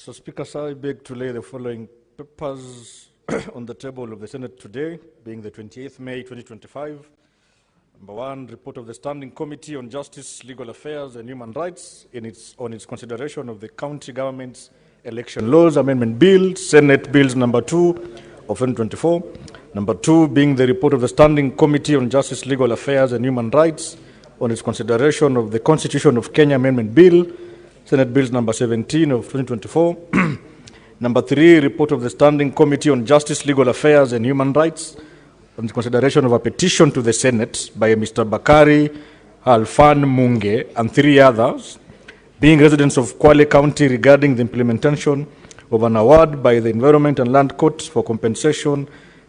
Mr. Speaker, sir, I beg to lay the following papers on the table of the Senate today, being the 28th May 2025. Number one, report of the Standing Committee on Justice, Legal Affairs and Human Rights on its consideration of the County Government's Election Laws Amendment Bill, Senate Bills number 2 of 2024. Number two, being the report of the Standing Committee on Justice, Legal Affairs and Human Rights on its consideration of the Constitution of Kenya Amendment Bill, Senate Bills number 17 of 2024. Number three, report of the Standing Committee on Justice, Legal Affairs and Human Rights on the consideration of a petition to the Senate by Mr. Bakari Alfan Munge and three others, being residents of Kwale County, regarding the implementation of an award by the Environment and Land Court for compensation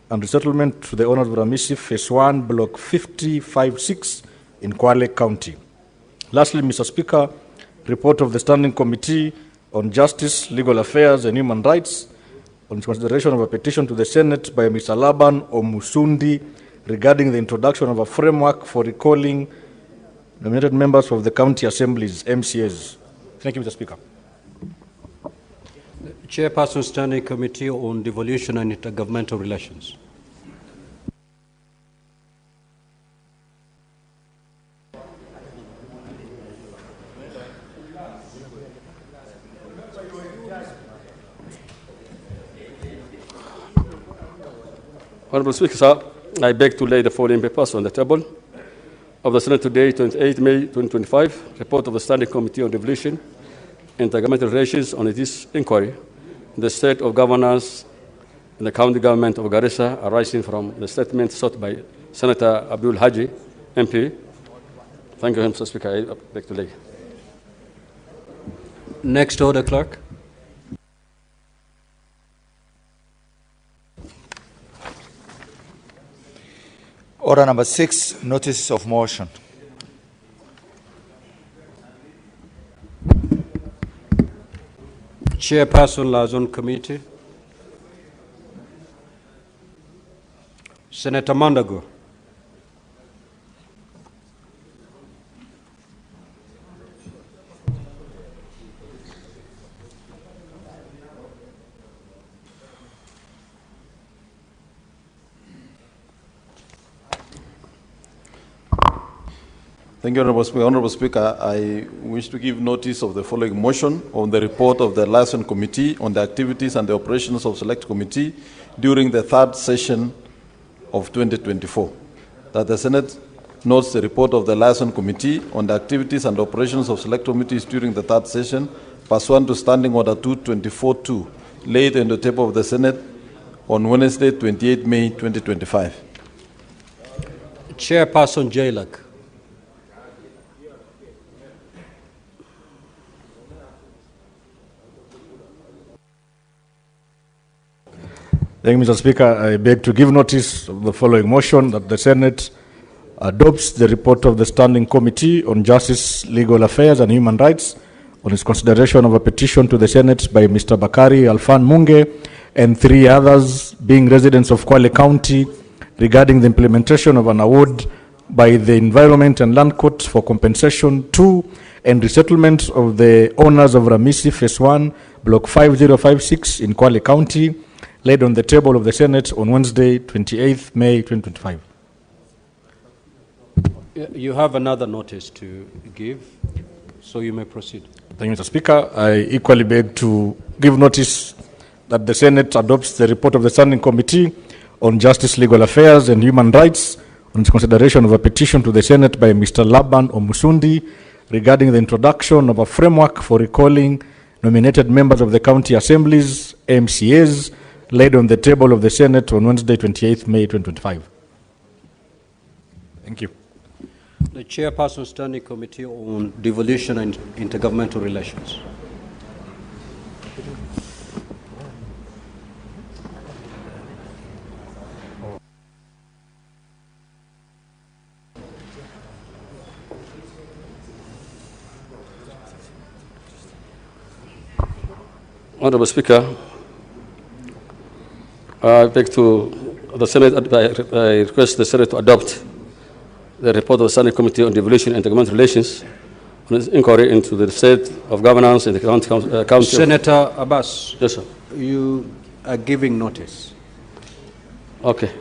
and resettlement to the owners of Ramisi Phase 1, Block 5056 in Kwale County. Lastly, Mr. Speaker, report of the Standing Committee on Justice, Legal Affairs and Human Rights on consideration of a petition to the Senate by Mr. Laban Omusundi regarding the introduction of a framework for recalling nominated members of the county assemblies, MCAs. Thank you, Mr. Speaker. Chairperson, Standing Committee on Devolution and Intergovernmental Relations. Honorable Speaker, sir, I beg to lay the following papers on the table of the Senate today, 28 May 2025, report of the Standing Committee on Devolution and Intergovernmental Relations on this inquiry, the state of governance and the county government of Garissa arising from the statement sought by Senator Abdul Haji, MP. Thank you, Mr. Speaker. I beg to lay. Next order, clerk. Order number 6, notices of motion. Chairperson, Liaison Committee. Senator Mandago. Thank you, Honorable Speaker. I wish to give notice of the following motion on the report of the Liaison Committee on the activities and the operations of Select Committee during the third session of 2024. That the Senate notes the report of the Liaison Committee on the activities and operations of Select Committees during the third session, pursuant to Standing Order 224-2, laid on the table of the Senate on Wednesday, 28 May 2025. Chairperson Jailak. Thank you, Mr. Speaker. I beg to give notice of the following motion that the Senate adopts the report of the Standing Committee on Justice, Legal Affairs and Human Rights on its consideration of a petition to the Senate by Mr. Bakari Alfan Munge and three others, being residents of Kwale County, regarding the implementation of an award by the Environment and Land Court for compensation to and resettlement of the owners of Ramisi Phase 1, Block 5056 in Kwale County, laid on the table of the Senate on Wednesday, 28th May 2025. You have another notice to give, so you may proceed. Thank you, Mr. Speaker. I equally beg to give notice that the Senate adopts the report of the Standing Committee on Justice, Legal Affairs and Human Rights on its consideration of a petition to the Senate by Mr. Laban Omusundi regarding the introduction of a framework for recalling nominated members of the county assemblies, MCAs, laid on the table of the Senate on Wednesday, 28th May 2025. Thank you. The Chairperson, Standing Committee on Devolution and Intergovernmental Relations. Honorable Speaker, I beg to the Senate, I request the Senate to adopt the report of the Standing Committee on Devolution and Intergovernmental Relations on its inquiry into the state of governance in the county Senator Abbas, Yes, sir. you are giving notice. Okay.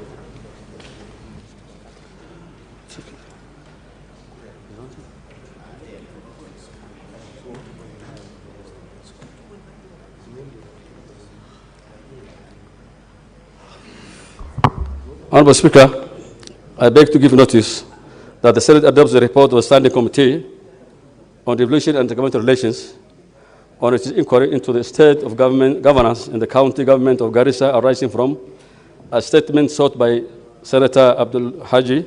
Honorable Speaker, I beg to give notice that the Senate adopts the report of the Standing Committee on Devolution and Intergovernmental Relations on its inquiry into the state of governance in the county government of Garissa arising from a statement sought by Senator Abdul Haji,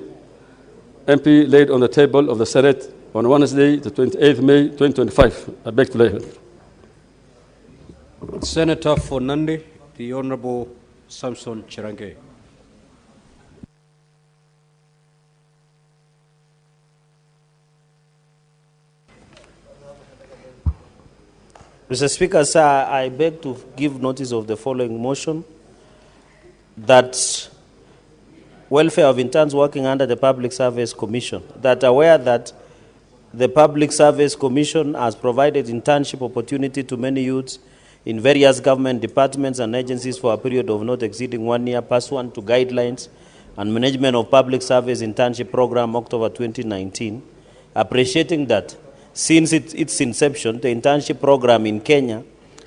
MP, laid on the table of the Senate on Wednesday, the 28th May 2025. I beg to lay it. Senator for Nandi, the Honorable Samson Chirange. Mr. Speaker, sir, I beg to give notice of the following motion, that welfare of interns working under the Public Service Commission, that aware that the Public Service Commission has provided internship opportunity to many youths in various government departments and agencies for a period of not exceeding 1 year pursuant to guidelines and management of public service internship program October 2019, appreciating that since its inception, the internship program in Kenya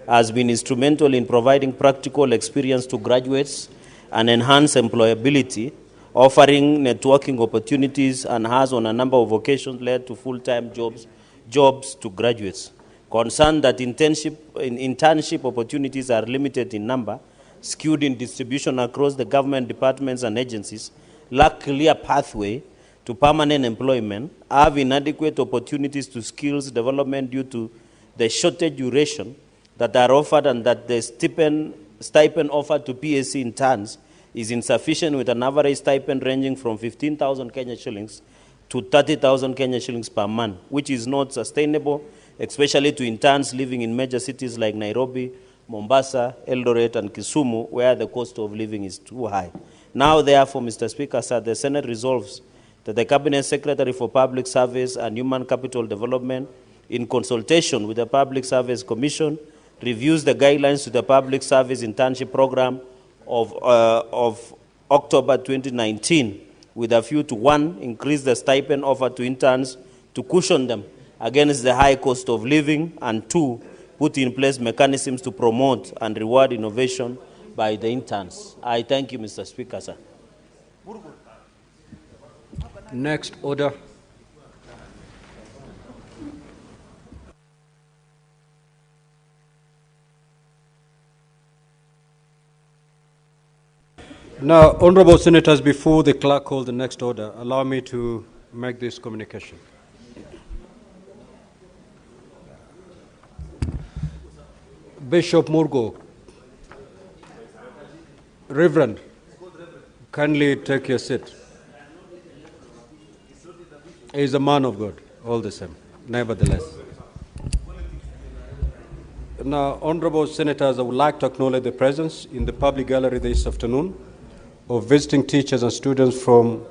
has been instrumental in providing practical experience to graduates and enhance employability, offering networking opportunities, and has on a number of occasions led to full-time jobs to graduates. Concerned that internship opportunities are limited in number, skewed in distribution across the government departments and agencies, lack clear pathway to permanent employment, have inadequate opportunities to skills development due to the shortage duration that are offered, and that the stipend offered to PSC interns is insufficient, with an average stipend ranging from 15,000 Kenya shillings to 30,000 Kenya shillings per month, which is not sustainable, especially to interns living in major cities like Nairobi, Mombasa, Eldoret, and Kisumu, where the cost of living is too high. Now, therefore, Mr. Speaker, sir, the Senate resolves that the Cabinet Secretary for Public Service and Human Capital Development, in consultation with the Public Service Commission, reviews the guidelines to the Public Service Internship Program of October 2019, with a view to, 1, increase the stipend offered to interns to cushion them against the high cost of living, and 2, put in place mechanisms to promote and reward innovation by the interns. I thank you, Mr. Speaker, sir. Next order. Now, honorable senators, before the clerk calls the next order, allow me to make this communication. Bishop Murgo, Reverend, kindly take your seat. He is a man of God, all the same, nevertheless. Now, honorable senators, I would like to acknowledge the presence in the public gallery this afternoon of visiting teachers and students from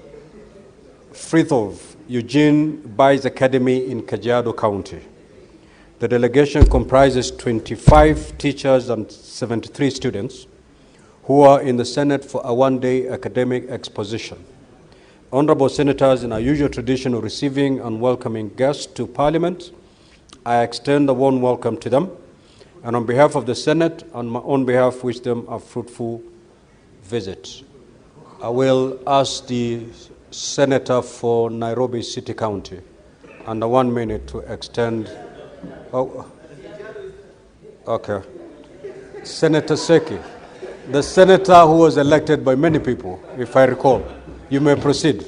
Frithov Eugene Bays Academy in Kajiado County. The delegation comprises 25 teachers and 73 students who are in the Senate for a one-day academic exposition. Honorable senators, in our usual tradition of receiving and welcoming guests to Parliament, I extend a warm welcome to them, and on behalf of the Senate and my own behalf, wish them a fruitful visit. I will ask the Senator for Nairobi City County under 1 minute to extend. Oh, okay. Senator Seki, the senator who was elected by many people, if I recall. You may proceed.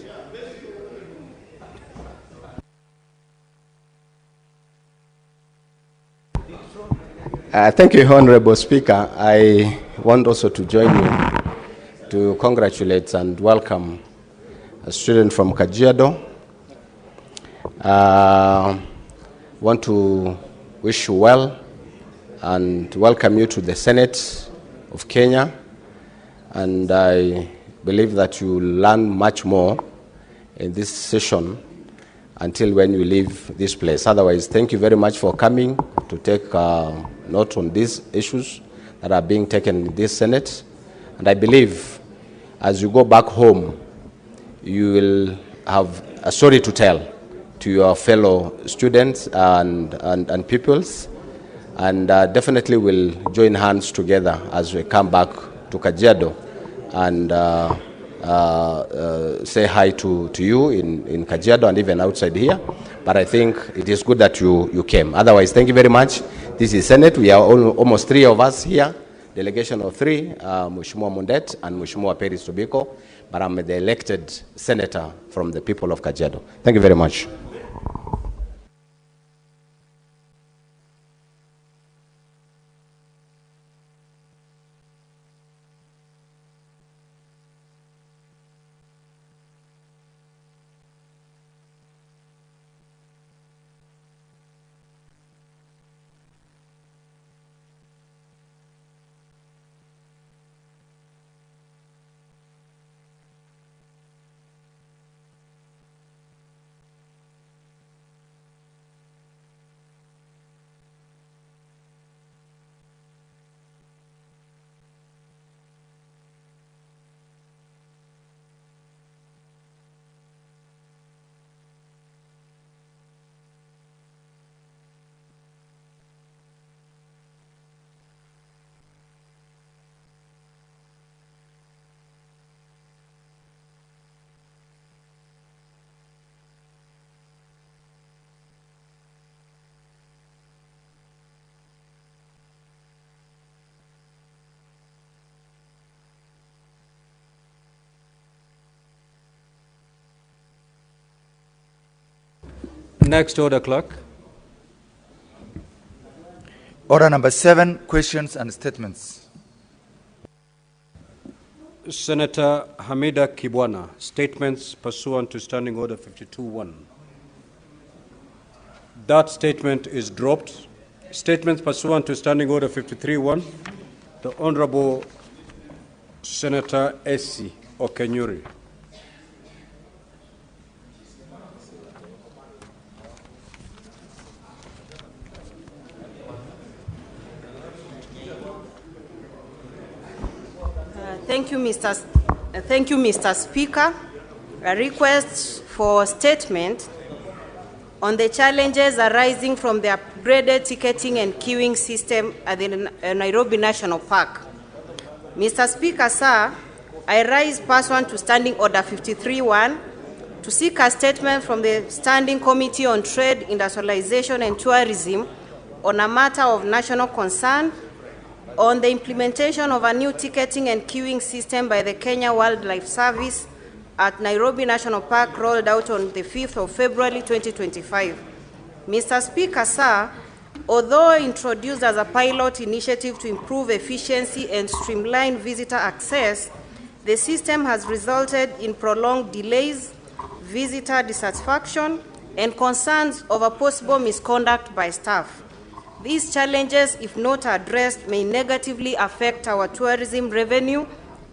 Thank you, Honorable Speaker. I want also to join you to congratulate and welcome a student from Kajiado. Want to wish you well and welcome you to the Senate of Kenya. And I believe that you will learn much more in this session until when you leave this place. Otherwise, thank you very much for coming to take note on these issues that are being taken in this Senate. And I believe as you go back home, you will have a story to tell to your fellow students and pupils, and definitely will join hands together as we come back to Kajiado and say hi to you in Kajiado and even outside here. But I think it is good that you came. Otherwise, thank you very much. This is Senate. We are almost 3 of us here, delegation of 3, Mheshimiwa Mundet and Mheshimiwa Peris Tobiko, but I'm the elected senator from the people of Kajiado. Thank you very much. Next order, clerk. Order number 7, questions and statements. Senator Hamida Kibwana, statements pursuant to Standing Order 52-1. That statement is dropped. Statements pursuant to Standing Order 53-1. The Honorable Senator Essi Okenyuri. Thank you, Mr. Speaker. A request for statement on the challenges arising from the upgraded ticketing and queuing system at the Nairobi National Park. Mr. Speaker, sir, I rise pursuant to Standing Order 53-1 to seek a statement from the Standing Committee on Trade, Industrialization and Tourism on a matter of national concern on the implementation of a new ticketing and queuing system by the Kenya Wildlife Service at Nairobi National Park, rolled out on the 5th of February 2025. Mr. Speaker, sir, although introduced as a pilot initiative to improve efficiency and streamline visitor access, the system has resulted in prolonged delays, visitor dissatisfaction, and concerns over possible misconduct by staff. These challenges, if not addressed, may negatively affect our tourism revenue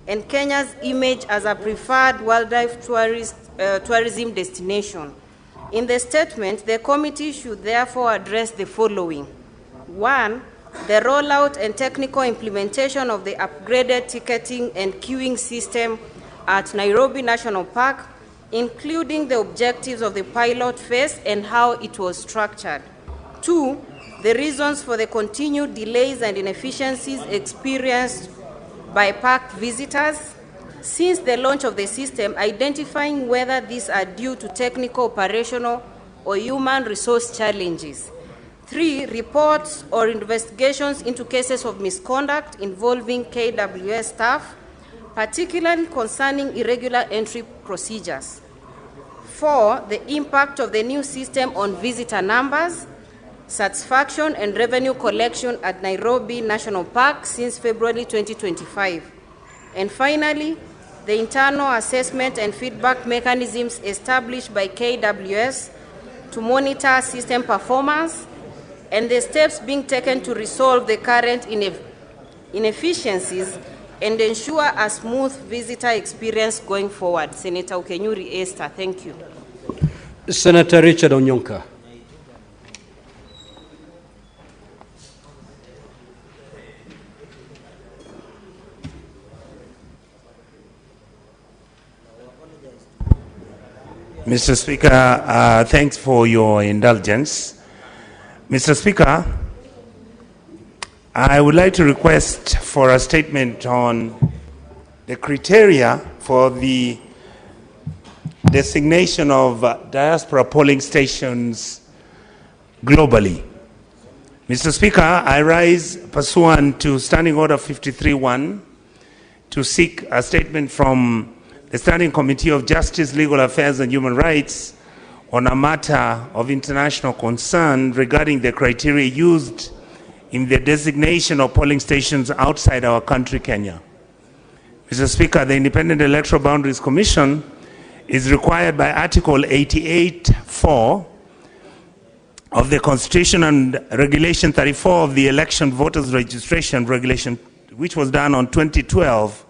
and Kenya's image as a preferred wildlife tourism destination. In the statement, the committee should therefore address the following. 1, the rollout and technical implementation of the upgraded ticketing and queuing system at Nairobi National Park, including the objectives of the pilot phase and how it was structured. 2, the reasons for the continued delays and inefficiencies experienced by park visitors since the launch of the system, identifying whether these are due to technical, operational, or human resource challenges. 3, reports or investigations into cases of misconduct involving KWS staff, particularly concerning irregular entry procedures. 4, the impact of the new system on visitor numbers, satisfaction and revenue collection at Nairobi National Park since February 2025. And finally, the internal assessment and feedback mechanisms established by KWS to monitor system performance and the steps being taken to resolve the current inefficiencies and ensure a smooth visitor experience going forward. Senator Okenyuri Esther, thank you. Senator Richard Onyonka. Mr. Speaker, thanks for your indulgence. Mr. Speaker, I would like to request for a statement on the criteria for the designation of diaspora polling stations globally. Mr. Speaker, I rise pursuant to Standing Order 53-1 to seek a statement from the Standing Committee of Justice, Legal Affairs and Human Rights on a matter of international concern regarding the criteria used in the designation of polling stations outside our country, Kenya. Mr. Speaker, the Independent Electoral Boundaries Commission is required by Article 88(4) of the Constitution and Regulation 34 of the Election Voters Registration Regulation, which was done on 2012,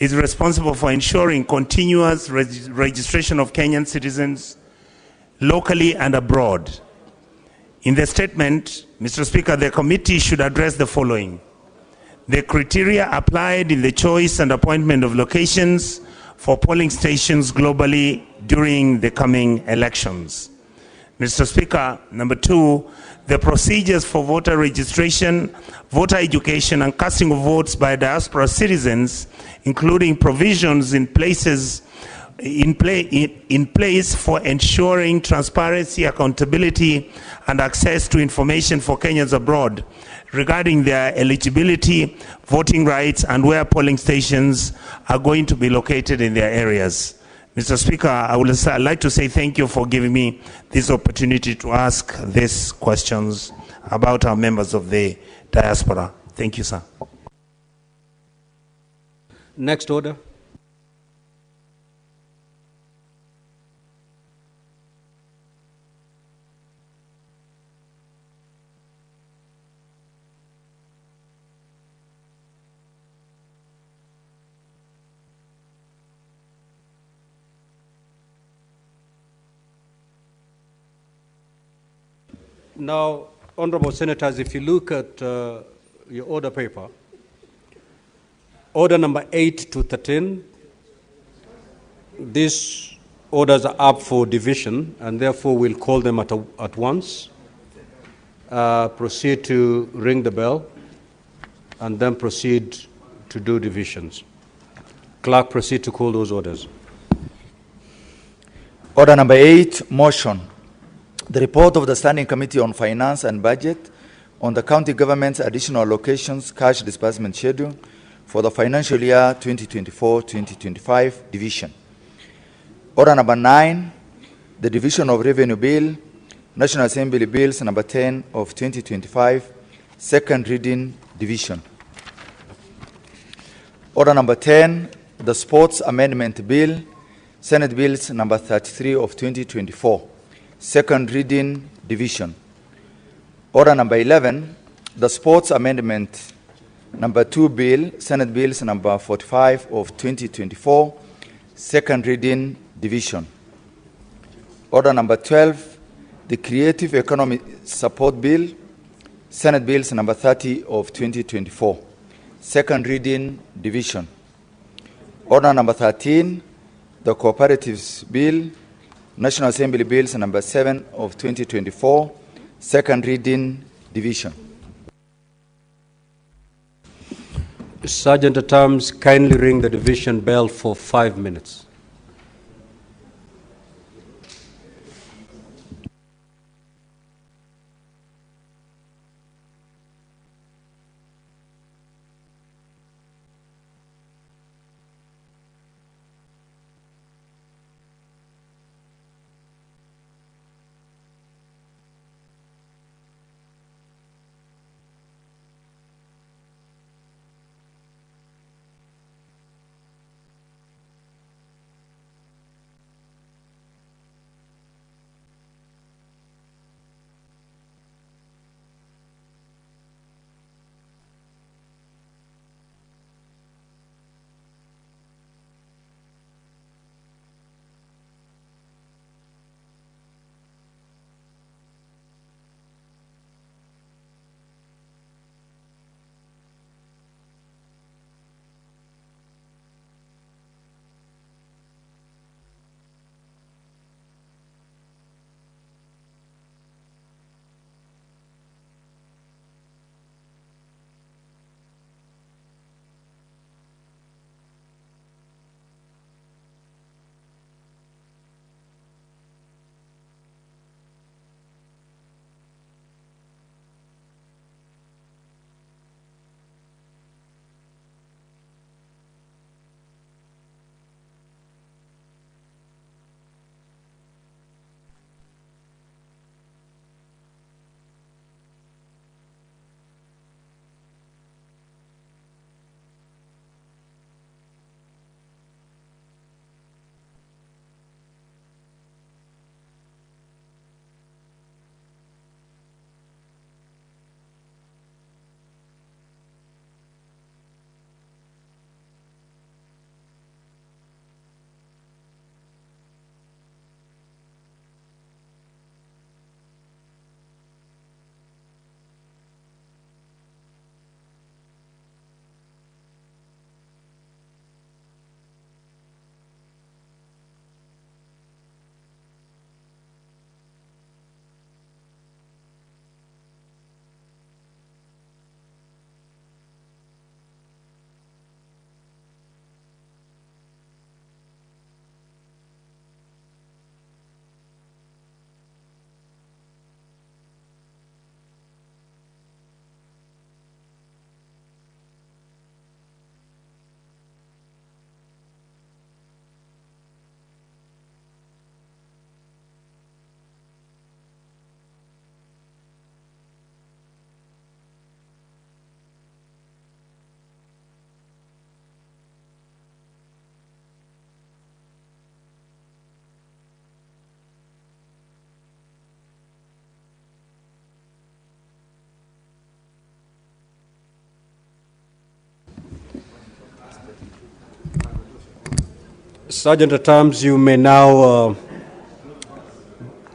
is responsible for ensuring continuous registration of Kenyan citizens locally and abroad. In the statement, Mr. Speaker, the committee should address the following: the criteria applied in the choice and appointment of locations for polling stations globally during the coming elections. Mr. Speaker, number 2, the procedures for voter registration, voter education, and casting of votes by diaspora citizens, including provisions in place for ensuring transparency, accountability, and access to information for Kenyans abroad regarding their eligibility, voting rights, and where polling stations are going to be located in their areas. Mr. Speaker, I would like to say thank you for giving me this opportunity to ask these questions about our members of the diaspora. Thank you, sir. Next order. Now, honorable senators, if you look at your order paper, order number 8 to 13, these orders are up for division, and therefore we'll call them at once. Proceed to ring the bell, and then proceed to do divisions. Clerk, proceed to call those orders. Order number 8, motion. The report of the Standing Committee on Finance and Budget on the county government's additional allocations cash disbursement schedule for the financial year 2024-2025 division. Order number 9, the division of revenue bill, National Assembly bills number 10 of 2025, second reading division. Order number 10, the sports amendment bill, Senate bills number 33 of 2024. Second reading division. Order number 11, the sports amendment number 2 bill, Senate bills number 45 of 2024, second reading division. Order number 12, the creative economy support bill, Senate bills number 30 of 2024, second reading division. Order number 13, the cooperatives bill, National Assembly bills number 7 of 2024, second reading division. Sergeant at Arms, kindly ring the division bell for 5 minutes. Sergeant at Arms, you may now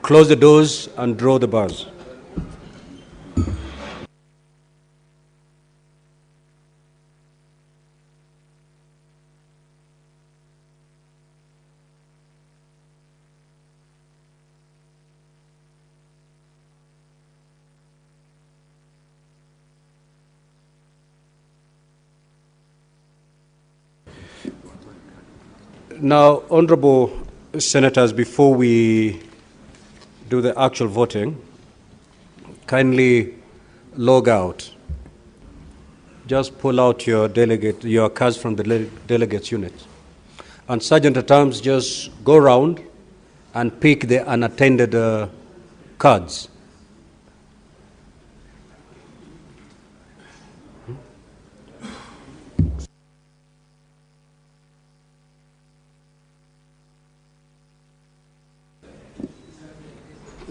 close the doors and draw the bars. Now, honorable senators, before we do the actual voting, kindly log out. Just pull out your cards from the delegates unit. And Sergeant at Arms, just go around and pick the unattended cards.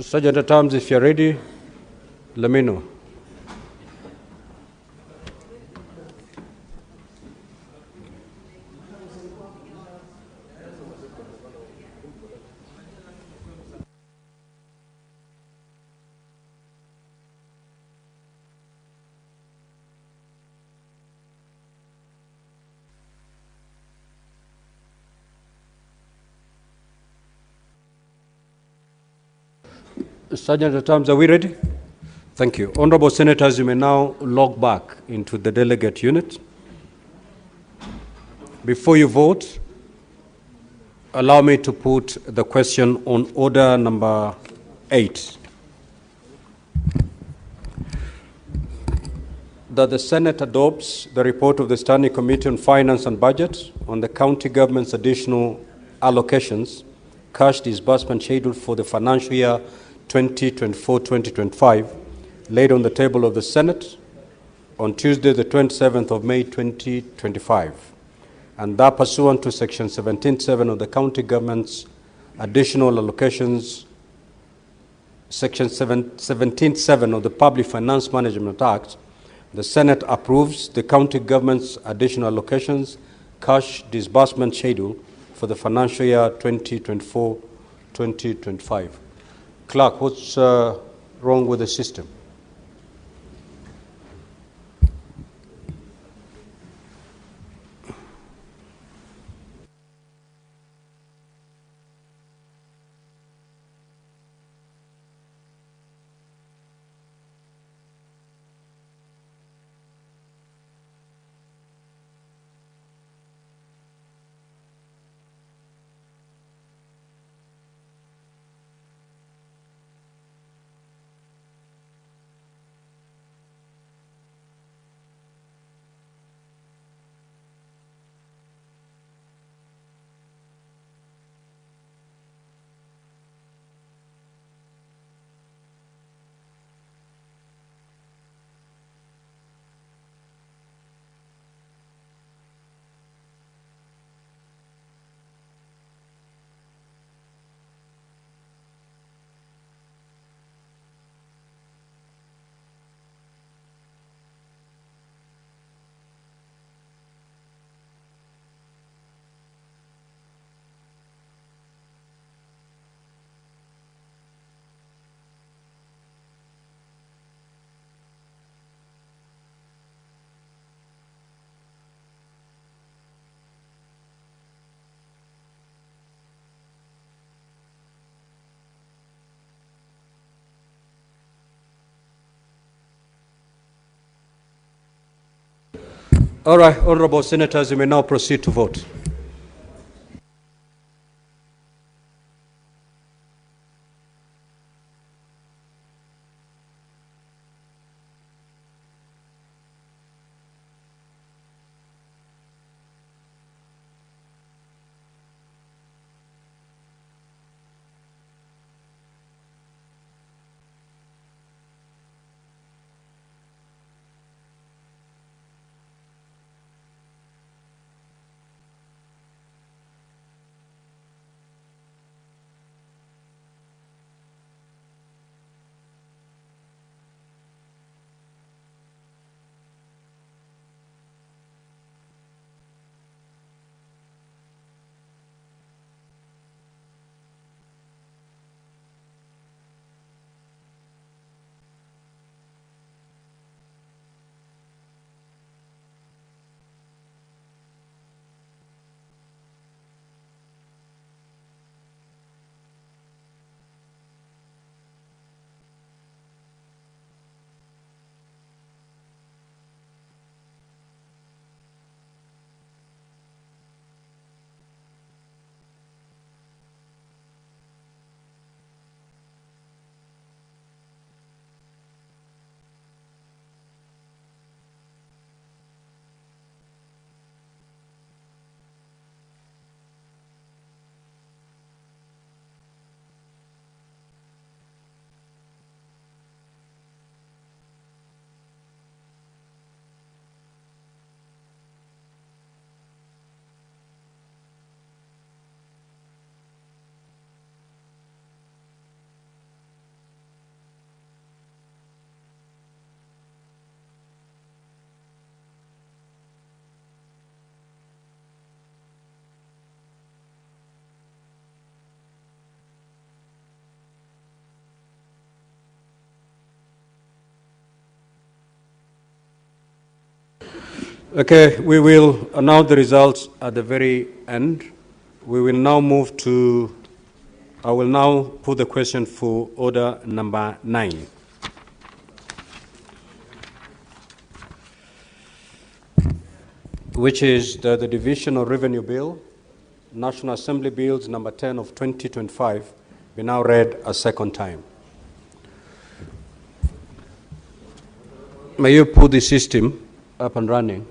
Sergeant at Arms, if you're ready, let me know. Sergeant at Arms, are we ready? Thank you. Honorable Senators, you may now log back into the delegate unit. Before you vote, allow me to put the question on order number 8. That the Senate adopts the report of the Standing Committee on Finance and Budget on the county government's additional allocations, cash disbursement schedule for the financial year 2024-2025, laid on the table of the Senate on Tuesday, the 27th of May, 2025, and that pursuant to Section 17.7 of the County Government's Additional Allocations, Section 17.7 of the Public Finance Management Act, the Senate approves the County Government's Additional Allocations Cash Disbursement Schedule for the financial year 2024-2025. Clerk, what's wrong with the system? All right, honorable senators, you may now proceed to vote. Okay, we will announce the results at the very end. We will now move to, I will now put the question for order number 9. Which is the Division of Revenue Bill, National Assembly Bills number 10 of 2025, be now read a second time. May you put the system up and running?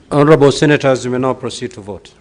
Honorable Senators, you may now proceed to vote.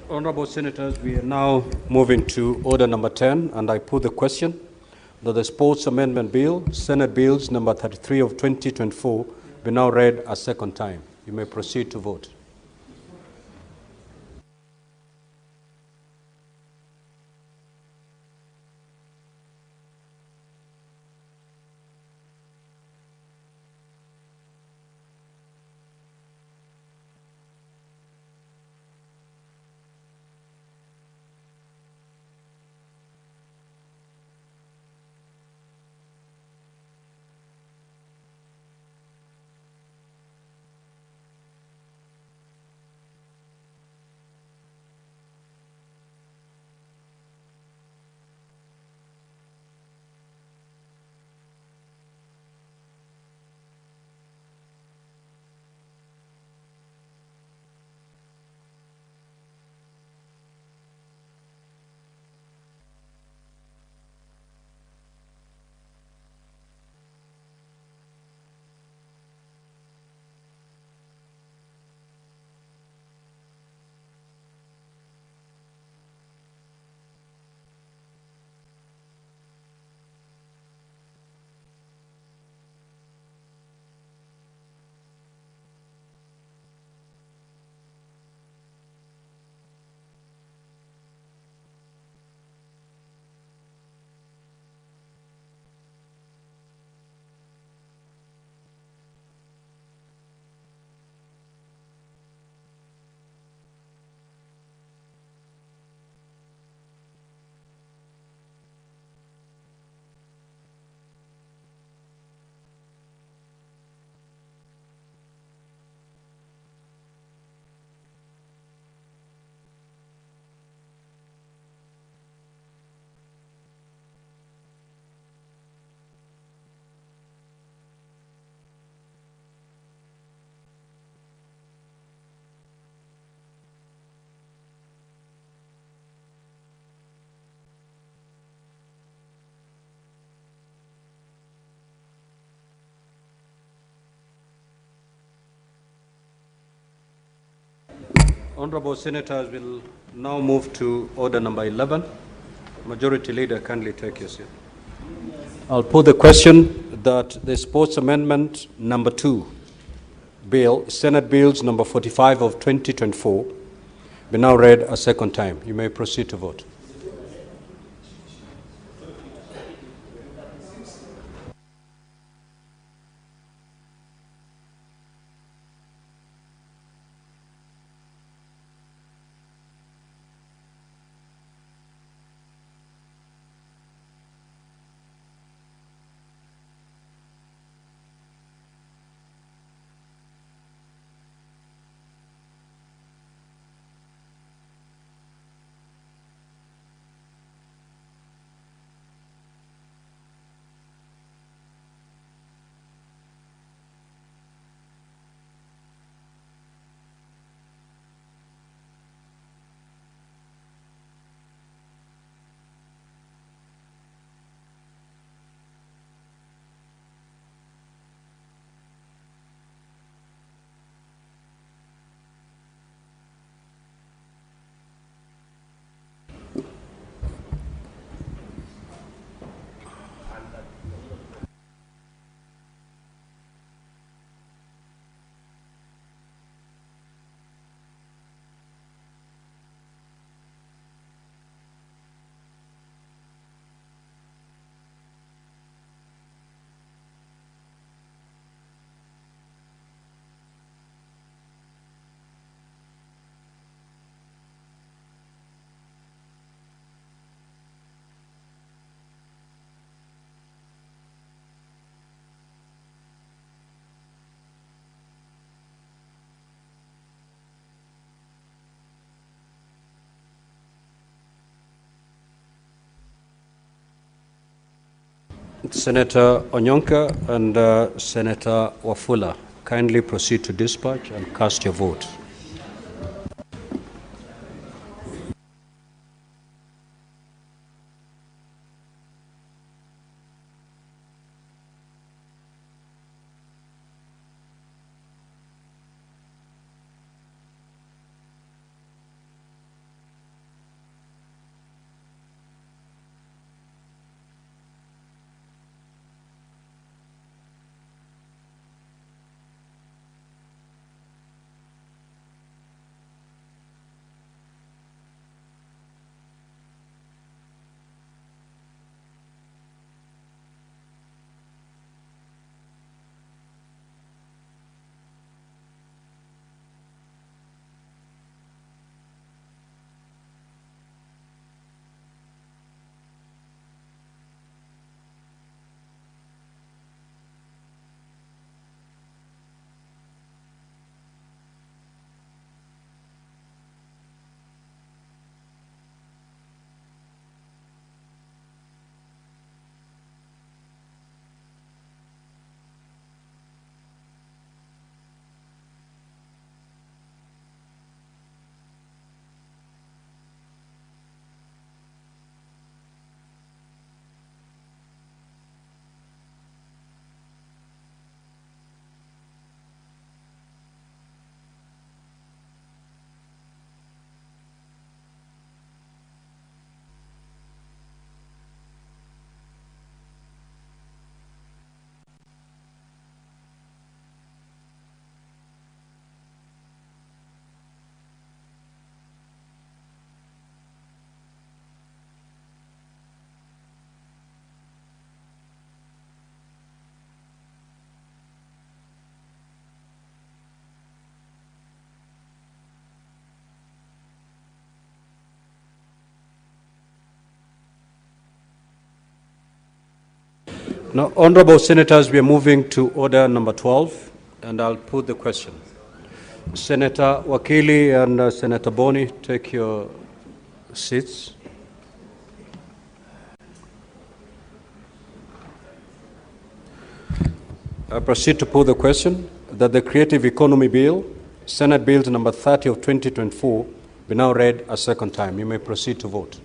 Honorable Senators, we are now moving to order number 10, and I put the question that the Sports Amendment Bill, Senate Bills number 33 of 2024, be now read a second time. You may proceed to vote. Honorable Senators, will now move to order number 11. Majority Leader, kindly take your seat. I'll put the question that the Sports Amendment number 2 bill, Senate Bills number 45 of 2024, be now read a second time. You may proceed to vote. Senator Onyonka and Senator Wafula, kindly proceed to dispatch and cast your vote. Now, honorable senators, we are moving to order number 12, and I'll put the question. Senator Wakili and Senator Boni, take your seats. I proceed to put the question that the Creative Economy Bill, Senate Bill number 30 of 2024, be now read a second time. You may proceed to vote.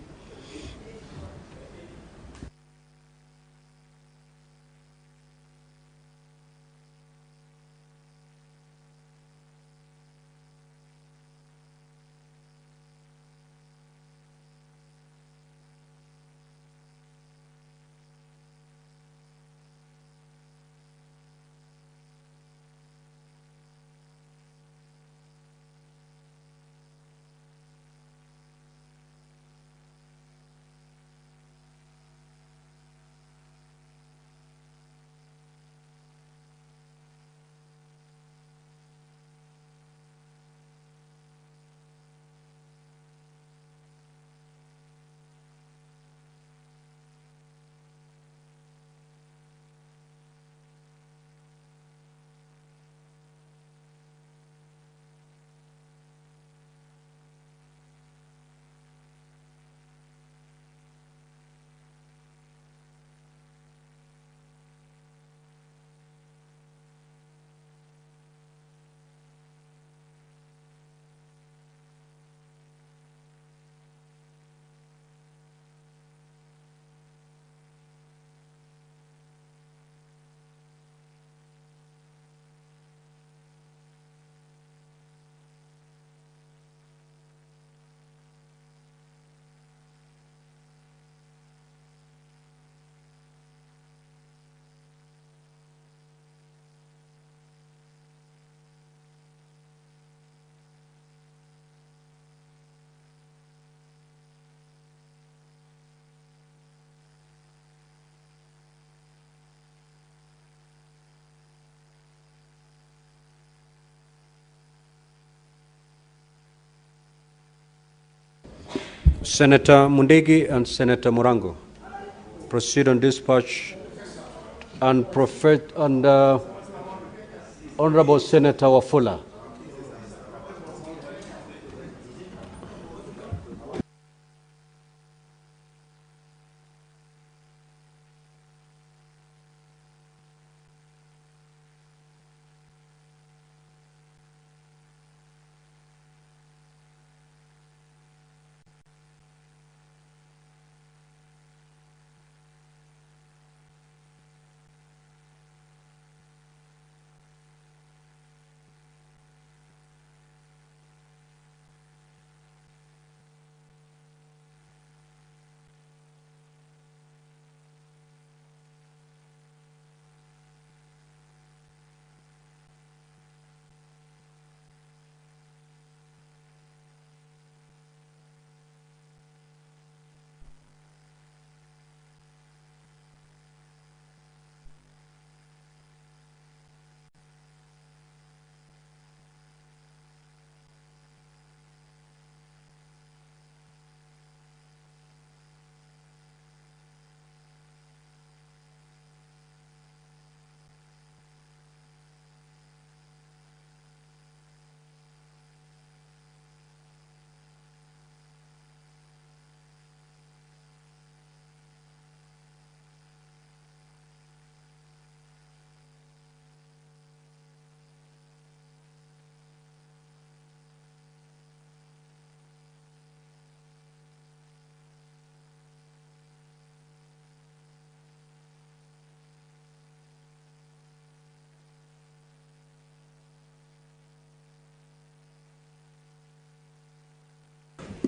Senator Mundigi and Senator Murango, proceed on dispatch and Honorable Senator Wafula.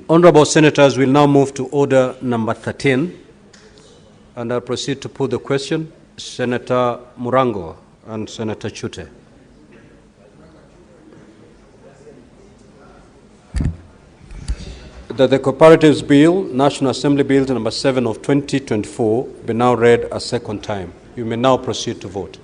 Honorable Senators, we'll now move to order number 13, and I'll proceed to put the question. Senator Murango and Senator Chute. That the Cooperatives Bill, National Assembly Bill number 7 of 2024, be now read a second time. You may now proceed to vote.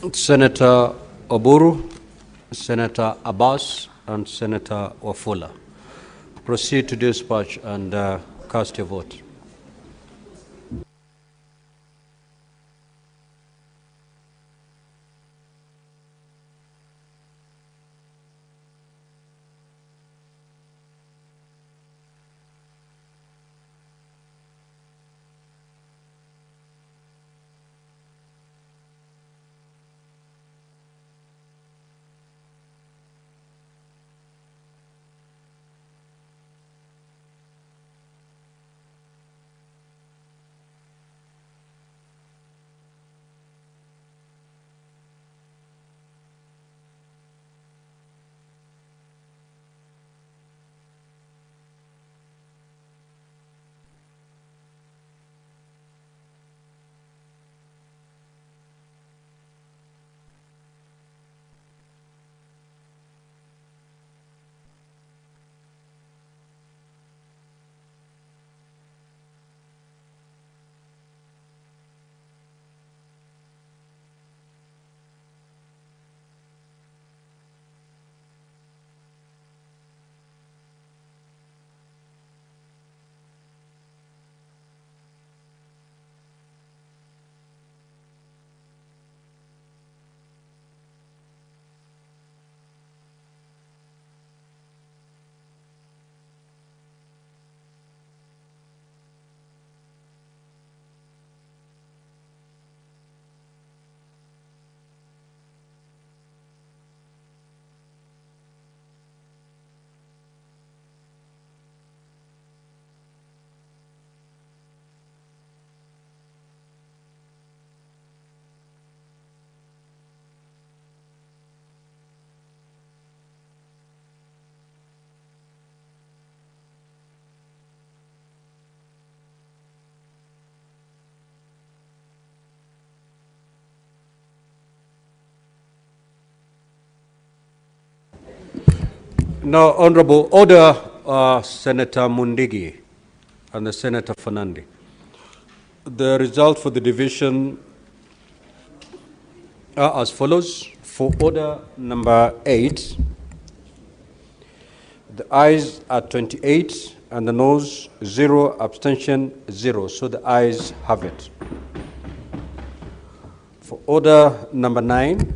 Senator Oburu, Senator Abbas, and Senator Wafula. Proceed to dispatch and cast your vote. Now, Honorable, order Senator Mundigi and the Senator Fernandi. The result for the division are as follows. For order number 8, the ayes are 28 and the noes 0, abstention 0. So the ayes have it. For order number 9,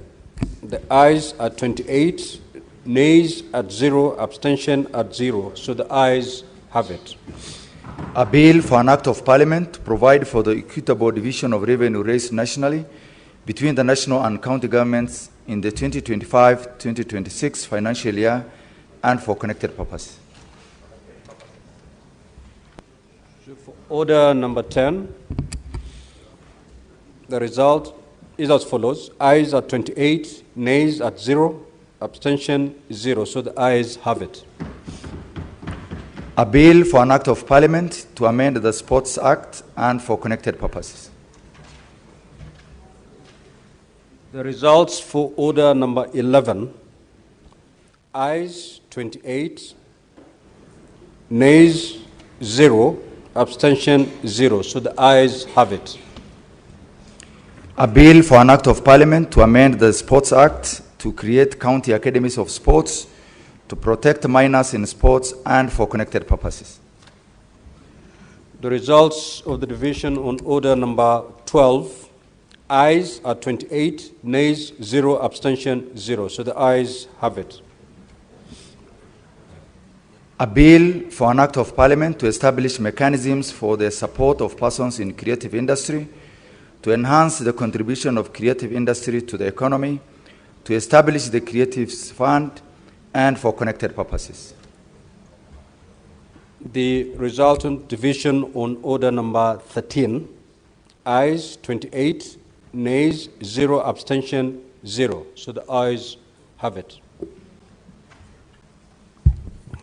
the ayes are 28, nays at 0, abstention at 0. So the ayes have it. A bill for an act of parliament to provide for the equitable division of revenue raised nationally between the national and county governments in the 2025-2026 financial year and for connected purposes. For order number 10, the result is as follows. Ayes at 28, nays at 0, abstention 0. So the ayes have it. A bill for an act of parliament to amend the Sports Act and for connected purposes. The results for order number 11, ayes 28, nays 0, abstention 0. So the ayes have it. A bill for an act of parliament to amend the Sports Act to create county academies of sports to protect minors in sports and for connected purposes. The results of the division on order number 12, ayes are 28, nays 0, abstention 0. So the ayes have it. A bill for an act of parliament to establish mechanisms for the support of persons in creative industry, to enhance the contribution of creative industry to the economy, to establish the Creatives Fund, and for connected purposes. The resultant division on order number 13, ayes 28, nays 0, abstention 0. So the ayes have it.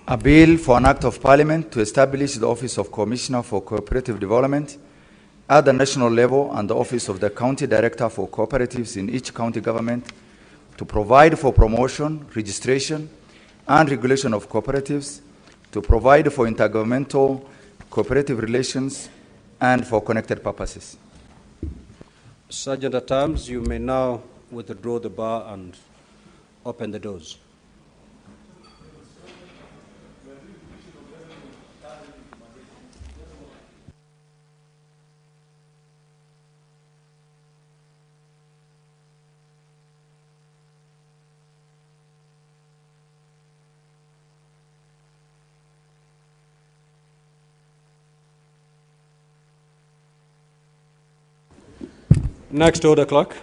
A bill for an act of parliament to establish the Office of Commissioner for Cooperative Development at the national level and the Office of the County Director for Cooperatives in each county government to provide for promotion, registration, and regulation of cooperatives, to provide for intergovernmental cooperative relations, and for connected purposes. Sergeant at Arms, you may now withdraw the bar and open the doors. Next order, clerk.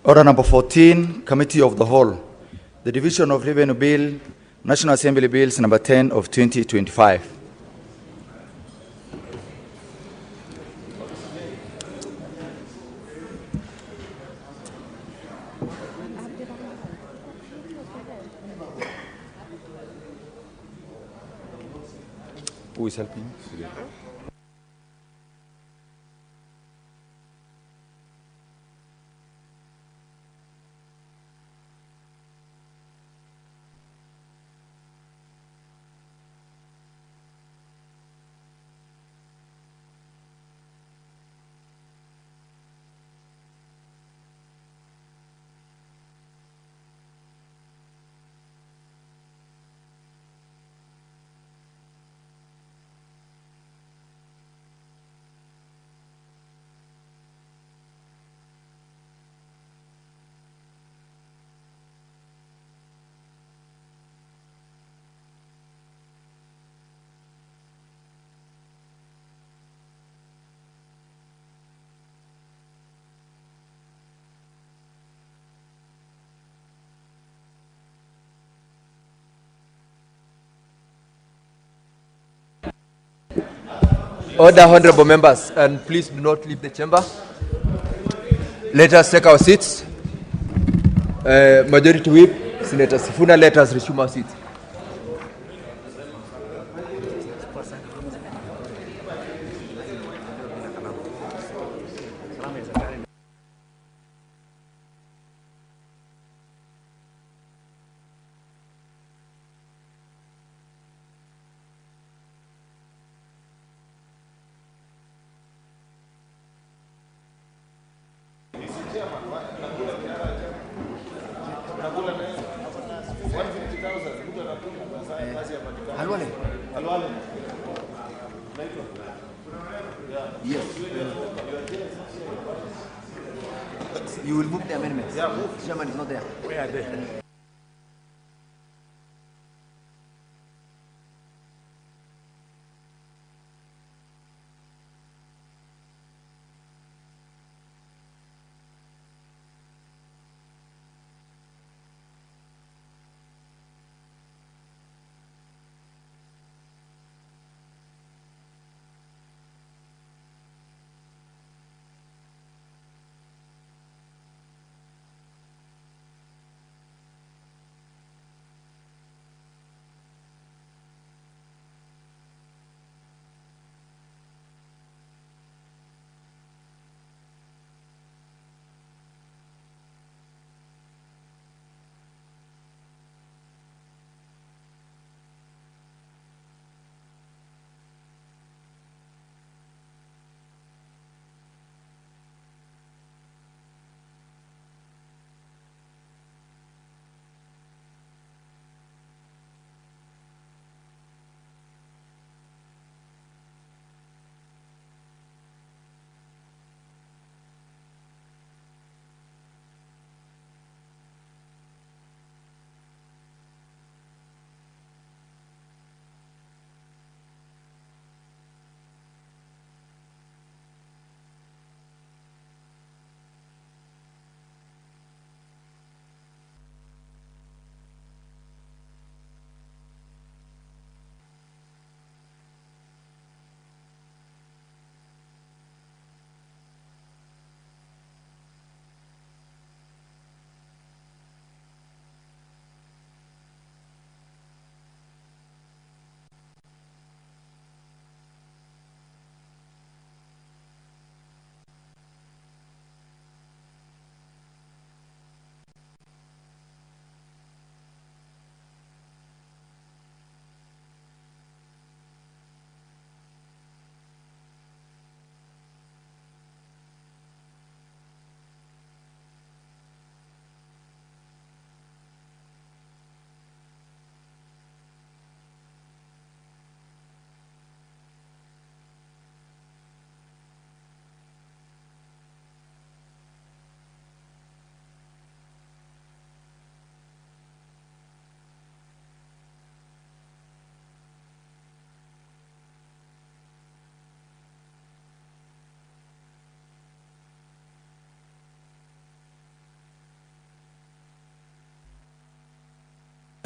Order number 14, Committee of the Whole. The Division of Revenue Bill, National Assembly Bills number 10 of 2025. Who is helping? Order, honorable members, and please do not leave the chamber. Let us take our seats. Majority Whip, Senator Sifuna, let us resume our seats. Yes. You will move the amendments. Yeah, move. Chairman is not there. Where are they?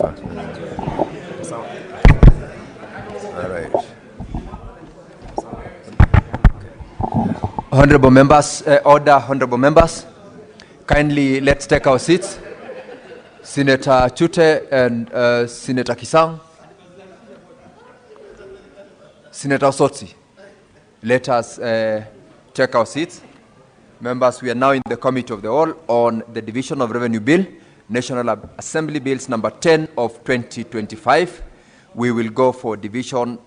All right. Honorable members, honorable members, kindly let's take our seats. Senator Chute and Senator Kisang. Senator Sotsi, let us take our seats. Members, we are now in the Committee of the Whole on the Division of Revenue Bill, National Assembly Bills number 10 of 2025. We will go for division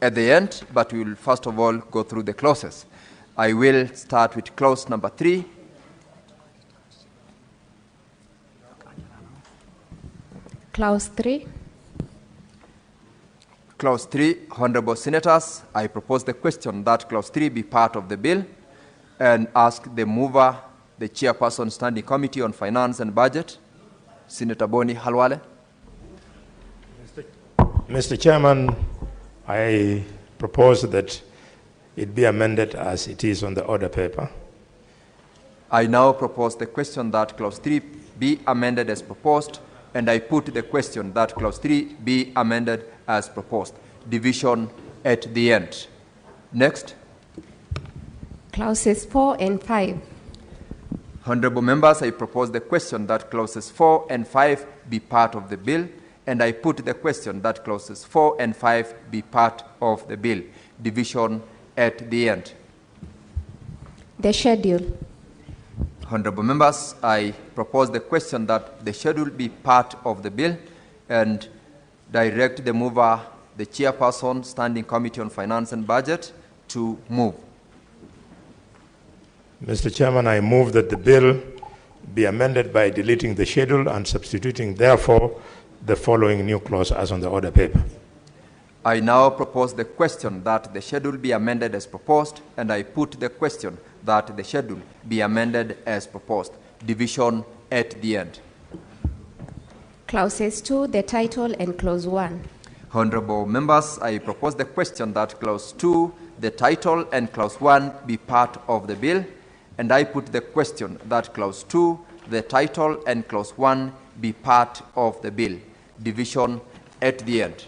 at the end, but we will first of all go through the clauses. I will start with clause number 3. Clause 3. Clause 3, Honorable Senators, I propose the question that Clause 3 be part of the bill and ask the mover, the Chairperson, Standing Committee on Finance and Budget, Senator Boni Halwale. Mr. Chairman, I propose that it be amended as it is on the order paper. I now propose the question that Clause 3 be amended as proposed, and I put the question that Clause 3 be amended as proposed. Division at the end. Next. Clauses 4 and 5. Honorable members, I propose the question that clauses 4 and 5 be part of the bill, and I put the question that clauses 4 and 5 be part of the bill. Division at the end. The schedule. Honorable members, I propose the question that the schedule be part of the bill and direct the mover, the Chairperson, Standing Committee on Finance and Budget, to move. Mr. Chairman, I move that the bill be amended by deleting the schedule and substituting, therefore, the following new clause as on the order paper. I now propose the question that the schedule be amended as proposed, and I put the question that the schedule be amended as proposed. Division at the end. Clauses 2, the title, and Clause 1. Honorable members, I propose the question that Clause 2, the title, and Clause 1 be part of the bill, and I put the question that Clause 2, the title, and Clause 1 be part of the bill. Division at the end.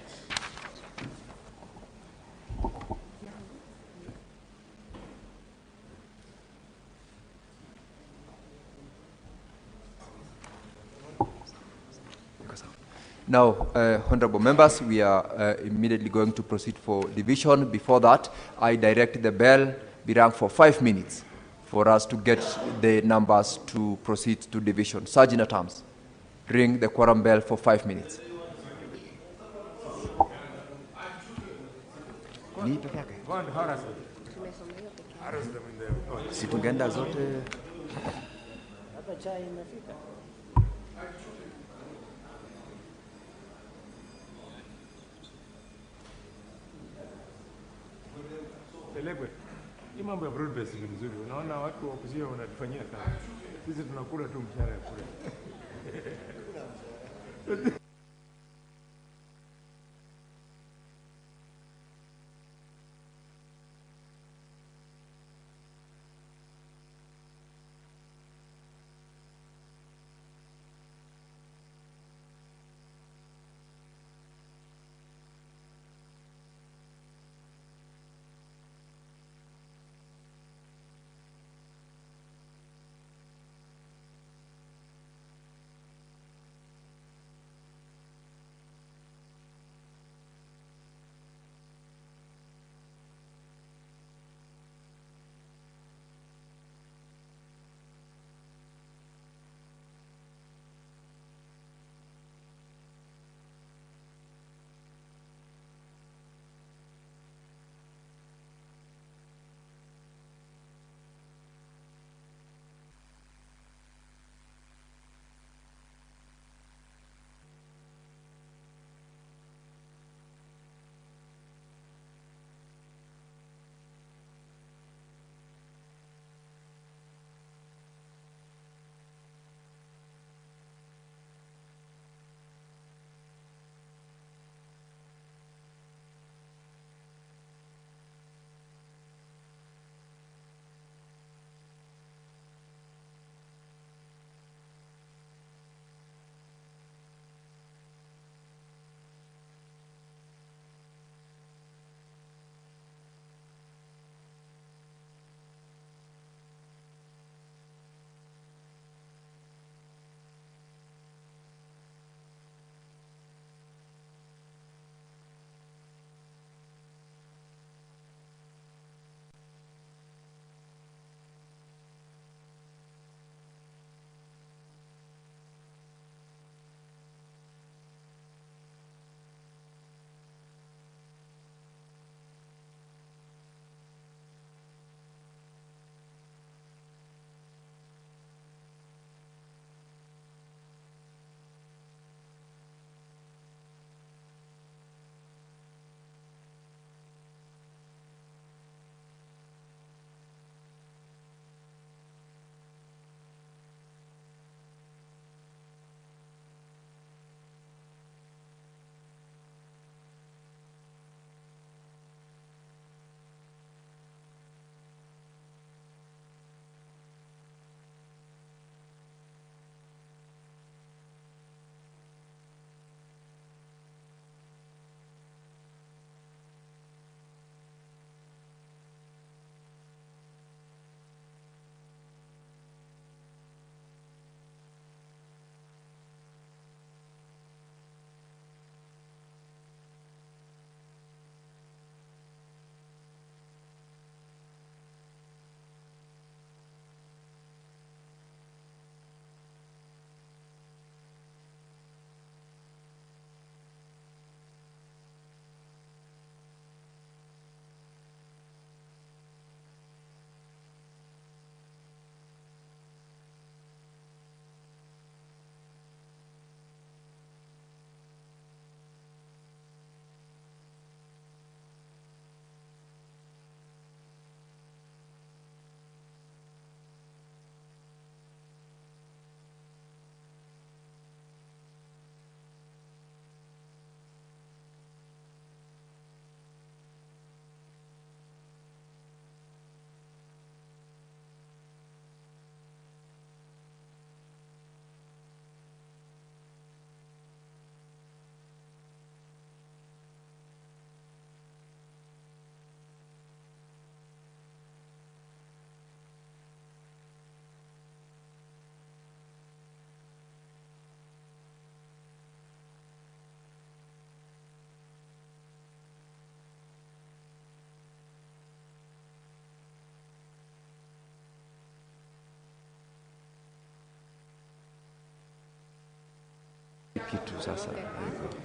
Now, honorable members, we are immediately going to proceed for division. Before that, I direct the bell be rung for 5 minutes for us to get the numbers to proceed to division. Sergeant at Arms, ring the quorum bell for 5 minutes. Situngenda zote. Hii mambo ya broad based ni mzuri. Unaona watu wa opposition wanatufanyia kazi. Sisi tunakula tu mshahara kule.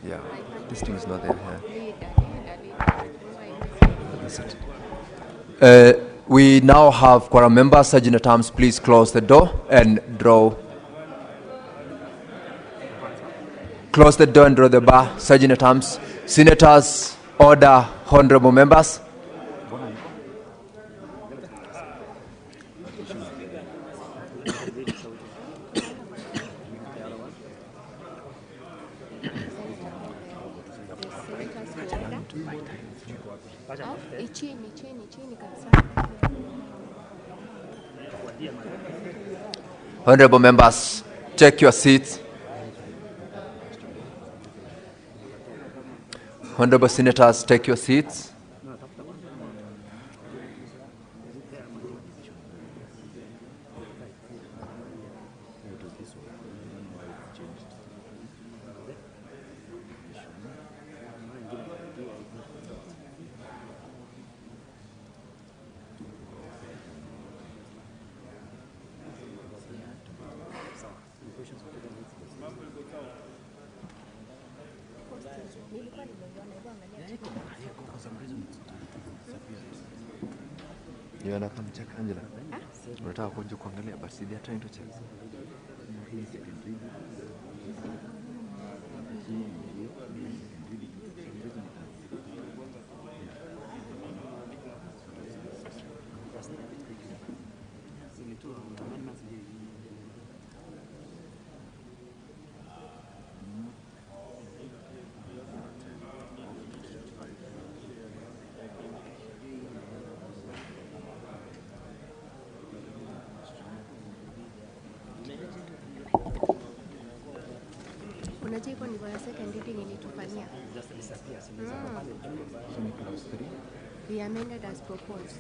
Yeah, this thing is not there. We now have quorum members. Sergeant at Arms, please close the door and draw. Close the door and draw the bar. Sergeant at Arms. Senators, order, honorable members. Honorable members, take your seats. Honorable senators, take your seats. Angela. Unataka kuja kuangalia but they are trying to check. We amended as proposed.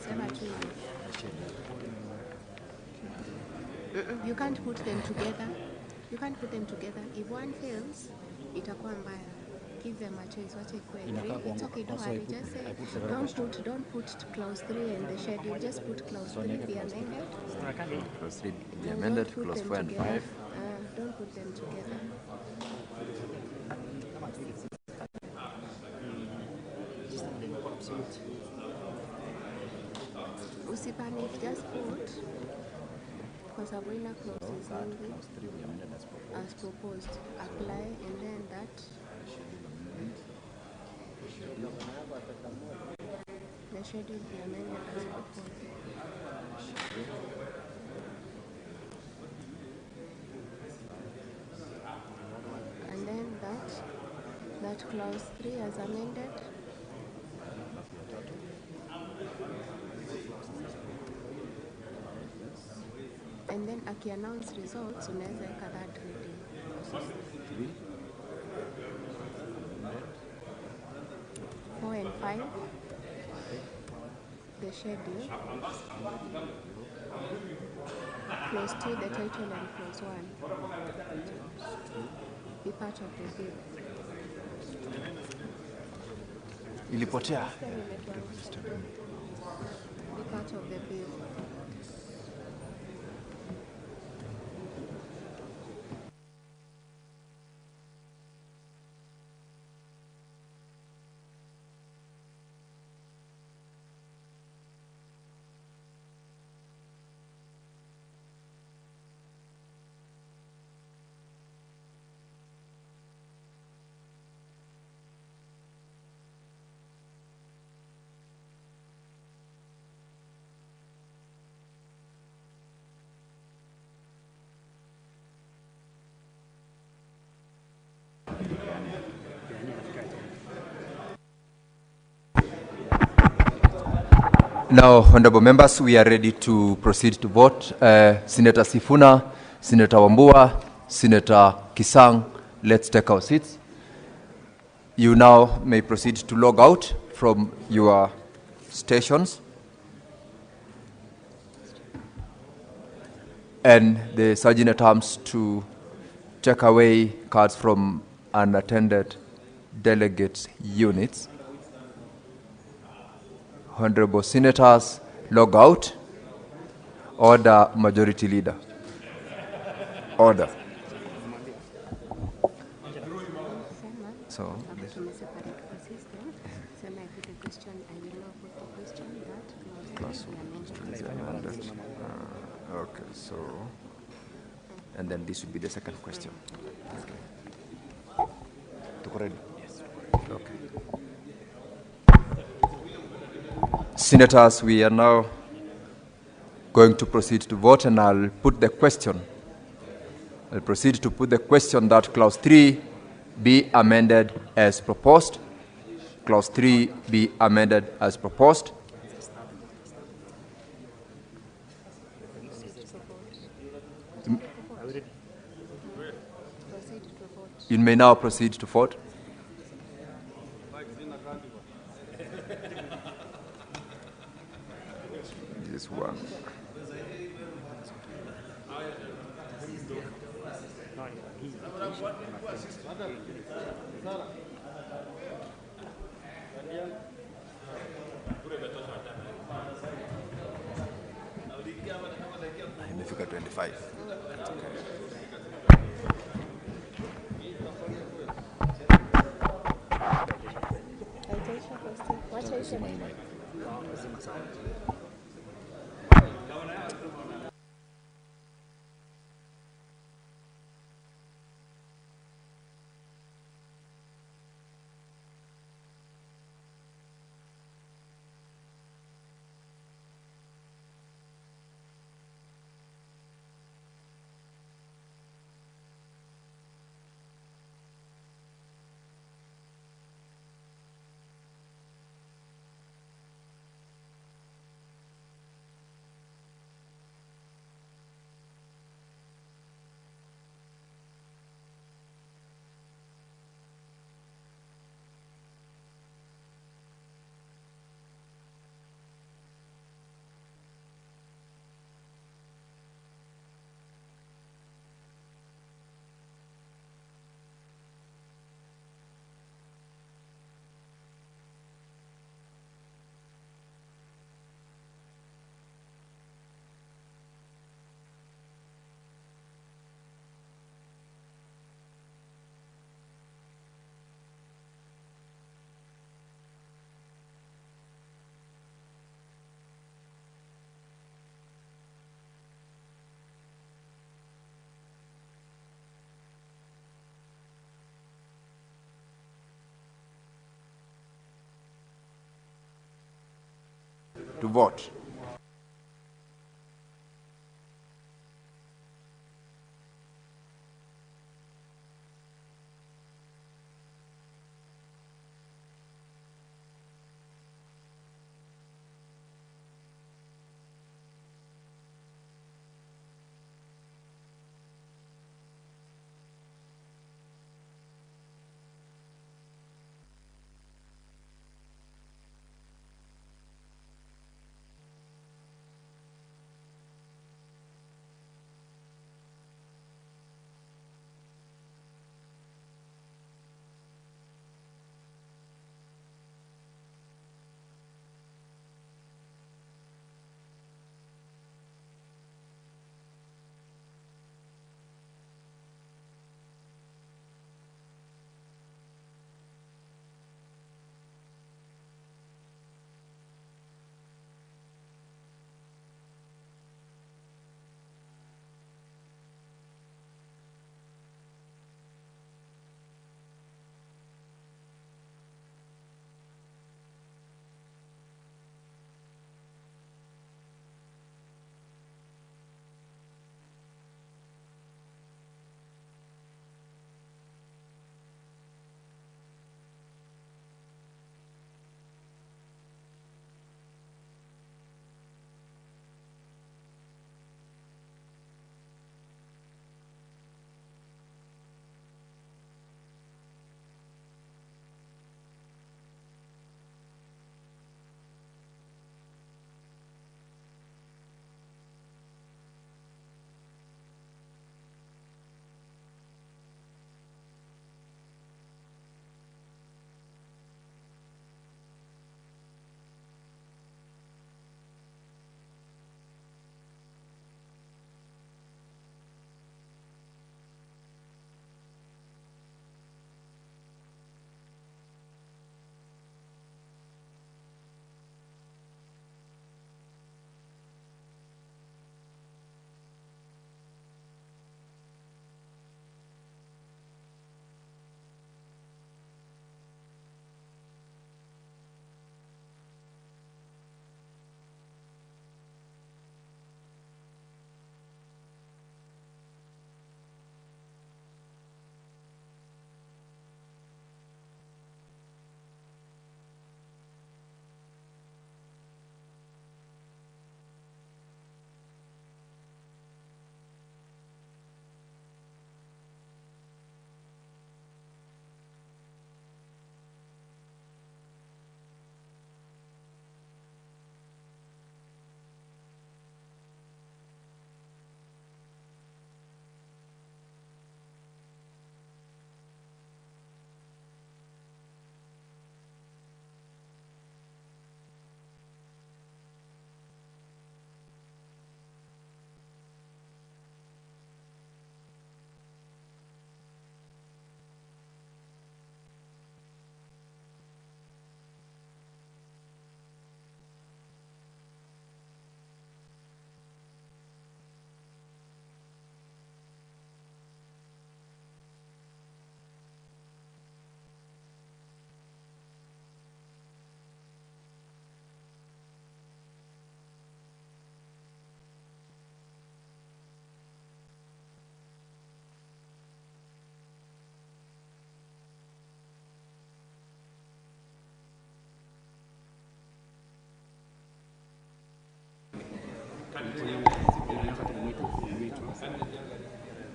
You can't put them together. You can't put them together. If one fails, itakuwa mbaya. Give them a choice. What it's okay, don't worry. Just say don't put clause 3 in the schedule. Just put clause 3 be amended. Clause 3 be amended. Clause 4 and 5. Don't put them together. Usipanic, just put because Sabrina clauses as proposed, apply, and then that the schedule be amended as proposed. And then that clause 3 as amended. And then aki-announce results, unaweza eka that reading. 4 and 5, the schedule. Clause 2, the title, and clause 1 be part of the bill. Ilipotea. Be part of the bill. Now, honorable members, we are ready to proceed to vote. Senator Sifuna, Senator Wambua, Senator Kisang, let's take our seats. You now may proceed to log out from your stations. And the Sergeant at Arms to take away cards from unattended delegates' units. Honorable Senators, log out. Order, Majority Leader. Order. So, After separate the system, so I put a question, I will now put the question that clause clause 3 be amended. Okay, so, and then this would be the second question. Yes. Okay. Senators, we are now going to proceed to vote, and I'll put the question. I'll proceed to put the question that clause 3 be amended as proposed. Clause 3 be amended as proposed. You may now proceed to vote. This one. Imefika 25. To vote.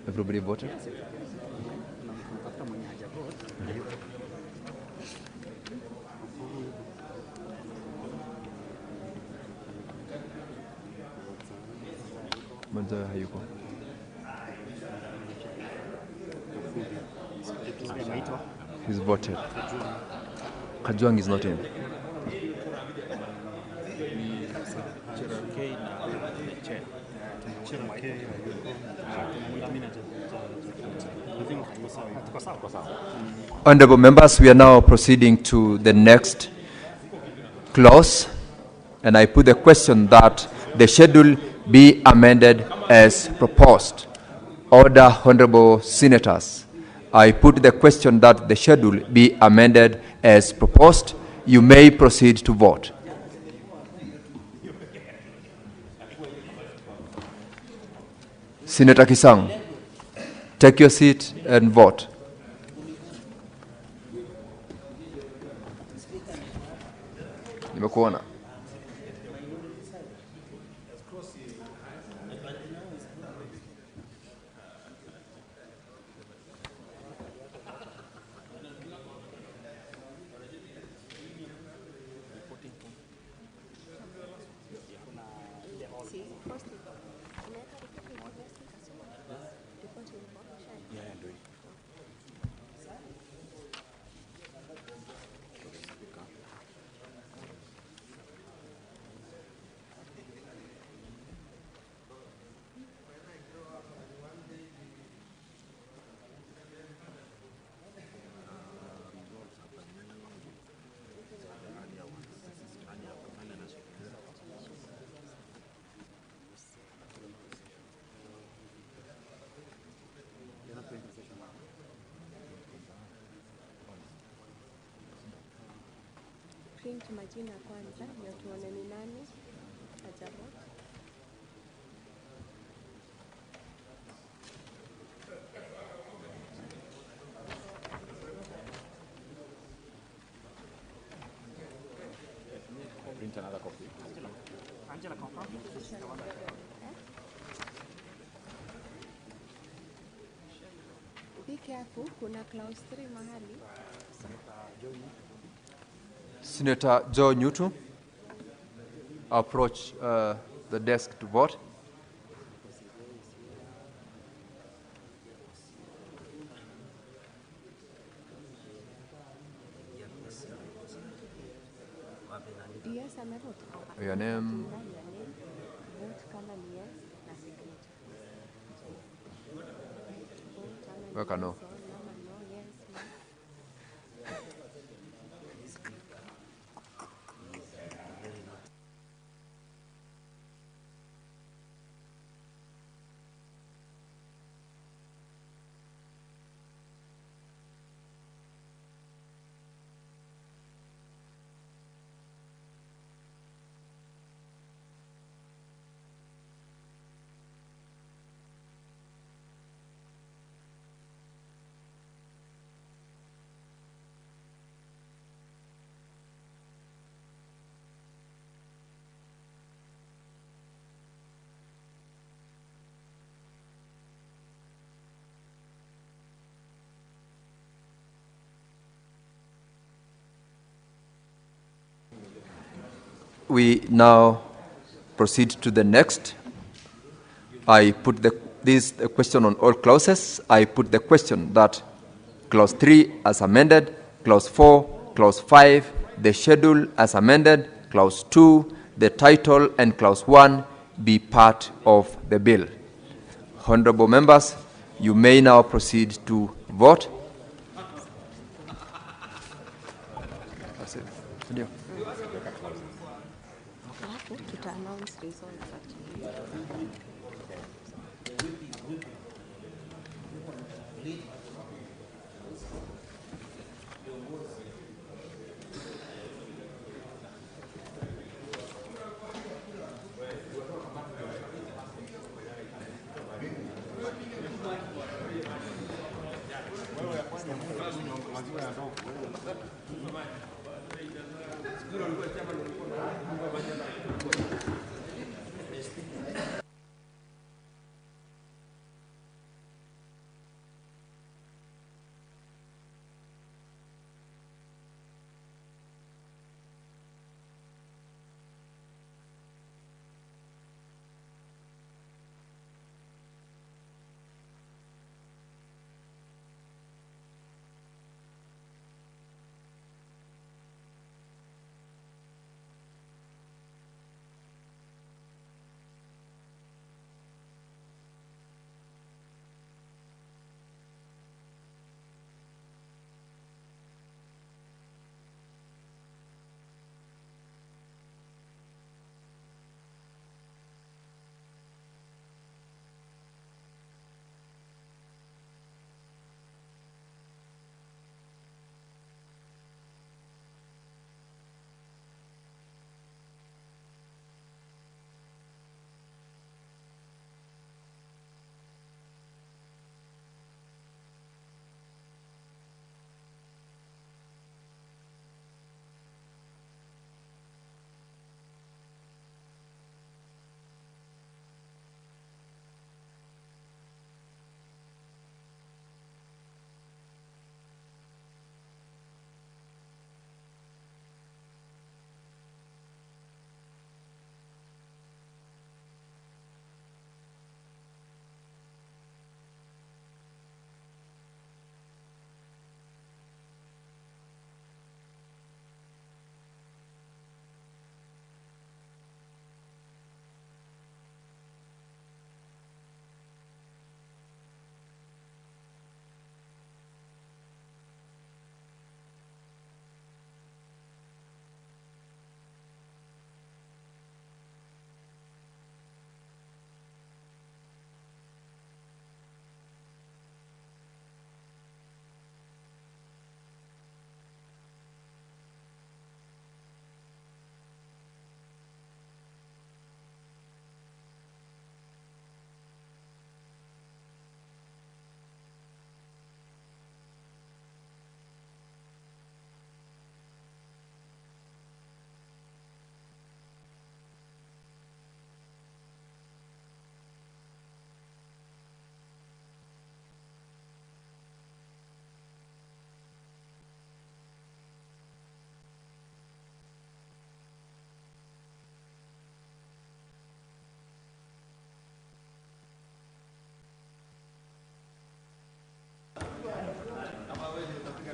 Everybody voted? Mwanzo hayuko. He's voted. Kajwang is not in. Honorable members, we are now proceeding to the next clause, and I put the question that the schedule be amended as proposed. Order, honorable senators. I put the question that the schedule be amended as proposed. You may proceed to vote. Senator Kisang, take your seat and vote. Nimekuona. Print majina kwanza ndio tuone ni nani hajavote. Print another copy. Angela, confirm. Be careful, kuna clause 3 mahali. Senator Joe Newton, approach the desk to vote. Yes, I'm vote. Your name? Vote color yes, na signature. Weka no. We now proceed to the next. I put this question on all clauses. I put the question that clause 3 as amended, clause 4, clause 5, the schedule as amended, clause 2, the title, and clause 1 be part of the bill. Honorable members, you may now proceed to vote. That's it. Video. To announce results actually.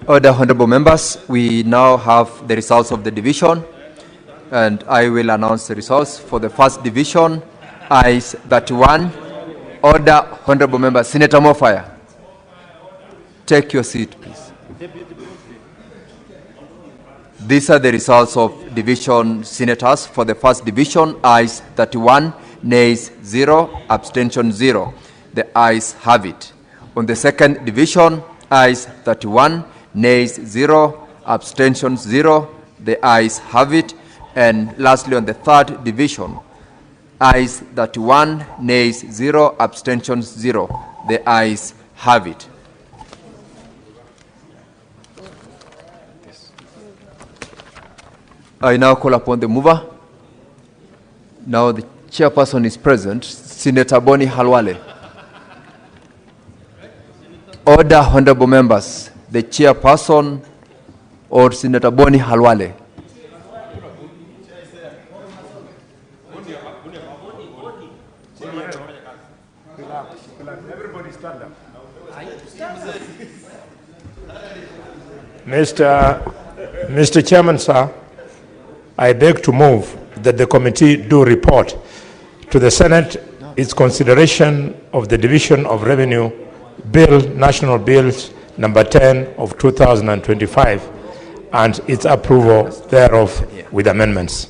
Order, honorable members, we now have the results of the division, and I will announce the results. For the first division, ayes 31. Order, honorable members. Senator Mofaya, take your seat, please. These are the results of division senators. For the first division, ayes 31, nays 0, abstention 0. The ayes have it. On the second division, ayes 31, nays 0, abstentions 0. The ayes have it. And lastly, on the third division, ayes 31, nays 0, abstentions 0. The ayes have it. I now call upon the mover. Now the chairperson is present, Senator Boni Halwale. Order, honorable members, the chairperson or Senator Boni Halwale. Everybody stand up. Mr. Chairman, sir, I beg to move that the committee do report to the Senate its consideration of the Division of Revenue Bill, National Bills number 10 of 2025, and its approval thereof with amendments.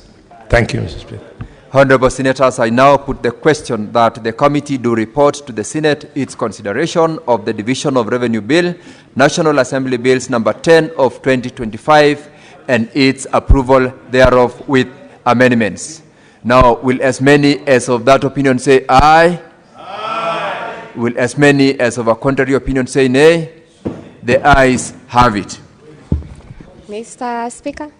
Thank you, Mr. Speaker. Honorable Senators, I now put the question that the committee do report to the Senate its consideration of the Division of Revenue Bill, National Assembly Bills number 10 of 2025, and its approval thereof with amendments. Now, will as many as of that opinion say aye? Aye. Will as many as of a contrary opinion say nay? The ayes have it. Mr. Speaker.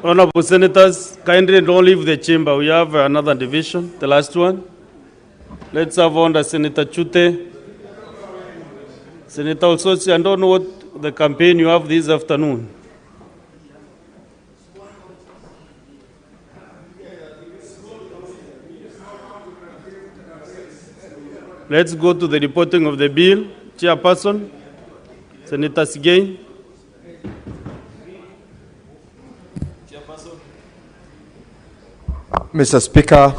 Honorable Senators, kindly don't leave the chamber. We have another division, the last one. Let's have on Senator Chute. Senator Olsosi, I don't know what the campaign you have this afternoon. Let's go to the reporting of the bill. Chairperson, Senator Sigei. Mr. Speaker,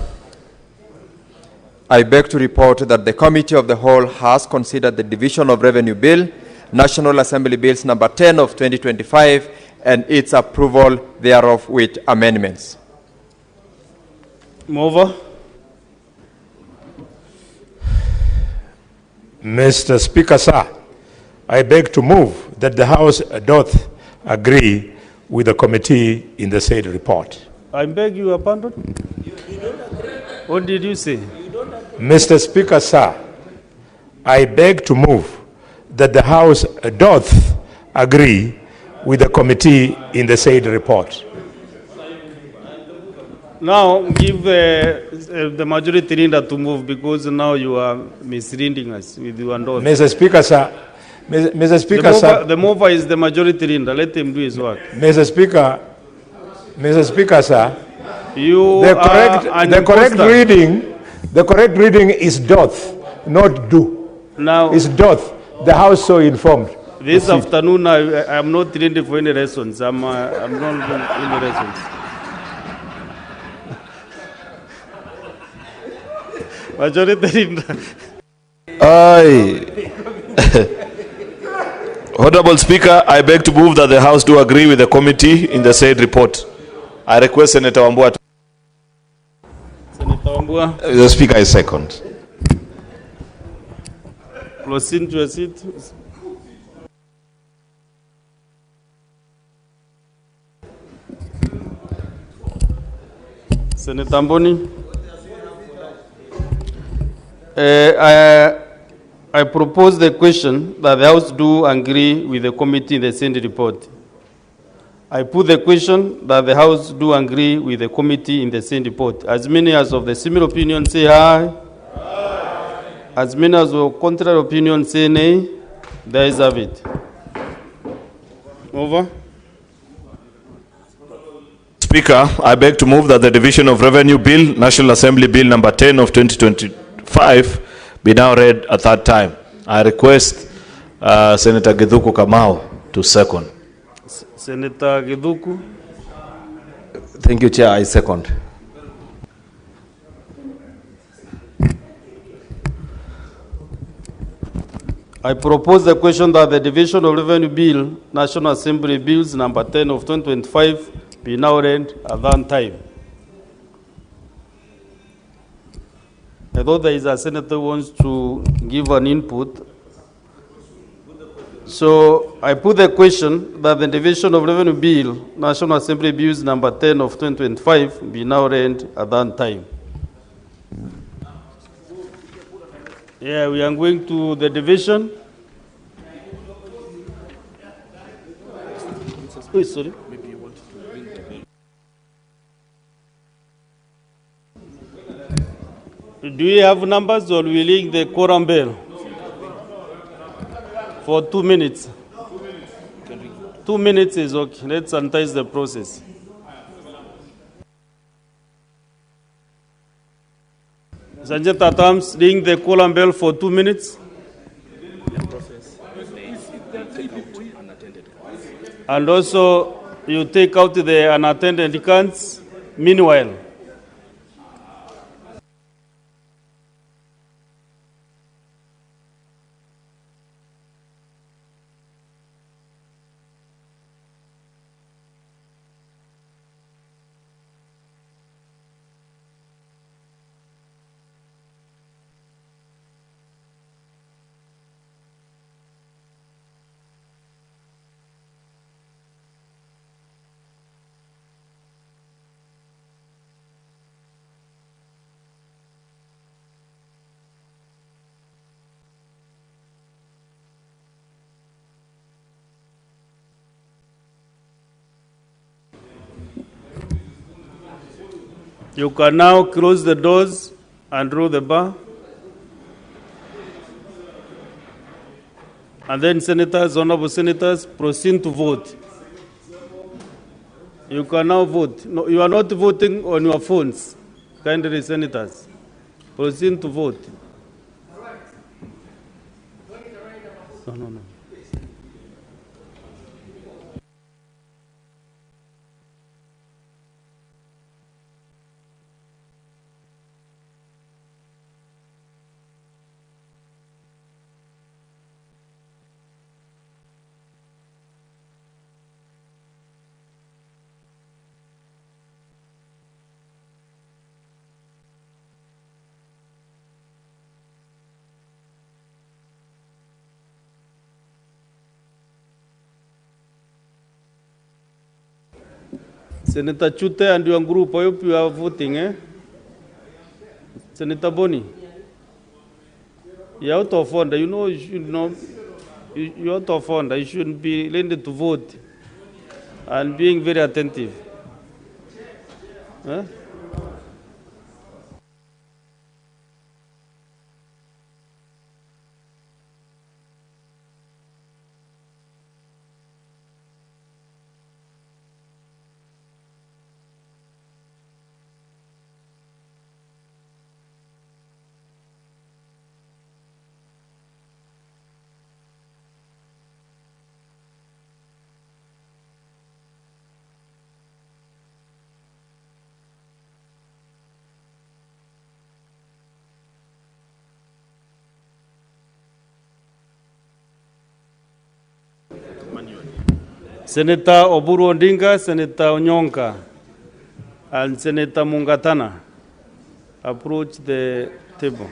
I beg to report that the Committee of the Whole has considered the Division of Revenue Bill, National Assembly Bills number 10 of 2025, and its approval thereof with amendments. Mover. Mr. Speaker, sir, I beg to move that the House doth agree with the committee in the said report. I beg you pardon? What did you say? Mr. Speaker, sir, I beg to move that the House doth agree with the committee in the said report. Now give the majority leader to move, because now you are misleading us with your endorsement. Mr. Speaker, sir, Mr. Speaker, sir, the mover is the majority leader. Let him do his work. Mr. Speaker, sir, the correct reading is doth, not do. Now it's doth. The House so informed. This afternoon, I am not ready for any lessons. I'm not doing any lessons. Majority leader. Aye. Honorable Speaker, I beg to move that the House do agree with the committee in the said report. I request Senator Wambua to... Senator Wambua. The Speaker is second. Proceed to your seat. Senator Mboni. I propose the question that the House do agree with the committee in the Senate report. I put the question that the House do agree with the committee in the Senate report. As many as of the similar opinion say aye. Aye. As many as of contrary opinion say nay. The ayes have it. Over. Speaker, I beg to move that the Division of Revenue Bill, National Assembly Bill number 10 of 2025, be now read a third time. I request Senator Githuku Kamau to second. Senator Githuku. Thank you, Chair. I second. I propose the question that the Division of Revenue Bill, National Assembly Bills number 10 of 2025, be now read at that time. I thought there is a senator who wants to give an input. So I put the question that the Division of Revenue Bill, National Assembly Bills number 10 of 2025, be now read at that time. Yeah, we are going to the division. Oh, sorry. Do you have numbers or will ring the quorum bell? For 2 minutes. 2 minutes is okay. Let's sanitize the process. Sergeant Tatams, ring the quorum bell for 2 minutes. And also, you take out the unattended cans. Meanwhile, you can now close the doors and draw the bar. And then senators, honorable senators, proceed to vote. You can now vote. No, you are not voting on your phones, kindly senators. Proceed to vote. No. Senator Chute and your group, I hope you are voting, eh? Senator Boni, you're out of order. You know, you're out of order. You shouldn't be lending to vote and being very attentive. Eh? Senator Oburu Odinga, Senator Onyonka, and Senator Mungatana approach the table.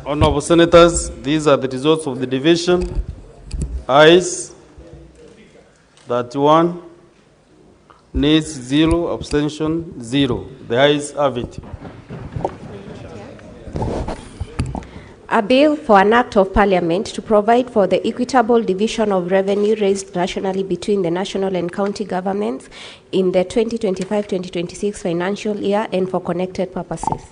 Honorable Senators, these are the results of the division. Ayes 31, nays 0, abstention 0. The ayes have it. A bill for an act of parliament to provide for the equitable division of revenue raised nationally between the national and county governments in the 2025-2026 financial year and for connected purposes.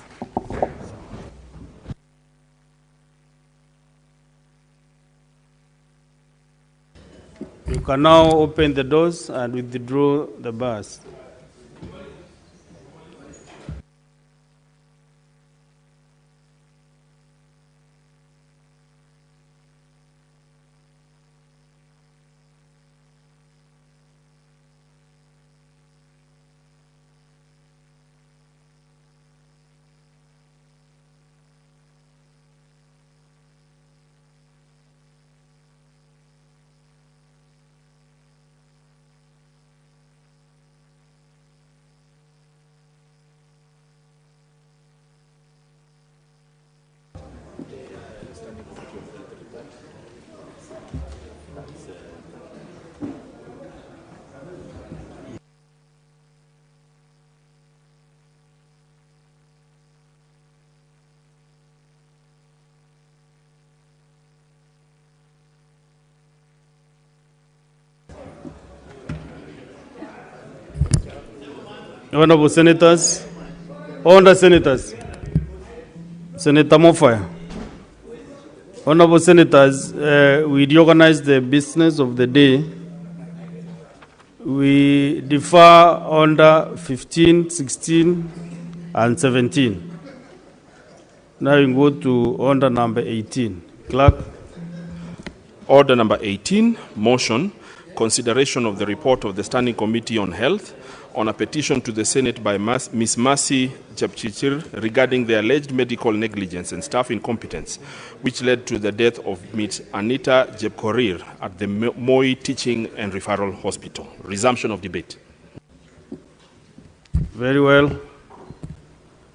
You can now open the doors and withdraw the bars. Honorable Senators, Honorable Senators, Senator Mofaya. Honorable Senators, we reorganize the business of the day. We defer under 15, 16, and 17. Now we go to order number 18. Clerk. Order number 18, motion, consideration of the report of the Standing Committee on Health on a petition to the Senate by Ms. Mercy Chepchichir regarding the alleged medical negligence and staff incompetence, which led to the death of Ms. Anita Jepkorir at the Moi Teaching and Referral Hospital. Resumption of debate. Very well.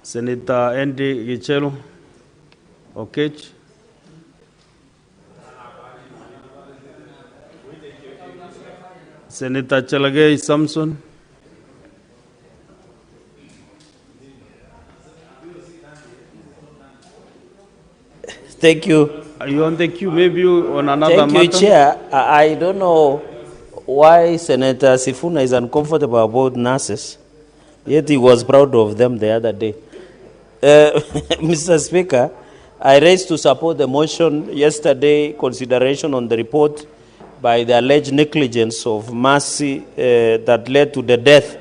Senator Andy Gichelo. Okay. Senator Chalagay Samson. Thank you. Are you on the queue? Maybe on another matter? Thank you, Chair. I don't know why Senator Sifuna is uncomfortable about nurses, yet he was proud of them the other day. Mr. Speaker, I raised to support the motion yesterday, consideration on the report by the alleged negligence of Mercy that led to the death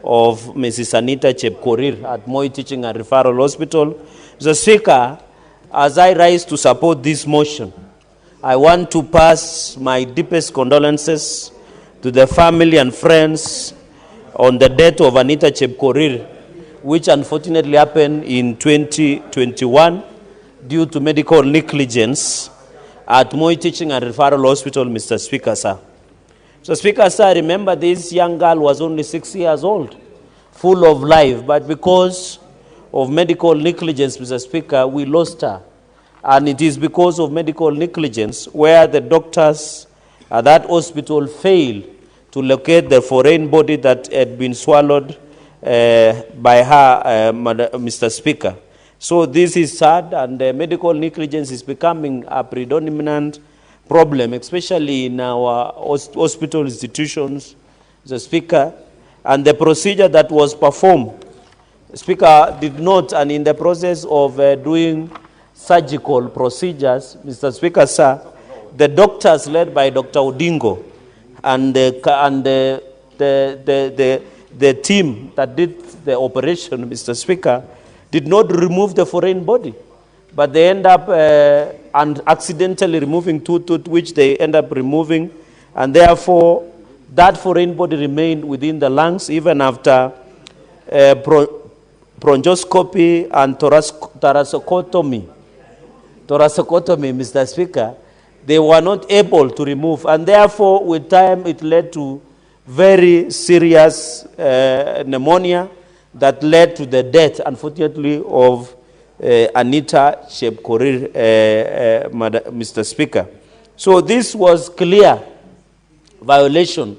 of Mrs. Anita Chepkorir at Moi Teaching and Referral Hospital. Mr. Speaker, as I rise to support this motion, I want to pass my deepest condolences to the family and friends on the death of Anita Chepkorir, which unfortunately happened in 2021 due to medical negligence at Moi Teaching and Referral Hospital, Mr. Speaker, sir. So, Speaker, sir, remember this young girl was only 6 years old, full of life, but because of medical negligence, Mr. Speaker, we lost her. And it is because of medical negligence where the doctors at that hospital failed to locate the foreign body that had been swallowed by her, Mr. Speaker. So this is sad, and medical negligence is becoming a predominant problem, especially in our hospital institutions, Mr. Speaker. And the procedure that was performed, Speaker, did not, and in the process of doing surgical procedures, Mr. Speaker, sir, the doctors led by Dr. Odinga and the team that did the operation, Mr. Speaker, did not remove the foreign body, but they end up and accidentally removing tooth, which they end up removing, and therefore that foreign body remained within the lungs even after bronchoscopy and thoracotomy, Mr. Speaker. They were not able to remove, and therefore with time it led to very serious pneumonia that led to the death, unfortunately, of Anita Chepkorir, Mr. Speaker. So this was clear violation.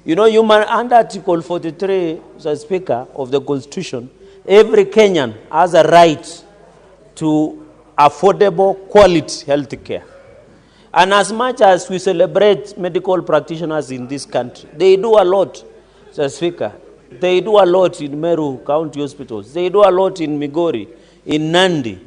You know, under Article 43, Mr. Speaker, of the Constitution, every Kenyan has a right to affordable, quality health care. And as much as we celebrate medical practitioners in this country, they do a lot, Mr. Speaker. They do a lot in Meru County hospitals. They do a lot in Migori, in Nandi,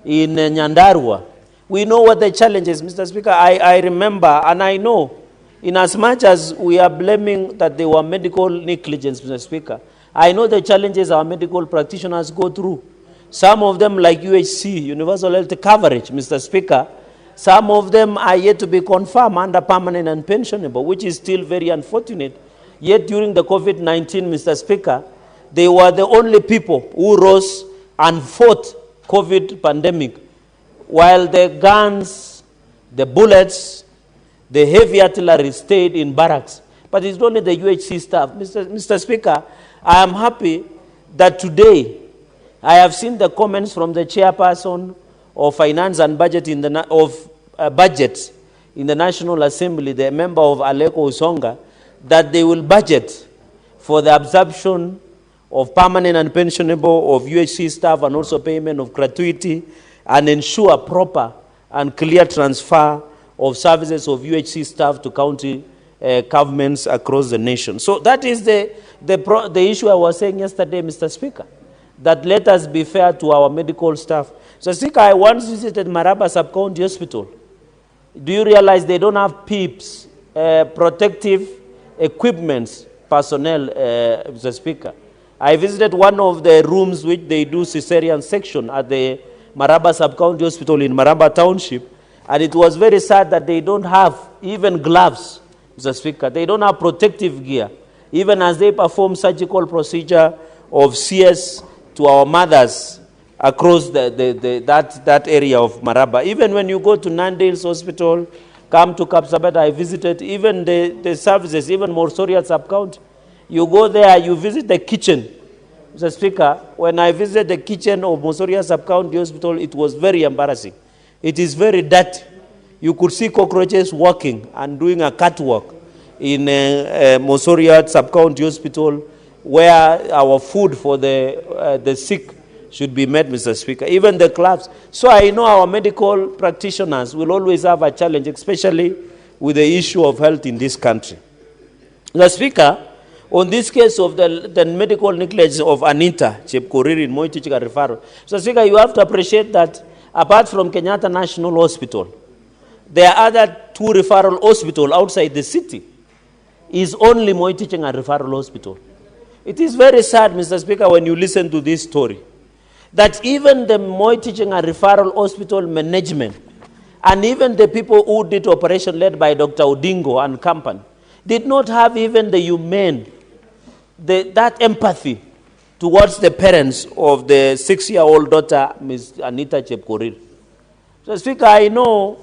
in Nyandarua. We know what the challenge is, Mr. Speaker. I remember, and I know, in as much as we are blaming that they were medical negligence, Mr. Speaker, I know the challenges our medical practitioners go through. Some of them, like UHC, Universal Health Coverage, Mr. Speaker, some of them are yet to be confirmed under permanent and pensionable, which is still very unfortunate. Yet during the COVID-19, Mr. Speaker, they were the only people who rose and fought COVID pandemic, while the guns, the bullets, the heavy artillery stayed in barracks. But it's only the UHC staff. Mr. Speaker, I am happy that today I have seen the comments from the chairperson of Finance and Budget in the Budget in the National Assembly, the member of Aleko Usonga, that they will budget for the absorption of permanent and pensionable of UHC staff and also payment of gratuity and ensure proper and clear transfer of services of UHC staff to county governments across the nation. So that is the issue I was saying yesterday, Mr. Speaker, that let us be fair to our medical staff. So, Speaker, I once visited Maraba Sub-County Hospital. Do you realize they don't have PEEPs, protective equipments, personnel, Mr. Speaker? I visited one of the rooms which they do cesarean section at the Maraba Sub-County Hospital in Maraba Township, and it was very sad that they don't have even gloves, Mr. Speaker. They don't have protective gear, even as they perform surgical procedure of CS to our mothers across that area of Maraba. Even when you go to Nandale's Hospital, come to Kapsabet, I visited, even the services, even Morsoriat Sub-County, you go there, you visit the kitchen. Mr. Speaker, when I visited the kitchen of Morsoriat Sub-County Hospital, it was very embarrassing. It is very dirty. You could see cockroaches walking and doing a catwalk in Morsoriat Sub-County Hospital, where our food for the sick should be met, Mr. Speaker, even the clubs. So I know our medical practitioners will always have a challenge, especially with the issue of health in this country. Mr. Speaker, on this case of the medical negligence of Anita Chepkorir in Moi Teaching and Referral, Mr. Speaker, you have to appreciate that apart from Kenyatta National Hospital, there are other 2 referral hospitals outside the city. Is only Moi Teaching and Referral Hospital. It is very sad, Mr. Speaker, when you listen to this story, that even the Moi Teaching and Referral Hospital management and even the people who did operation led by Dr. Odinga and company did not have even the humane, that empathy towards the parents of the 6-year-old daughter, Ms. Anita Chepkorir. So, Speaker, I know,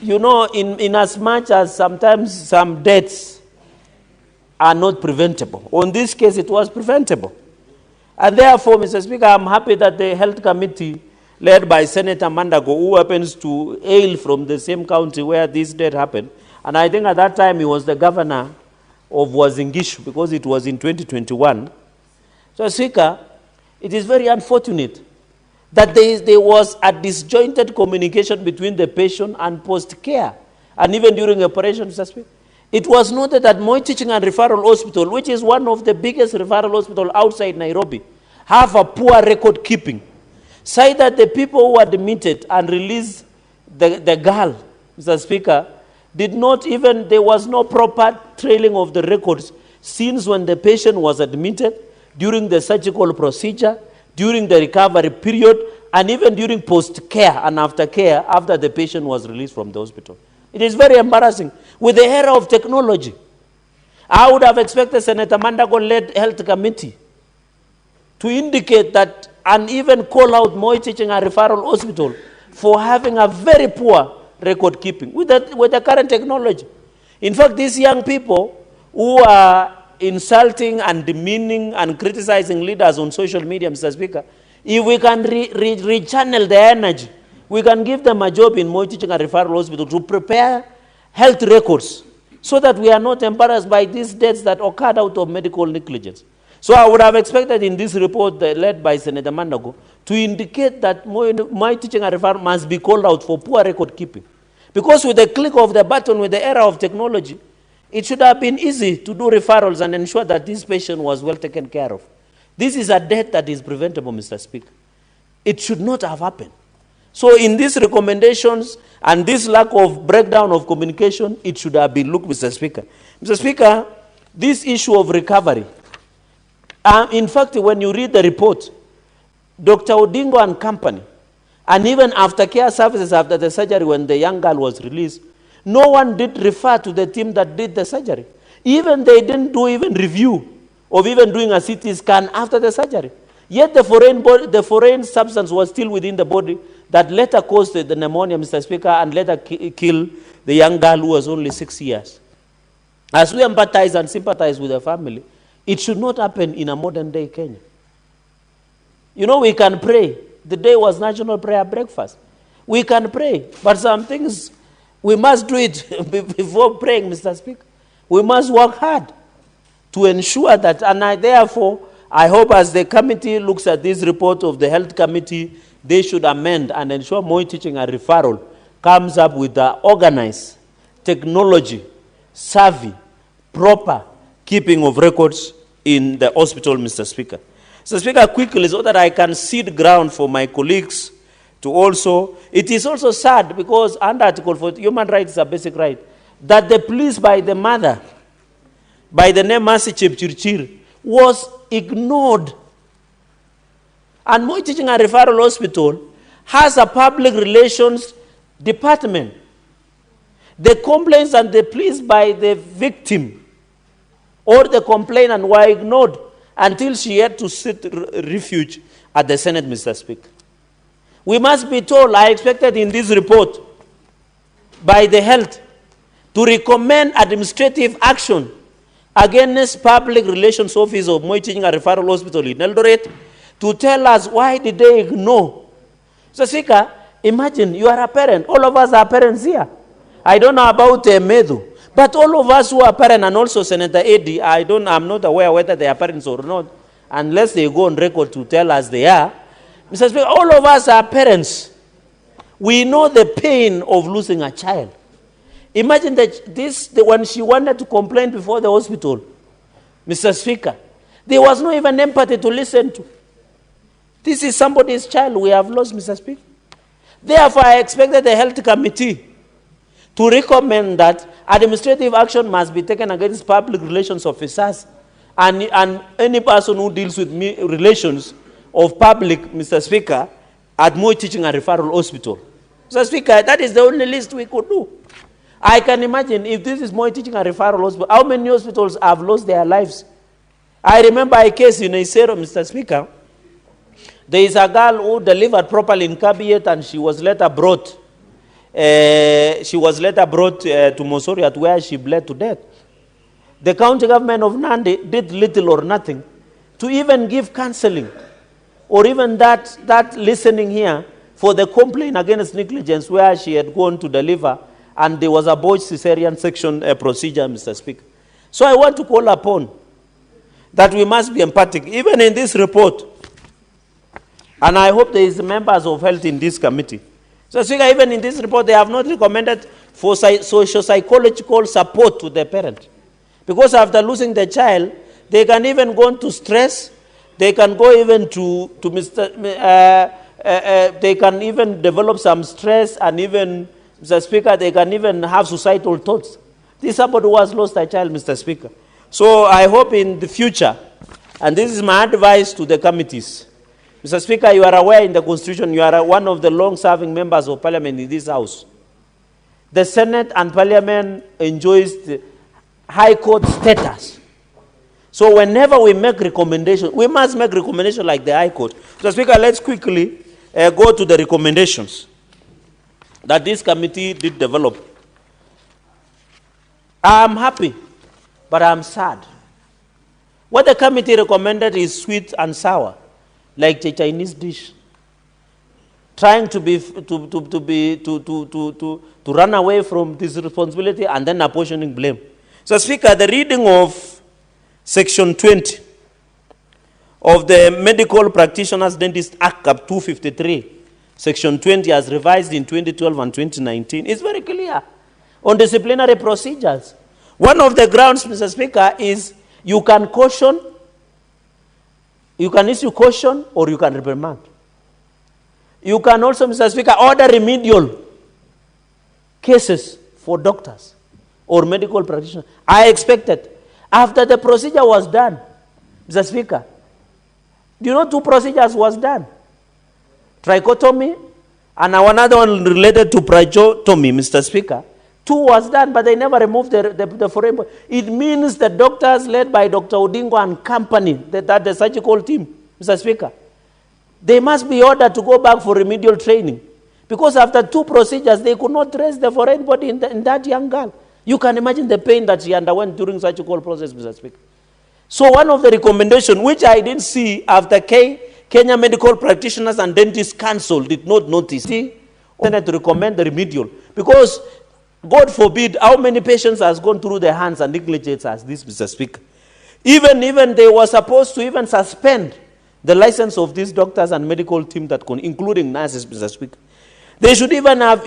you know, in as much as sometimes some deaths are not preventable. On this case, it was preventable. And therefore, Mr. Speaker, I'm happy that the Health Committee, led by Senator Mandago, who happens to hail from the same county where this death happened, and I think at that time he was the governor of Wazingishu, because it was in 2021. So, Speaker, it is very unfortunate that there was a disjointed communication between the patient and post-care, and even during operation, Mr. Speaker. It was noted that Moi Teaching and Referral Hospital, which is one of the biggest referral hospitals outside Nairobi, have a poor record keeping. Say that the people who admitted and released the girl, Mr. Speaker, did not even, there was no proper trailing of the records since when the patient was admitted, during the surgical procedure, during the recovery period, and even during post-care and after care, after the patient was released from the hospital. It is very embarrassing. With the era of technology, I would have expected Senator Mandago-led Health Committee to indicate that and even call out Moi Teaching and Referral Hospital for having a very poor record keeping with the current technology. In fact, these young people who are insulting and demeaning and criticizing leaders on social media, Mr. Speaker, If we can rechannel the energy, we can give them a job in Moi Teaching and Referral Hospital to prepare health records so that we are not embarrassed by these deaths that occurred out of medical negligence. So I would have expected in this report led by Senator Mandago to indicate that Moi Teaching and Referral must be called out for poor record keeping. Because with the click of the button, with the era of technology, it should have been easy to do referrals and ensure that this patient was well taken care of. This is a death that is preventable, Mr. Speaker. It should not have happened. So in these recommendations and this lack of breakdown of communication, it should have been looked, Mr. Speaker. Mr. Speaker, this issue of recovery, in fact, when you read the report, Dr. Odinga and company, and even aftercare services after the surgery when the young girl was released, no one did refer to the team that did the surgery. Even they didn't do even review of even doing a CT scan after the surgery. Yet the foreign substance was still within the body that later caused the pneumonia, Mr. Speaker, and later killed the young girl who was only 6 years. As we empathize and sympathize with the family, it should not happen in a modern day Kenya. You know, we can pray. The day was National Prayer Breakfast. We can pray, but some things we must do it before praying, Mr. Speaker. We must work hard to ensure that, and therefore, I hope as the committee looks at this report of the Health Committee, they should amend and ensure Moi Teaching and Referral comes up with the organized, technology, savvy, proper keeping of records in the hospital, Mr. Speaker. Mr. Speaker, quickly, so that I can cede ground for my colleagues to also, it is also sad because under Article 40, human rights is a basic right, that the police by the mother, by the name Mercy Chepchirchir, was ignored. And Moi Teaching and Referral Hospital has a public relations department. The complaints and the pleas by the victim or the complainant were ignored until she had to seek refuge at the Senate, Mr. Speaker. We must be told, I expected in this report by the health to recommend administrative action against Public Relations Office of Moi Teaching and Referral Hospital in Eldoret to tell us why did they ignore. So, Speaker, imagine you are a parent. All of us are parents here. I don't know about Medu, but all of us who are parents, and also Senator Eddy, I'm not aware whether they are parents or not, unless they go on record to tell us they are. Mr. Speaker, all of us are parents. We know the pain of losing a child. Imagine that when she wanted to complain before the hospital, Mr. Speaker, there was no even empathy to listen to. This is somebody's child we have lost, Mr. Speaker. Therefore, I expected the Health Committee to recommend that administrative action must be taken against public relations officers and any person who deals with relations of public, Mr. Speaker, at Moi Teaching and Referral Hospital. Mr. Speaker, that is the only list we could do. I can imagine if this is Moi Teaching and Referral Hospital, how many hospitals have lost their lives? I remember a case in Isero, Mr. Speaker. There is a girl who delivered properly in Kabiyet and she was later brought to Mosoriat where she bled to death. The county government of Nandi did little or nothing to even give counseling or even that listening here for the complaint against negligence where she had gone to deliver and there was a botched cesarean section procedure, Mr. Speaker. So I want to call upon that we must be empathic, even in this report, and I hope there is members of health in this committee. So, Speaker, even in this report, they have not recommended for socio-psychological support to the parent. Because after losing the child, they can even go into stress, they can go even they can even develop some stress and even, Mr. Speaker, they can even have suicidal thoughts. This is somebody who has lost a child, Mr. Speaker. So I hope in the future, and this is my advice to the committees, Mr. Speaker, you are aware in the Constitution, you are one of the long-serving members of Parliament in this House. The Senate and Parliament enjoys the High Court status. So whenever we make recommendations, we must make recommendations like the High Court. Mr. Speaker, let's quickly go to the recommendations that this committee did develop. I'm happy, but I'm sad. What the committee recommended is sweet and sour. like a Chinese dish, trying to run away from this responsibility and then apportioning blame. So, Speaker, the reading of Section 20 of the Medical Practitioners Dentist Act, Cap 253, Section 20 as revised in 2012 and 2019, is very clear on disciplinary procedures. One of the grounds, Mr. Speaker, is you can caution, you can issue caution, or you can reprimand. You can also, Mr. Speaker, order remedial cases for doctors or medical practitioners. I expected, after the procedure was done, Mr. Speaker, do you know 2 procedures was done? Trichotomy and another one related to brachiotomy, Mr. Speaker. 2 was done, but they never removed the foreign body. It means the doctors led by Dr. Odinga and company, that the surgical team, Mr. Speaker, they must be ordered to go back for remedial training. Because after 2 procedures, they could not trace the foreign body in that young girl. You can imagine the pain that she underwent during surgical process, Mr. Speaker. So one of the recommendations, which I didn't see after Kenya Medical Practitioners and Dentists Council did not notice, to recommend the remedial. Because, God forbid, how many patients has gone through their hands and negligence as this, Mr. Speaker. Even they were supposed to even suspend the license of these doctors and medical team that including nurses, Mr. Speaker. They should even have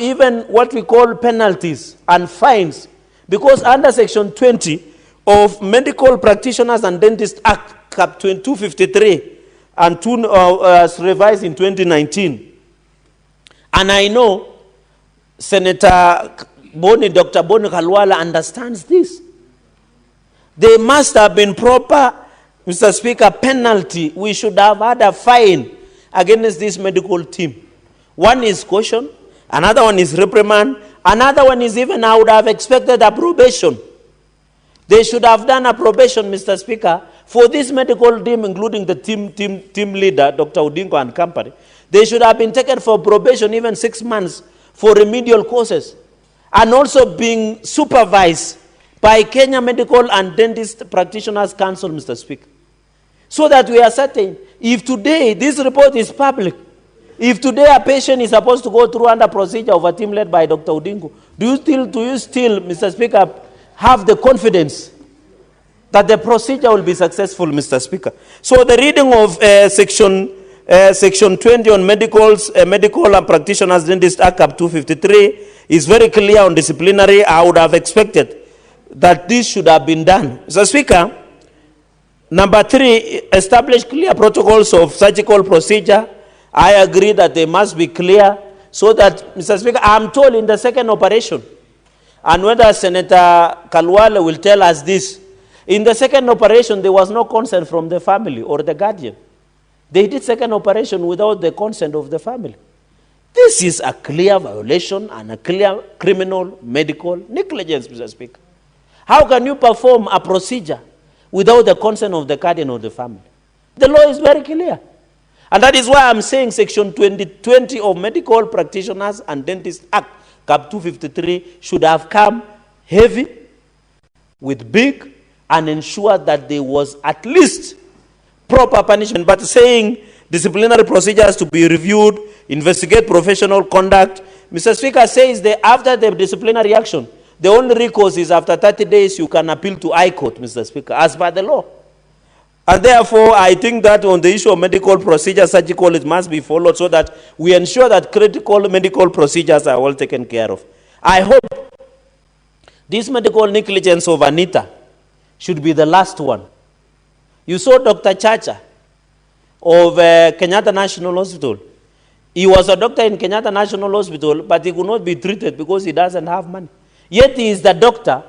what we call penalties and fines, because under Section 20 of Medical Practitioners and Dentists Act, Cap 253, and as revised in 2019. And I know Senator Dr. Boni Khalwala understands this. There must have been proper, Mr. Speaker, penalty. We should have had a fine against this medical team. One is caution, another one is reprimand, another one is even I would have expected a probation. They should have done a probation, Mr. Speaker, for this medical team, including the team leader, Dr. Odinga and company. They should have been taken for probation even 6 months for remedial courses, and also being supervised by Kenya Medical and Dentist Practitioners Council, Mr. Speaker. So that we are certain, if today this report is public, if today a patient is supposed to go through under procedure of a team led by Dr. Odinga, do you still, Mr. Speaker, have the confidence that the procedure will be successful, Mr. Speaker? So the reading of Section 20 on Medical and Practitioners Dentist Act, Cap 253, is very clear on disciplinary. I would have expected that this should have been done. Mr. Speaker, number 3, establish clear protocols of surgical procedure. I agree that they must be clear so that, Mr. Speaker, I'm told in the second operation, and whether Senator Khalwala will tell us this, in the second operation, there was no consent from the family or the guardian. They did second operation without the consent of the family. This is a clear violation and a clear criminal medical negligence, Mr. Speaker. How can you perform a procedure without the consent of the guardian or the family? The law is very clear. And that is why I'm saying Section 20 of Medical Practitioners and Dentists Act, Cap 253, should have come heavy, with big, and ensure that there was at least proper punishment. But saying disciplinary procedures to be reviewed, investigate professional conduct, Mr. Speaker says that after the disciplinary action, the only recourse is after 30 days you can appeal to High Court, Mr. Speaker, as per the law. And therefore, I think that on the issue of medical procedures, surgical, it must be followed so that we ensure that critical medical procedures are all taken care of. I hope this medical negligence of Anita should be the last one. You saw Dr. Chacha of Kenyatta National Hospital. He was a doctor in Kenyatta National Hospital, but he could not be treated because he doesn't have money. Yet he is the doctor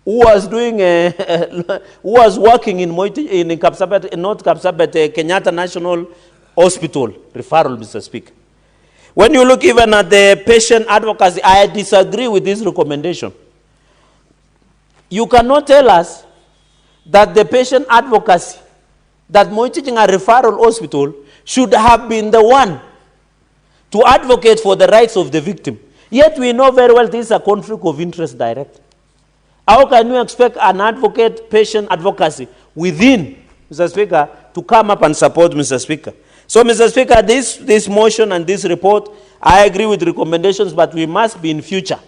who was doing, who was working in Kapsabet, not Kapsabet, Kenyatta National Hospital referral, Mr. Speaker. When you look even at the patient advocacy, I disagree with this recommendation. You cannot tell us that the patient advocacy, that Moi Teaching a referral hospital should have been the one to advocate for the rights of the victim. Yet we know very well this is a conflict of interest direct. How can you expect an advocate, patient advocacy within, Mr. Speaker, to come up and support, Mr. Speaker? So, Mr. Speaker, this motion and this report, I agree with recommendations, but we must be in future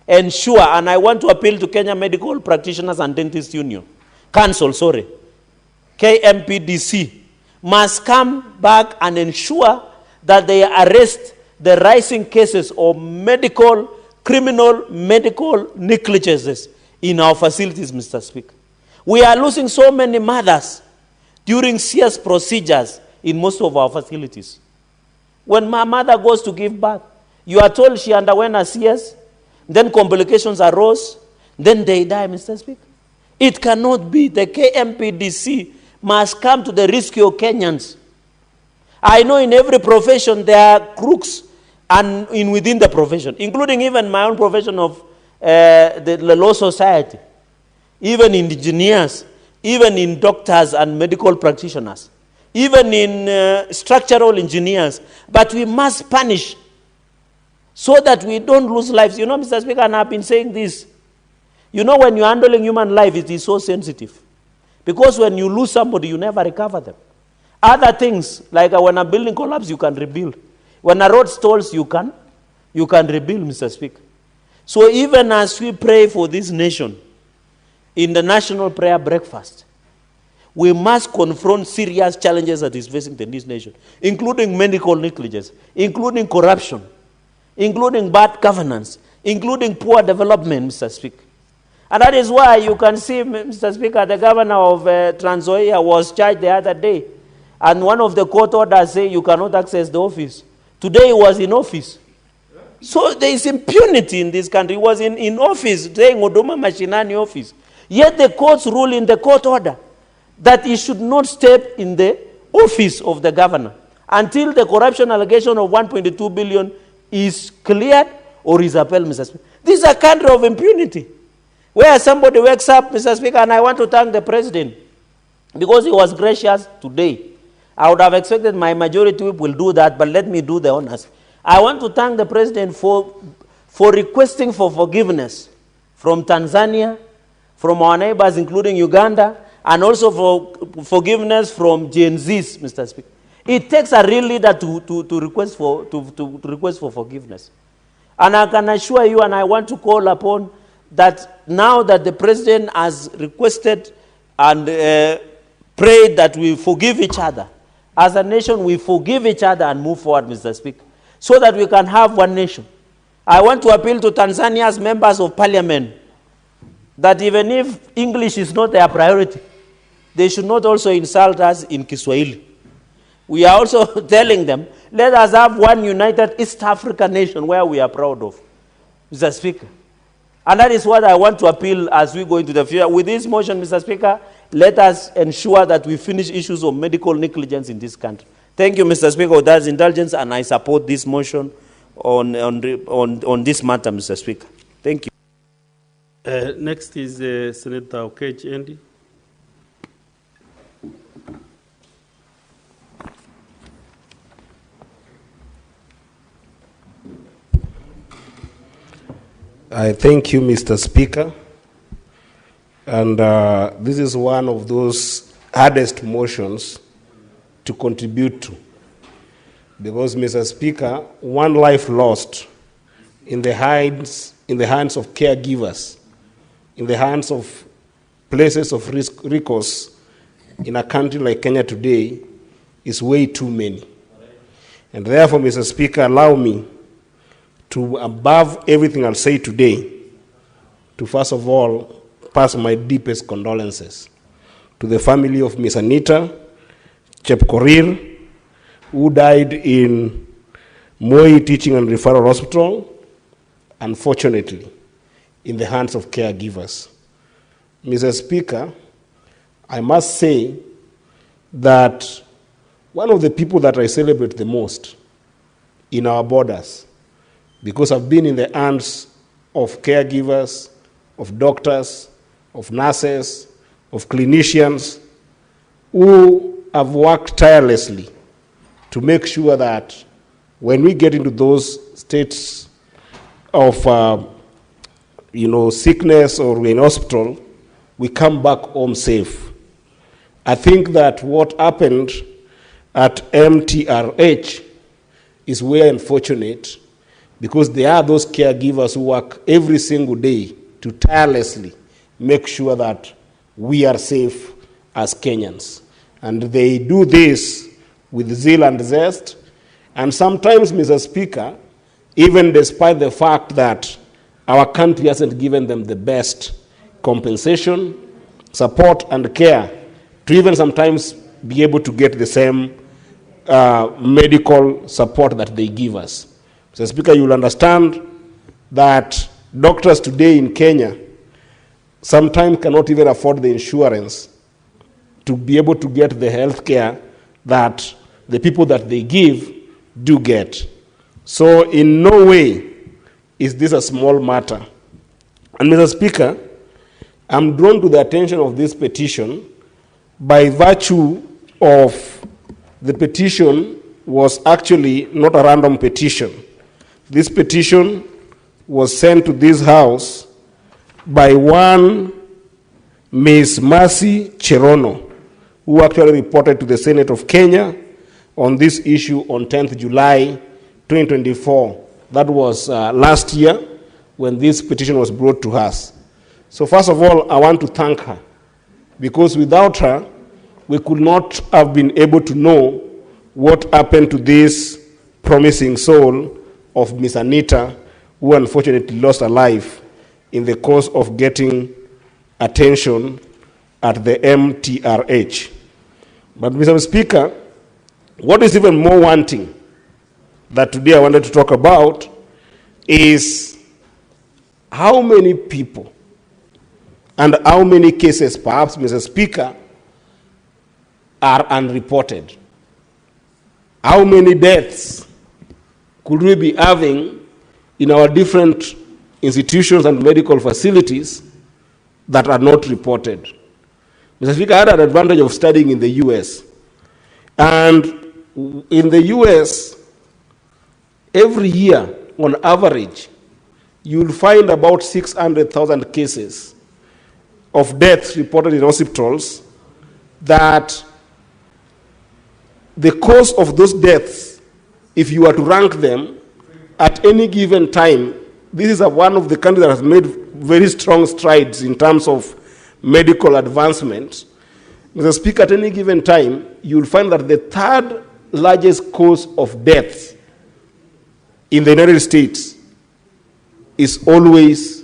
ensure, and I want to appeal to Kenya Medical Practitioners and Dentists Union, KMPDC, must come back and ensure that they arrest the rising cases of criminal medical negligences in our facilities, Mr. Speaker. We are losing so many mothers during CS procedures in most of our facilities. When my mother goes to give birth, you are told she underwent a CS, then complications arose, then they die, Mr. Speaker. It cannot be. The KMPDC must come to the rescue of Kenyans. I know in every profession there are crooks and within the profession, including even my own profession of the law society, even in engineers, even in doctors and medical practitioners, even in structural engineers. But we must punish so that we don't lose lives. You know, Mr. Speaker, and I've been saying this. You know, when you're handling human life, it is so sensitive. Because when you lose somebody, you never recover them. Other things, like when a building collapses, you can rebuild. When a road stalls, you can rebuild, Mr. Speaker. So even as we pray for this nation, in the national prayer breakfast, we must confront serious challenges that is facing this nation, including medical negligence, including corruption, including bad governance, including poor development, Mr. Speaker. And that is why you can see, Mr. Speaker, the governor of Trans Nzoia was charged the other day, and one of the court orders say you cannot access the office. Today he was in office. So there is impunity in this country. He was in office, saying Odoma Mashinani office. Yet the courts rule in the court order that he should not step in the office of the governor until the corruption allegation of 1.2 billion is cleared or is upheld, Mr. Speaker. This is a country of impunity, where somebody wakes up, Mr. Speaker, and I want to thank the president because he was gracious today. I would have expected my majority whip will do that, but let me do the honors. I want to thank the president for requesting for forgiveness from Tanzania, from our neighbors, including Uganda, and also for forgiveness from Gen Zs, Mr. Speaker. It takes a real leader to request for forgiveness. And I can assure you, and I want to call upon that now that the president has requested and prayed that we forgive each other, as a nation we forgive each other and move forward, Mr. Speaker, so that we can have one nation. I want to appeal to Tanzania's members of parliament that even if English is not their priority, they should not also insult us in Kiswahili. We are also telling them, let us have one united East African nation where we are proud of, Mr. Speaker. And that is what I want to appeal as we go into the future. With this motion, Mr. Speaker, let us ensure that we finish issues of medical negligence in this country. Thank you, Mr. Speaker, for that indulgence, and I support this motion on this matter, Mr. Speaker. Thank you. Next is Senator Okech Endi. I thank you, Mr. Speaker. And this is one of those hardest motions to contribute to. Because, Mr. Speaker, one life lost in the hands of caregivers, in the hands of places of recourse in a country like Kenya today is way too many. And therefore, Mr. Speaker, allow me to, above everything I'll say today, to first of all pass my deepest condolences to the family of Miss Anita Chepkorir, who died in Moi Teaching and Referral Hospital, unfortunately, in the hands of caregivers. Mr. Speaker, I must say that one of the people that I celebrate the most in our borders, because I've been in the hands of caregivers, of doctors, of nurses, of clinicians, who have worked tirelessly to make sure that when we get into those states of sickness or in hospital, we come back home safe. I think that what happened at MTRH is very unfortunate, because there are those caregivers who work every single day to tirelessly make sure that we are safe as Kenyans. And they do this with zeal and zest. And sometimes, Mr. Speaker, even despite the fact that our country hasn't given them the best compensation, support, and care to even sometimes be able to get the same medical support that they give us. Mr. Speaker, you will understand that doctors today in Kenya sometimes cannot even afford the insurance to be able to get the health care that the people that they give do get. So in no way is this a small matter. And Mr. Speaker, I'm drawn to the attention of this petition by virtue of the petition was actually not a random petition. This petition was sent to this house by one Ms. Mercy Cherono, who actually reported to the Senate of Kenya on this issue on 10th July 2024. That was last year when this petition was brought to us. So first of all, I want to thank her, because without her, we could not have been able to know what happened to this promising soul of Miss Anita, who unfortunately lost her life in the course of getting attention at the MTRH. But Mr. Speaker, what is even more wanting that today I wanted to talk about is how many people and how many cases, perhaps, Mr. Speaker, are unreported. How many deaths could we be having in our different institutions and medical facilities that are not reported? Mr. Speaker, I had an advantage of studying in the US. And in the US, every year, on average, you'll find about 600,000 cases of deaths reported in hospitals that the cause of those deaths, if you were to rank them at any given time, this is one of the countries that has made very strong strides in terms of medical advancement. Mr. Speaker, at any given time, you'll find that the third largest cause of death in the United States is always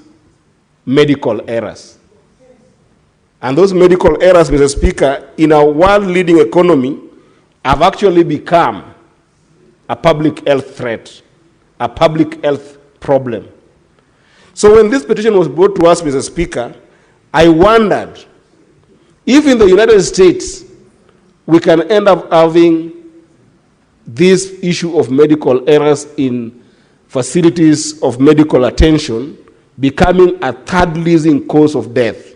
medical errors. And those medical errors, Mr. Speaker, in our world-leading economy, have actually become a public health threat, a public health problem. So when this petition was brought to us, Mr. Speaker, I wondered if in the United States we can end up having this issue of medical errors in facilities of medical attention becoming a third leading cause of death.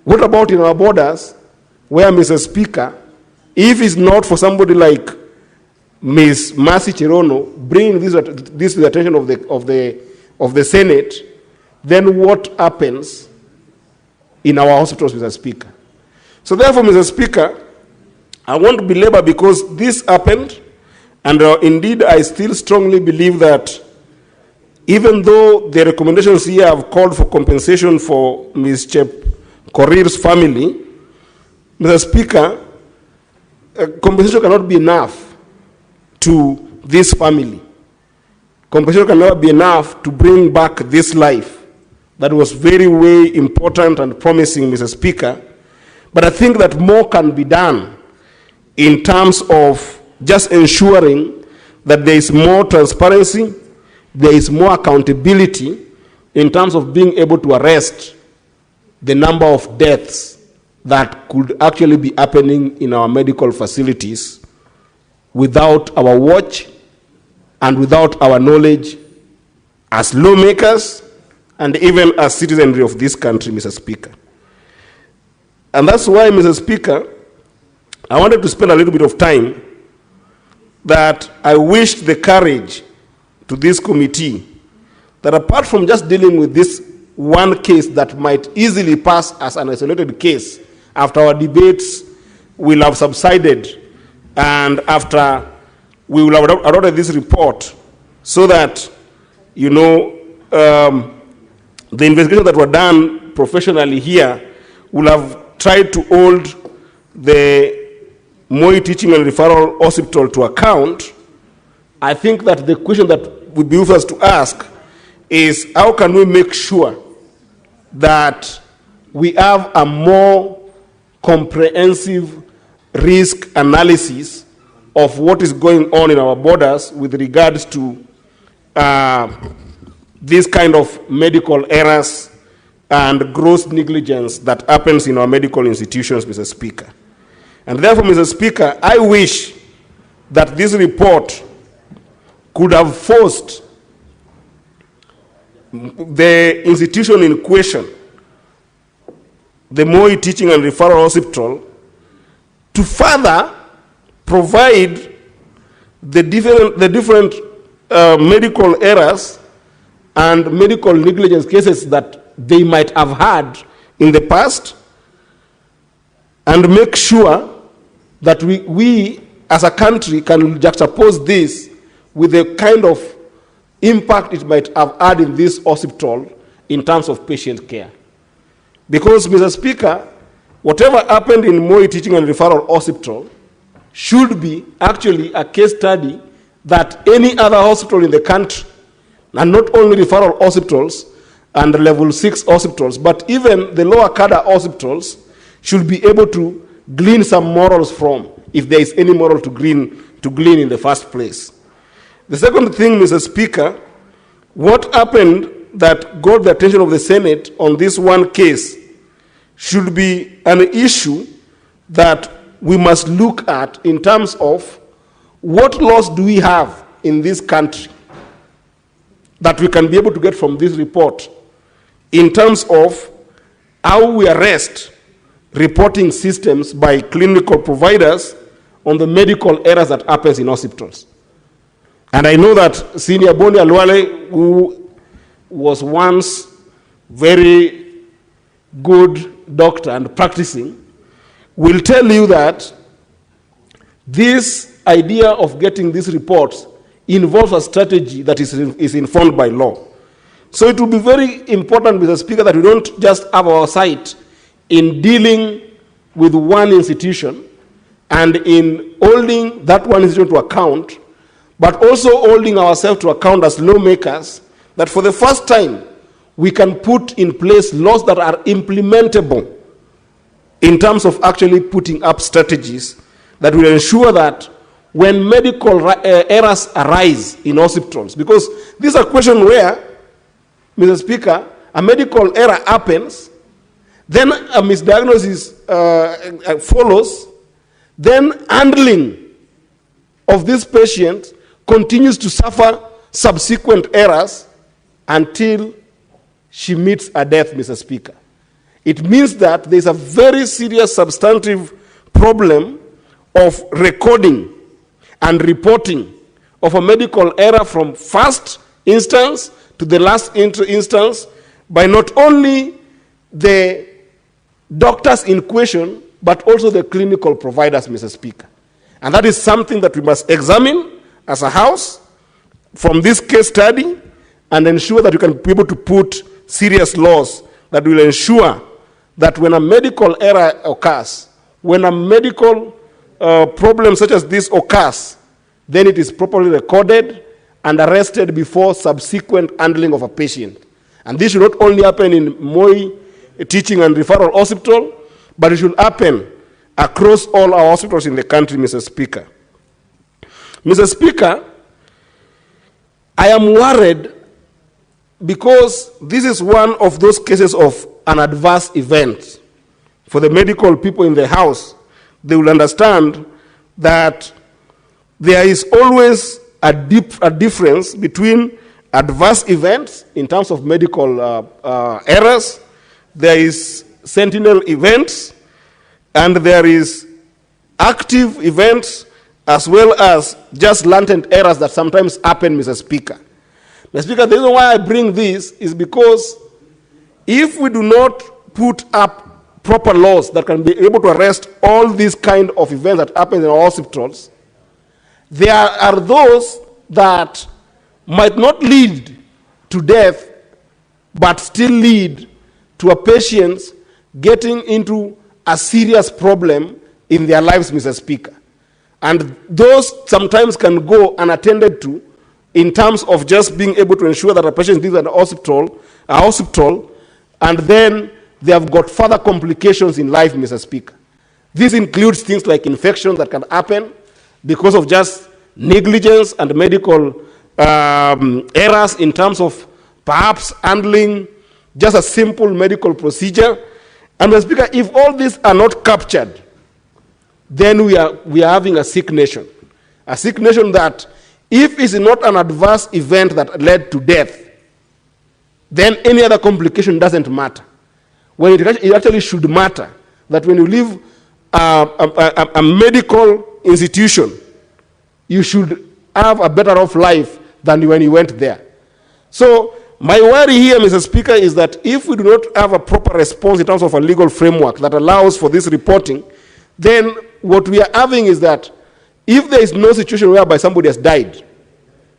What about in our borders, where, Mr. Speaker, if it's not for somebody like Ms. Mercy Cherono bringing this to the attention of the Senate, then what happens in our hospitals, Mr. Speaker? So therefore, Mr. Speaker, I want to belabor, because this happened, and indeed I still strongly believe that even though the recommendations here have called for compensation for Ms. Chep Korir's family, Mr. Speaker, compensation cannot be enough to this family. Compensation cannot be enough to bring back this life that was very, very important and promising, Mr. Speaker. But I think that more can be done in terms of just ensuring that there is more transparency, there is more accountability in terms of being able to arrest the number of deaths that could actually be happening in our medical facilities without our watch and without our knowledge as lawmakers and even as citizenry of this country, Mr. Speaker. And that's why, Mr. Speaker, I wanted to spend a little bit of time that I wished the courage to this committee that apart from just dealing with this one case that might easily pass as an isolated case after our debates will have subsided And after we will have adopted this report, so that, you know, the investigations that were done professionally here will have tried to hold the Moi Teaching and Referral Hospital to account. I think that the question that would be with us to ask is, how can we make sure that we have a more comprehensive risk analysis of what is going on in our borders with regards to this kind of medical errors and gross negligence that happens in our medical institutions, Mr. Speaker. And therefore, Mr. Speaker, I wish that this report could have forced the institution in question, the Moi Teaching and Referral Hospital, to further provide the different medical errors and medical negligence cases that they might have had in the past, and make sure that we as a country can juxtapose this with the kind of impact it might have had in this hospital in terms of patient care. Because, Mr. Speaker, whatever happened in Moi Teaching and Referral Hospital should be actually a case study that any other hospital in the country, and not only referral hospitals and level 6 hospitals, but even the lower cadre hospitals, should be able to glean some morals from, if there is any moral to glean in the first place. The second thing, Mr. Speaker, what happened that got the attention of the Senate on this one case should be an issue that we must look at in terms of what laws do we have in this country that we can be able to get from this report in terms of how we arrest reporting systems by clinical providers on the medical errors that happens in hospitals. And I know that Senior Boni Alwale, who was once very good doctor and practicing, will tell you that this idea of getting these reports involves a strategy that is informed by law. So it will be very important, Mr. Speaker, that we don't just have our sight in dealing with one institution and in holding that one institution to account, but also holding ourselves to account as lawmakers, that for the first time we can put in place laws that are implementable in terms of actually putting up strategies that will ensure that when medical errors arise in hospitals, because this is a question where, Mr. Speaker, a medical error happens, then a misdiagnosis follows, then handling of this patient continues to suffer subsequent errors until she meets a death, Mr. Speaker. It means that there's a very serious substantive problem of recording and reporting of a medical error from first instance to the last instance by not only the doctors in question, but also the clinical providers, Mr. Speaker. And that is something that we must examine as a House from this case study and ensure that we can be able to put serious laws that will ensure that when a medical error occurs, when a medical problem such as this occurs, then it is properly recorded and arrested before subsequent handling of a patient. And this should not only happen in Moi Teaching and Referral Hospital, but it should happen across all our hospitals in the country, Mr. Speaker. Mr. Speaker, I am worried because this is one of those cases of an adverse event. For the medical people in the House, they will understand that there is always a difference between adverse events in terms of medical errors, there is sentinel events, and there is active events as well as just latent errors that sometimes happen, Mr. Speaker. Mr. Speaker, the reason why I bring this is because if we do not put up proper laws that can be able to arrest all these kind of events that happen in our hospitals, there are those that might not lead to death, but still lead to a patient getting into a serious problem in their lives, Mr. Speaker. And those sometimes can go unattended to in terms of just being able to ensure that a patient is at a hospital, and then they have got further complications in life, Mr. Speaker. This includes things like infections that can happen because of just negligence and medical errors in terms of perhaps handling just a simple medical procedure. And Mr. Speaker, if all these are not captured, then we are having a sick nation. A sick nation that, if it's not an adverse event that led to death, then any other complication doesn't matter. When it actually should matter that when you leave a medical institution, you should have a better off life than when you went there. So my worry here, Mr. Speaker, is that if we do not have a proper response in terms of a legal framework that allows for this reporting, then what we are having is that if there is no situation whereby somebody has died,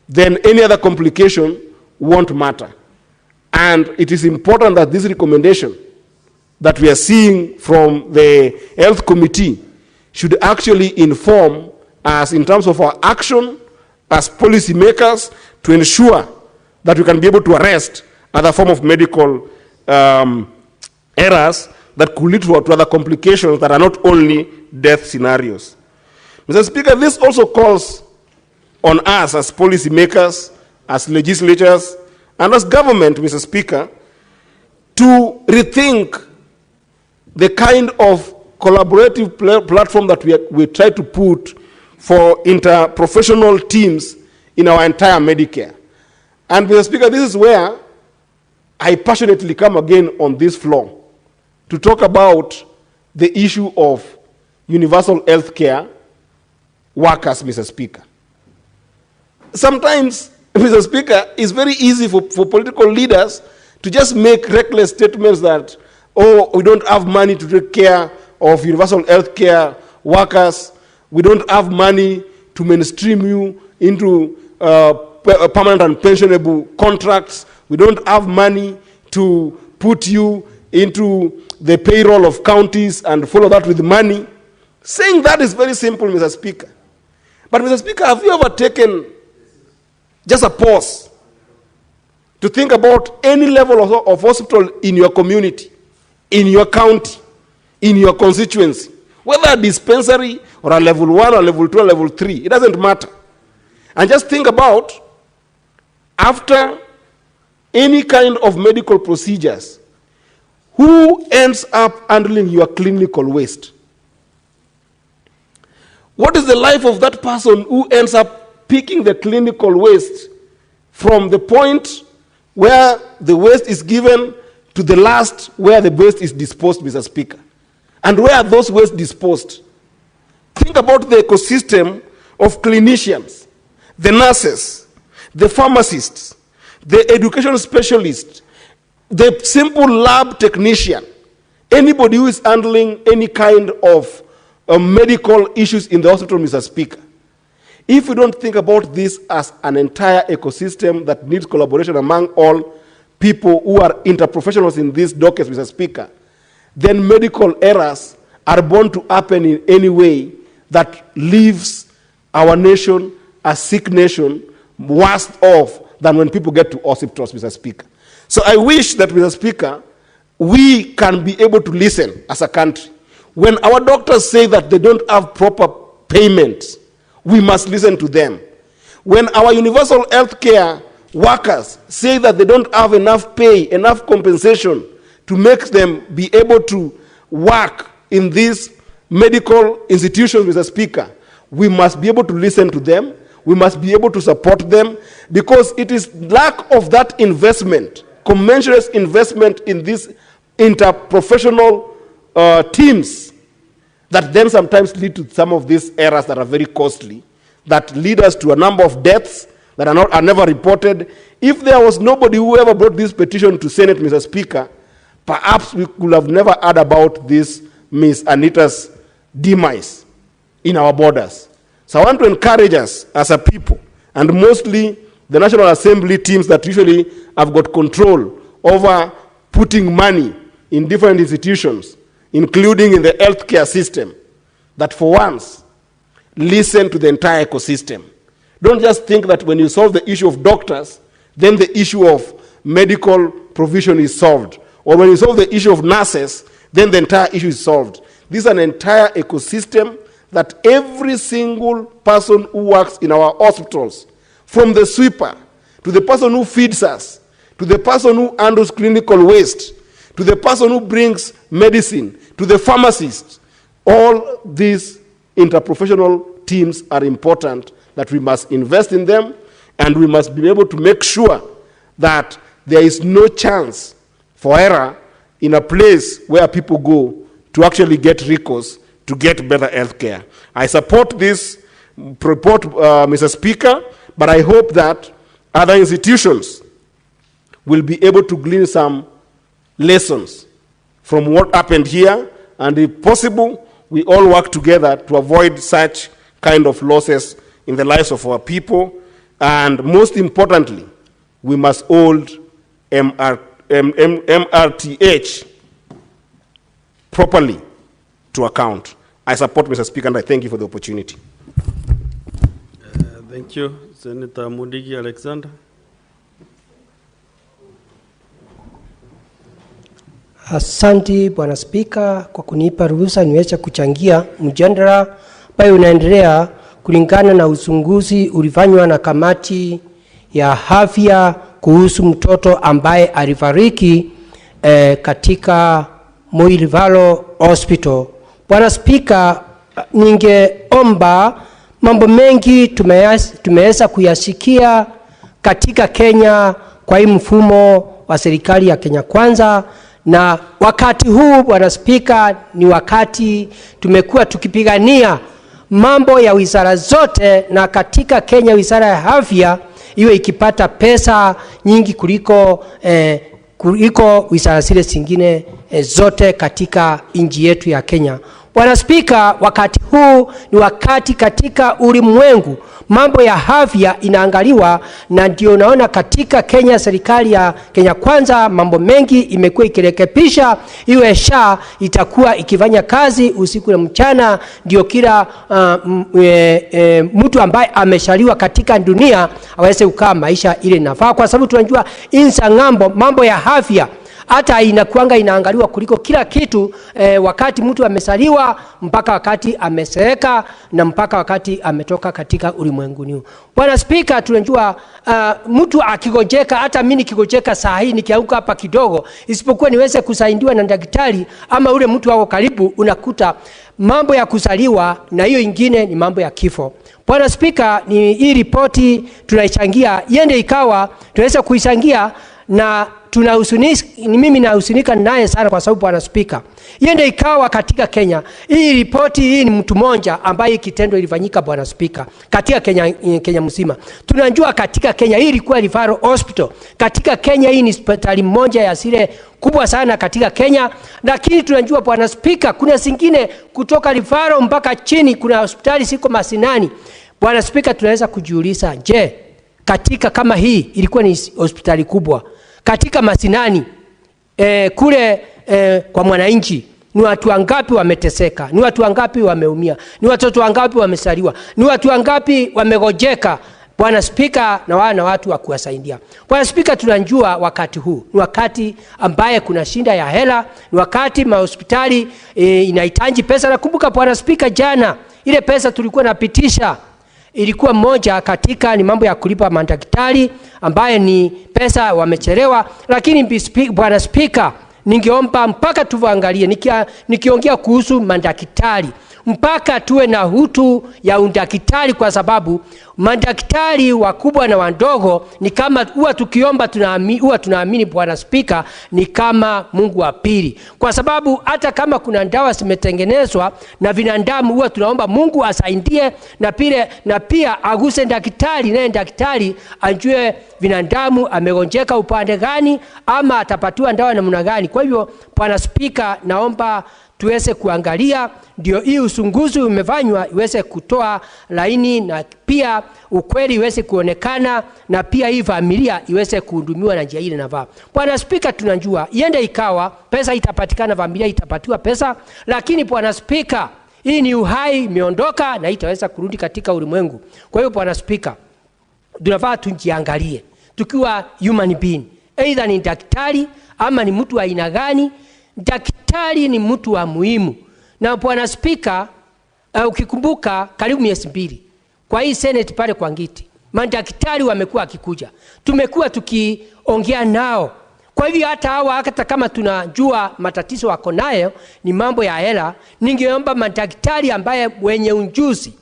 then any other complication won't matter. And it is important that this recommendation that we are seeing from the Health Committee should actually inform us in terms of our action as policymakers to ensure that we can be able to arrest other form of medical errors that could lead to other complications that are not only death scenarios. Mr. Speaker, this also calls on us as policymakers, as legislators, and as government, Mr. Speaker, to rethink the kind of collaborative platform that we try to put for interprofessional teams in our entire Medicare. And Mr. Speaker, this is where I passionately come again on this floor to talk about the issue of universal health care workers, Mr. Speaker. Sometimes, Mr. Speaker, it's very easy for political leaders to just make reckless statements that, oh, we don't have money to take care of universal health care workers, we don't have money to mainstream you into permanent and pensionable contracts, we don't have money to put you into the payroll of counties and follow that with money. Saying that is very simple, Mr. Speaker. But Mr. Speaker, have you ever taken just a pause to think about any level of hospital in your community, in your county, in your constituency, whether a dispensary or a level 1 or level 2 or level 3, it doesn't matter. And just think about, after any kind of medical procedures, who ends up handling your clinical waste? What is the life of that person who ends up picking the clinical waste from the point where the waste is given to the last where the waste is disposed, Mr. Speaker? And where are those wastes disposed? Think about the ecosystem of clinicians, the nurses, the pharmacists, the education specialists, the simple lab technician, anybody who is handling any kind of medical issues in the hospital, Mr. Speaker. If we don't think about this as an entire ecosystem that needs collaboration among all people who are interprofessionals in these dockets, Mr. Speaker, then medical errors are bound to happen in any way that leaves our nation, a sick nation, worse off than when people get to hospitals, Mr. Speaker. So I wish that, Mr. Speaker, we can be able to listen as a country. When our doctors say that they don't have proper payment, we must listen to them. When our universal health care workers say that they don't have enough pay, enough compensation to make them be able to work in these medical institutions, Mr. Speaker, we must be able to listen to them. We must be able to support them, because it is lack of that investment, commensurate investment in these interprofessional teams, that then sometimes lead to some of these errors that are very costly, that lead us to a number of deaths that are never reported. If there was nobody who ever brought this petition to Senate, Mr. Speaker, perhaps we could have never heard about this Miss Anita's demise in our borders. So I want to encourage us as a people, and mostly the National Assembly teams that usually have got control over putting money in different institutions, including in the healthcare system, that for once, listen to the entire ecosystem. Don't just think that when you solve the issue of doctors, then the issue of medical provision is solved. Or when you solve the issue of nurses, then the entire issue is solved. This is an entire ecosystem that every single person who works in our hospitals, from the sweeper, to the person who feeds us, to the person who handles clinical waste, to the person who brings medicine, to the pharmacist, all these interprofessional teams are important, that we must invest in them, and we must be able to make sure that there is no chance for error in a place where people go to actually get recourse to get better health care. I support this report, Mr. Speaker, but I hope that other institutions will be able to glean some lessons from what happened here, and if possible, we all work together to avoid such kind of losses in the lives of our people. And most importantly, we must hold MRTH properly to account. I support Mr. Speaker, and I thank you for the opportunity. Thank you. Senator Mudigi Alexander. Asante Bwana Spika kwa kunipa ruhusa niweze kuchangia mjadala ambayo unaendelea kulingana na uchunguzi ulifanywa na kamati ya afya kuhusu mtoto ambaye alifariki katika Moi Referral Hospital. Bwana Spika, ningeomba, mambo mengi tumeweza kuyasikia katika Kenya kwa hii mfumo wa serikali ya Kenya Kwanza, na wakati huu Bwana Spika ni wakati tumekuwa tukipigania mambo ya wizara zote, na katika Kenya wizara ya afya iwe ikipata pesa nyingi kuliko wizara zile zingine zote katika nchi yetu ya Kenya. Bwana Spika, wakati huu ni wakati katika ulimwengu mambo ya afya inaangaliwa, na ndio naona katika Kenya serikali ya Kenya Kwanza mambo mengi imekuwa ikirekebisha. Iwe SHA itakuwa ikifanya kazi usiku na mchana, ndio kila mtu ambaye ameshaliwa katika dunia aweze kukaa maisha ile nafaa, kwa sababu tunajua insa ngambo mambo ya afya hata inakuanga inaangaliwa kuliko kila kitu, wakati mtu amesaliwa mpaka wakati ameseeka na mpaka wakati ametoka katika ulimwenguni. Bwana Spika, tunajua mtu akigojeka, hata mimi nikigojeka saa hii nikianguka hapa kidogo, isipokuwa niweze kusaidiwa na daktari ama ule mtu wako karibu, unakuta mambo ya kuzaliwa na hiyo ingine ni mambo ya kifo. Bwana Spika, ni hii ripoti tunaichangia iende ikawa tunaweza kuichangia, na mimi nahusunika naye sana, kwa sababu Bwana Spika, iende ikawa katika Kenya hii ripoti hii ni mtu mmoja ambaye kitendo ilifanyika Bwana Spika katika Kenya mzima. Tunajua katika Kenya hii ilikuwa referral hospital. Katika Kenya hii ni hospitali moja ya zile kubwa sana katika Kenya, lakini tunajua Bwana Spika kuna zingine kutoka referral mpaka chini kuna hospitali siko masinani. Bwana Spika, tunaweza kujiuliza, je, katika kama hii ilikuwa ni hospitali kubwa katika masinani kule kwa mwananchi, ni watu wangapi wameteseka, ni watu wangapi wameumia, ni watoto wangapi wamesaliwa, ni watu wangapi wamegojeka Bwana Spika, na watu wa kuwasaidia. Bwana Spika, tunajua wakati huu ni wakati ambaye kuna shinda ya hela, ni wakati mahospitali inahitaji pesa. Nakumbuka Bwana Spika, jana ile pesa tulikuwa napitisha ilikuwa moja katika ni mambo ya kulipa madaktari ambaye ni pesa wamechelewa, lakini Bwana Spika, ningeomba mpaka tuangalie nikiongea kuhusu madaktari. mpaka tuwe na utu ya udaktari, kwa sababu madaktari wakubwa na wadogo ni kama huwa tukiomba tunaamini Bwana Spika ni kama Mungu wa pili, kwa sababu hata kama kuna dawa zimetengenezwa na binadamu huwa tunaomba Mungu asaidie na pia aguse daktari, naye daktari ajue binadamu amegonjeka upande gani ama atapatiwa dawa namna gani. Kwa hivyo Bwana Spika, naomba tuweze kuangalia ndio hii usunguzi umefanywa iweze kutoa laini na pia ukweli iweze kuonekana na pia hii familia iweze kuhudumiwa na njia ile inafaa. Bwana Spika, tunajua iende ikawa pesa itapatikana, familia itapatiwa pesa, lakini Bwana Spika, hii ni uhai imeondoka na itaweza kurudi katika ulimwengu. Kwa hiyo Bwana Spika, tunafaa tujiangalie tukiwa human being, either ni daktari ama ni mtu wa aina gani. Daktari ni mtu wa muhimu. Na Bwana Spika, ukikumbuka karibu miezi 2 kwa hii Senate pale kwa ngiti, madaktari wamekuwa akikuja, tumekuwa tukiongea nao. Kwa hivyo hata kama tunajua matatizo wako nayo ni mambo ya hela, ningeomba madaktari ambaye wenye ujuzi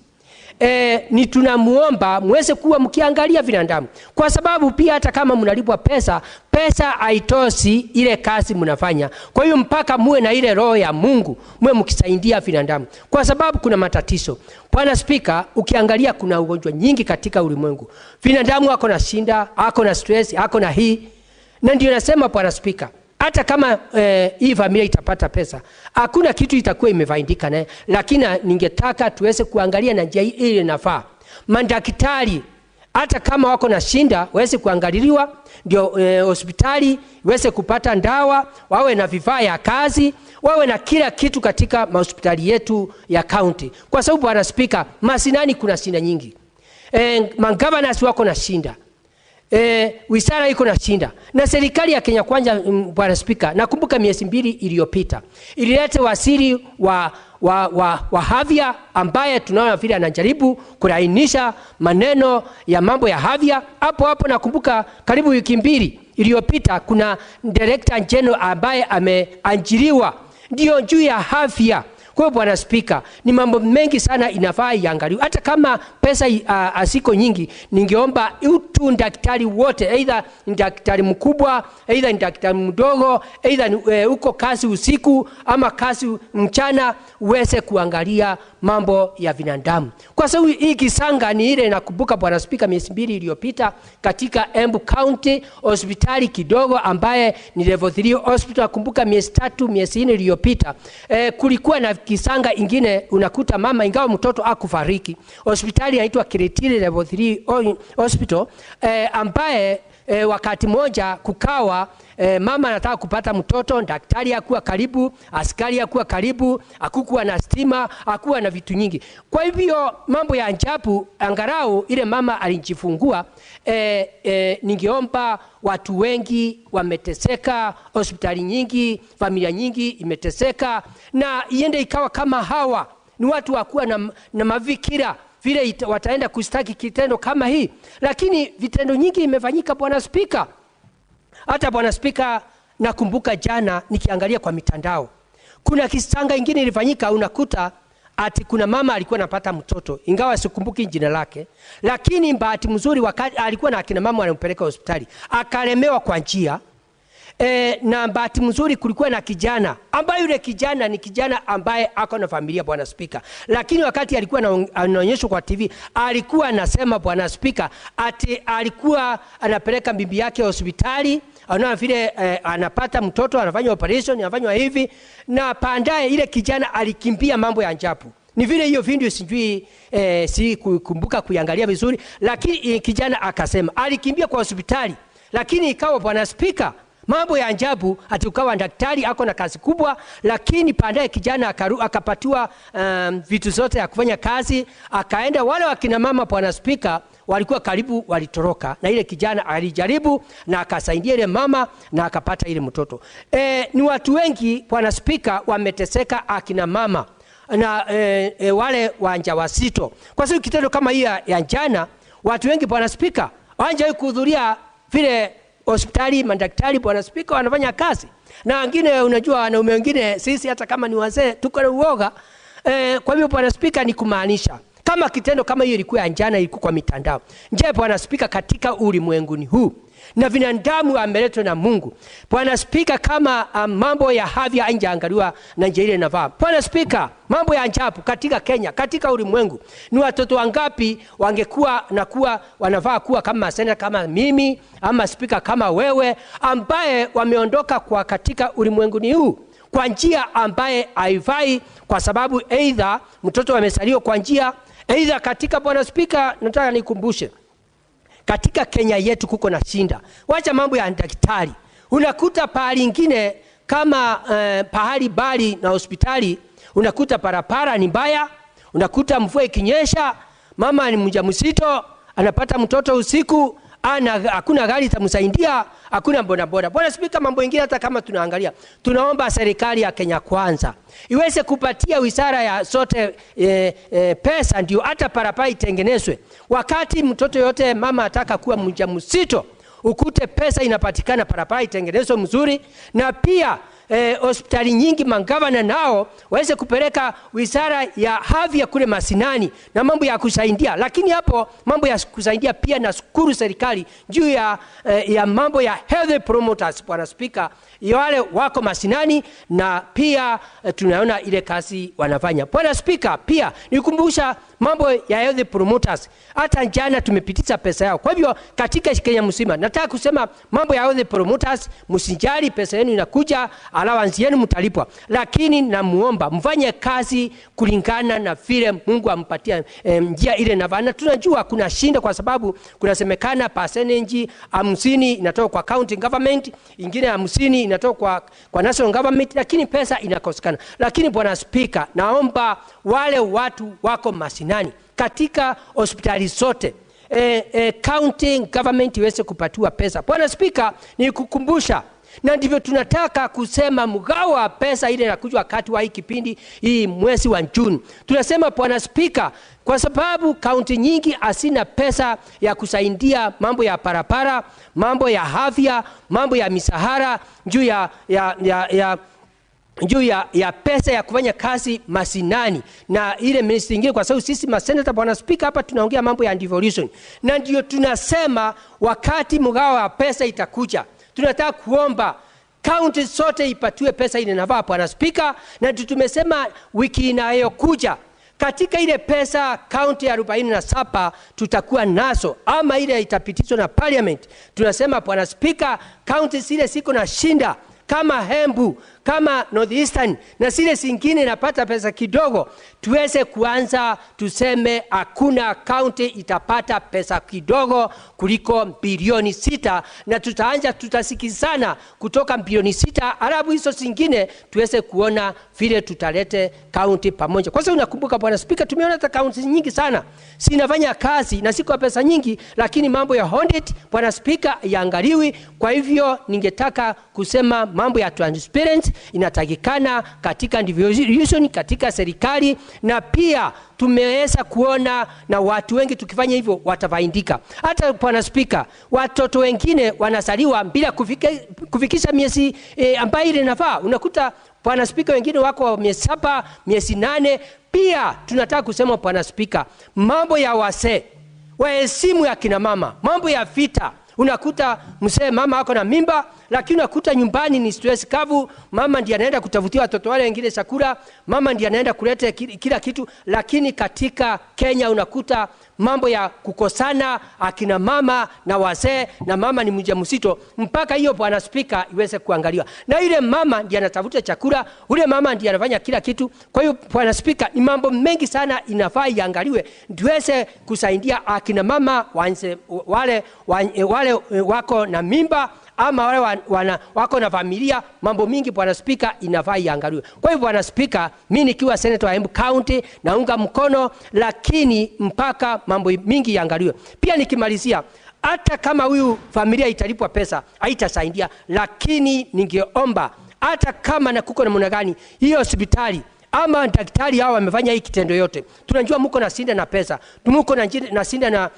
ni tunamuomba muweze kuwa mkiangalia binadamu, kwa sababu pia hata kama mnalipwa pesa haitoshi ile kazi mnafanya. Kwa hiyo mpaka muwe na ile roho ya Mungu, muwe mkisaidia binadamu, kwa sababu kuna matatizo. Bwana Spika, ukiangalia kuna ugonjwa nyingi katika ulimwengu, binadamu wako na shinda, wako na stress, wako na hii, na ndio nasema Bwana Spika, hata kama hii familia itapata pesa, hakuna kitu itakuwa imefaidika naye, lakini ningetaka tuweze kuangalia na njia ile inafaa. Madaktari hata kama wako na shinda waweze kuangaliliwa, ndio hospitali waweze kupata dawa, wawe na vifaa ya kazi, wawe na kila kitu katika hospitali yetu ya county. Kwa sababu Bwana Spika, masinani kuna shinda nyingi. Mangavanasi wako na shinda. Wizara iko na shinda. Na serikali ya Kenya Kwanza, Bwana Spika, nakumbuka miezi 2 iliyopita ilileta waziri wa afya ambaye tunaona vile anajaribu kurainisha maneno ya mambo ya afya. Hapo nakumbuka karibu wiki 2 iliyopita kuna director general ambaye ameajiriwa ndio juu ya afya. Kwa hiyo Bwana Spika, ni mambo mengi sana inafaa iangaliwe. Hata kama pesa asiko nyingi, ningeomba utu daktari wote, either ni daktari mkubwa, either ni daktari mdogo, either uko kazi usiku ama kazi mchana, uweze kuangalia mambo ya binadamu. Kwa sababu hii kisanga ni ile nakumbuka Bwana Spika miezi 2 iliyopita katika Embu County hospitali kidogo ambaye ni level 3 hospital. Nakumbuka miezi 3 miezi 4 iliyopita kulikuwa na kisanga ingine, unakuta mama ingawa mtoto akufariki, hospitali inaitwa Kiritiri level 3 hospital ambaye wakati moja kukawa mama anataka kupata mtoto, daktari hakuwa karibu, askari hakuwa karibu, hakukuwa na stima, hakuwa na vitu nyingi. Kwa hivyo mambo ya ajabu, angarau ile mama alijifungua. Ningeomba, watu wengi wameteseka, hospitali nyingi, familia nyingi imeteseka, na iende ikawa kama hawa ni watu wakuwa na mafikira vile wataenda kustaki kitendo kama hii, lakini vitendo nyingi imefanyika Bwana Spika. Hata Bwana Spika, nakumbuka jana nikiangalia kwa mitandao, kuna kisanga ingine ilifanyika, unakuta ati kuna mama alikuwa anapata mtoto, ingawa sikumbuki jina lake, lakini bahati mzuri wakati alikuwa na akina mama wanampeleka hospitali, akalemewa kwa njia. Na bahati mzuri kulikuwa na kijana ambaye yule kijana ni kijana ambaye ako na familia Bwana Spika, lakini wakati alikuwa anaonyeshwa kwa TV alikuwa anasema Bwana Spika ati alikuwa anapeleka bibi yake hospitali, anaona vile anapata mtoto, anafanya operation, anafanywa hivi, na baadaye ile kijana alikimbia mambo ya ajabu. Ni vile hiyo video sijui si kukumbuka kuiangalia vizuri, lakini kijana akasema alikimbia kwa hospitali, lakini ikawa Bwana Spika mambo ya ajabu, ati ukawa daktari ako na kazi kubwa, lakini baadaye kijana akapatiwa vitu zote ya kufanya kazi, akaenda. Wale wakina mama Bwana Spika walikuwa karibu walitoroka, na ile kijana alijaribu na akasaidia ile mama na akapata ile mtoto. Ni watu wengi Bwana Spika wameteseka, akina mama na wale wajawazito, kwa sababu kitendo kama hii ya jana, watu wengi Bwana Spika wanja kuhudhuria vile hospitali, madaktari Bwana Spika wanafanya kazi, na wengine unajua wanaume wengine sisi hata kama ni wazee tuko na uoga, Kwa hivyo Bwana Spika, ni kumaanisha kama kitendo kama hiyo ilikuwa ya jana, ilikuwa kwa mitandao. Je, Bwana Spika, katika ulimwenguni huu na binadamu ameletwa na Mungu, Bwana Spika, kama mambo ya hadhi hayaangaliwa na njia ile inafaa, Bwana Spika, mambo ya ajabu katika Kenya, katika ulimwengu, ni watoto wangapi wangekuwa na kuwa wanafaa kuwa kama seneta kama mimi ama spika kama wewe, ambaye wameondoka kwa katika ulimwenguni huu kwa njia ambaye haifai, kwa sababu either mtoto amesaliwa kwa njia either katika. Bwana Spika, nataka nikumbushe katika Kenya yetu kuko na shinda. Wacha mambo ya daktari. Unakuta pahali ingine kama pahali bali na hospitali, unakuta parapara ni mbaya, unakuta mvua ikinyesha, mama ni mjamzito, anapata mtoto usiku, hakuna gari itamsaidia, hakuna bodaboda. Bwana Spika, mambo mengine hata kama tunaangalia, tunaomba serikali ya Kenya Kwanza iweze kupatia wizara ya sote pesa ndio hata parapara itengenezwe. Wakati mtoto yote mama ataka kuwa mjamzito, ukute pesa inapatikana, parapara itengenezwe mzuri, na pia hospitali nyingi mangavana nao waweze kupeleka wizara ya afya kule masinani na mambo ya kusaidia. Lakini hapo mambo ya kusaidia pia na shukuru serikali juu ya mambo ya health promoters, Bwana Spika, wale wako masinani na pia tunaona ile kazi wanafanya. Bwana Spika, pia nikumbusha mambo ya health promoters, hata jana tumepitisha pesa yao. Kwa hivyo katika Kenya mzima nataka kusema mambo ya health promoters, msijali, pesa yenu inakuja, allowance yenu mtalipwa, lakini namuomba mfanye kazi kulingana na vile Mungu ampatia njia ile na tunajua kuna shinda, kwa sababu kunasemekana percentage 50 inatoka kwa county government, ingine 50 inatoka kwa national government, lakini pesa inakosekana. Lakini Bwana Spika, naomba wale watu wako masinani katika hospitali zote, county government iweze kupatiwa pesa. Bwana Spika, ni kukumbusha, na ndivyo tunataka kusema mgao wa pesa ile inakuja wakati wa hii kipindi hii mwezi wa Juni. Tunasema Bwana Spika, kwa sababu kaunti nyingi hasina pesa ya kusaidia mambo ya parapara, mambo ya afya, mambo ya misahara, juu ya pesa ya kufanya kazi masinani na ile ministry ingine, kwa sababu sisi maseneta, Bwana Spika, hapa tunaongea mambo ya devolution, na ndio tunasema wakati mgao wa pesa itakuja, tunataka kuomba county zote ipatiwe pesa ile inafaa, Bwana Spika, na tumesema wiki inayokuja katika ile pesa county 47 tutakuwa nazo, ama ile itapitishwa na parliament. Tunasema Bwana Spika, county zile siko na shinda kama Hembu, kama Northeastern na zile zingine napata pesa kidogo, tuweze kuanza tuseme hakuna county itapata pesa kidogo kuliko bilioni 6, na tutasikizana kutoka bilioni 6, alafu hizo zingine tuweze kuona vile tutalete county pamoja. Kwa sababu unakumbuka Bwana Spika, tumeona hata county nyingi sana sinafanya kazi na siko pesa nyingi, lakini mambo ya audit, Bwana Spika, yaangaliwi. Kwa hivyo ningetaka kusema mambo ya transparency inatakikana katika devolution, katika serikali, na pia tumeweza kuona na watu wengi tukifanya hivyo watafaidika. Hata Bwana Spika, watoto wengine wanazaliwa bila kufikisha miezi ambayo ile inafaa. Unakuta Bwana Spika, wengine wako miezi 7, miezi 8. Pia tunataka kusema Bwana Spika, mambo ya wazee, waheshimu ya kina mama, mambo ya vita. Unakuta mzee mama ako na mimba, lakini unakuta nyumbani ni stress kavu, mama ndiye anaenda kutafutia watoto wale wengine chakula, mama ndiye anaenda kuleta kila kitu. Lakini katika Kenya unakuta mambo ya kukosana akina mama na wazee, na mama ni mjamzito, mpaka hiyo Bwana Spika iweze kuangaliwa, na yule mama ndiye anatafuta chakula, yule mama ndiye anafanya kila kitu. Kwa hiyo Bwana Spika, ni mambo mengi sana inafaa iangaliwe tuweze kusaidia akina mama wale wako na mimba, ama wale wako na familia. Mambo mingi Bwana Spika inafaa iangaliwe. Kwa hivyo Bwana Spika, mimi nikiwa senator wa Embu County naunga mkono, lakini mpaka mambo mingi iangaliwe. Pia nikimalizia, hata kama huyu familia italipwa pesa haitasaidia, lakini ningeomba hata kama na kuko namna gani hiyo hospitali ama daktari hao wamefanya hii kitendo yote. Tunajua mko na sinda na pesa, mko na sinda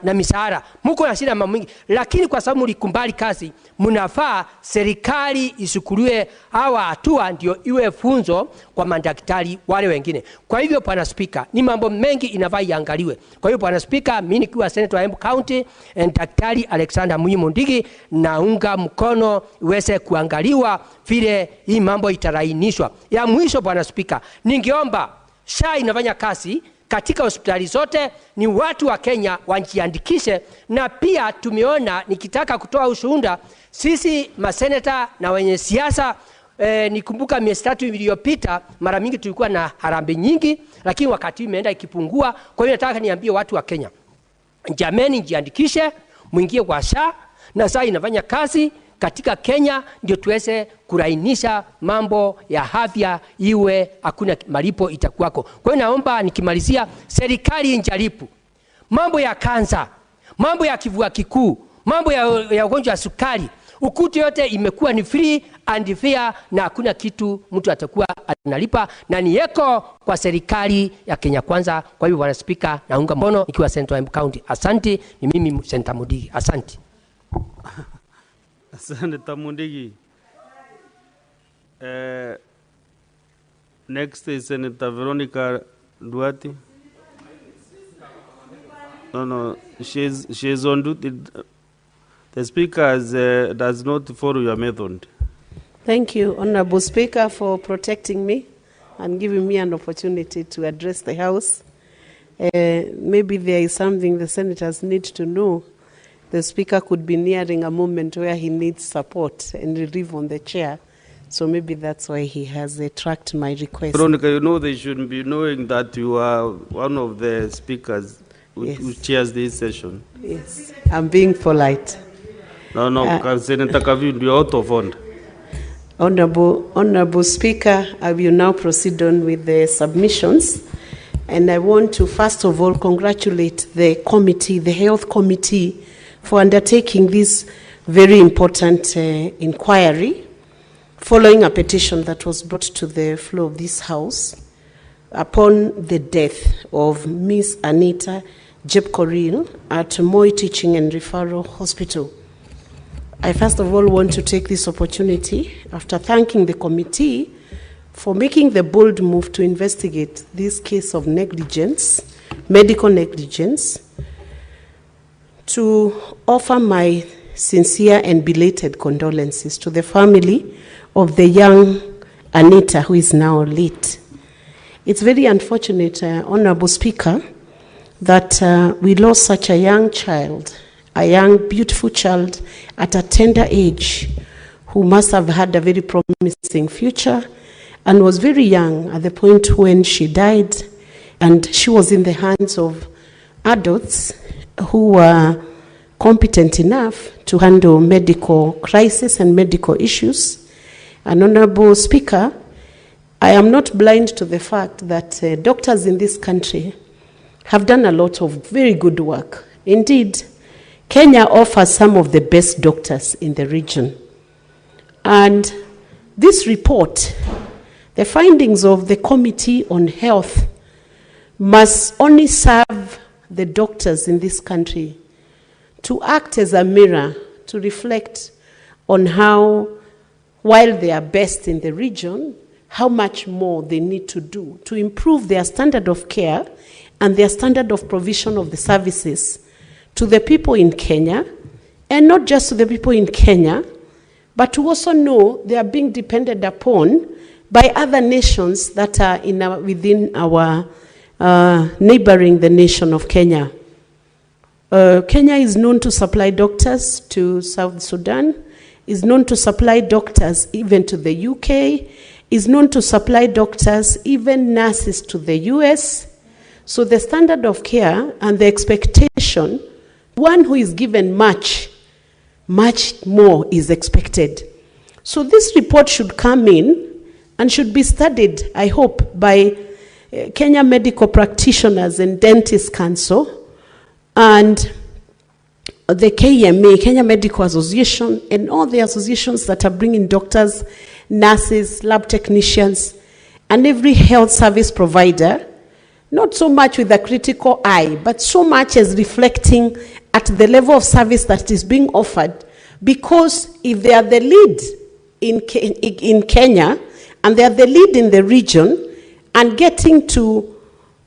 na misahara, mko na sinda mambo mingi, lakini kwa sababu mlikumbali kazi, mnafaa serikali isukuliwe hawa hatua ndio iwe funzo kwa madaktari wale wengine. Kwa hivyo Bwana Speaker, ni mambo mengi inafaa iangaliwe. Kwa hivyo Bwana Speaker, mimi nikiwa Senator wa Embu County and Daktari Alexander Mundigi, naunga mkono iweze kuangaliwa vile hii mambo itarainishwa. Ya mwisho Bwana Speaker, ningeomba SHA inafanya kazi katika hospitali zote, ni watu wa Kenya wajiandikishe, na pia tumeona nikitaka kutoa ushuhuda, sisi maseneta na wenye siasa nikumbuka miezi 3 iliyopita mara mingi tulikuwa na harambee nyingi, lakini wakati imeenda ikipungua. Kwa hiyo nataka niambie watu wa Kenya, jameni, jiandikishe, muingie kwa SHA, na SHA inafanya kazi katika Kenya ndio tuweze kurainisha mambo ya afya, iwe hakuna malipo itakuwako. Kwa hiyo naomba nikimalizia, serikali injaribu mambo ya kansa, mambo ya kifua kikuu, mambo ya ugonjwa wa sukari, ukuti yote imekuwa ni free and fair na hakuna kitu mtu atakuwa analipa, na ni yeko kwa serikali ya Kenya Kwanza. Kwa hivyo Bwana Speaker, naunga mkono nikiwa Senator wa Embu County. Asante, ni mimi Senator Mundigi. Asante. Senator Mundigi. Next is Senator Veronica Duarte. No, she's on duty. The Speaker does not follow your method. Thank you, Honorable Speaker, for protecting me and giving me an opportunity to address the House. Maybe there is something the senators need to know. The Speaker could be nearing a moment where he needs support and relief on the chair. So maybe that's why he has tracked my request. Veronica, you know they shouldn't be knowing that you are one of the speakers who chairs this session. Yes, I'm being polite. No, Senator Kavindu, you're out of order. Honorable Speaker, I will now proceed on with the submissions. And I want to first of all congratulate the committee, the Health Committee, for undertaking this very important inquiry following a petition that was brought to the floor of this House upon the death of Miss Anita Jepkorir at Moi Teaching and Referral Hospital. I first of all want to take this opportunity, after thanking the committee for making the bold move to investigate this case of negligence, medical negligence, to offer my sincere and belated condolences to the family of the young Anita, who is now late. It's very unfortunate, Honorable Speaker, that we lost such a young child, a young, beautiful child at a tender age, who must have had a very promising future and was very young at the point when she died, and she was in the hands of adults who were competent enough to handle medical crisis and medical issues. And Honorable Speaker, I am not blind to the fact that doctors in this country have done a lot of very good work. Indeed, Kenya offers some of the best doctors in the region. And this report, the findings of the Committee on Health, must only serve the doctors in this country to act as a mirror to reflect on how, while they are best in the region, how much more they need to do to improve their standard of care and their standard of provision of the services to the people in Kenya, and not just to the people in Kenya, but to also know they are being depended upon by other nations that are within our neighboring the nation of Kenya. Kenya is known to supply doctors to South Sudan, is known to supply doctors even to the UK, is known to supply doctors, even nurses, to the US. So the standard of care and the expectation, one who is given much more is expected. So this report should come in and should be studied, I hope, by Kenya Medical Practitioners and Dentists Council and the KMA, Kenya Medical Association, and all the associations that are bringing doctors, nurses, lab technicians, and every health service provider, not so much with a critical eye, but so much as reflecting at the level of service that is being offered. Because if they are the lead in Kenya, and they are the lead in the region, and getting to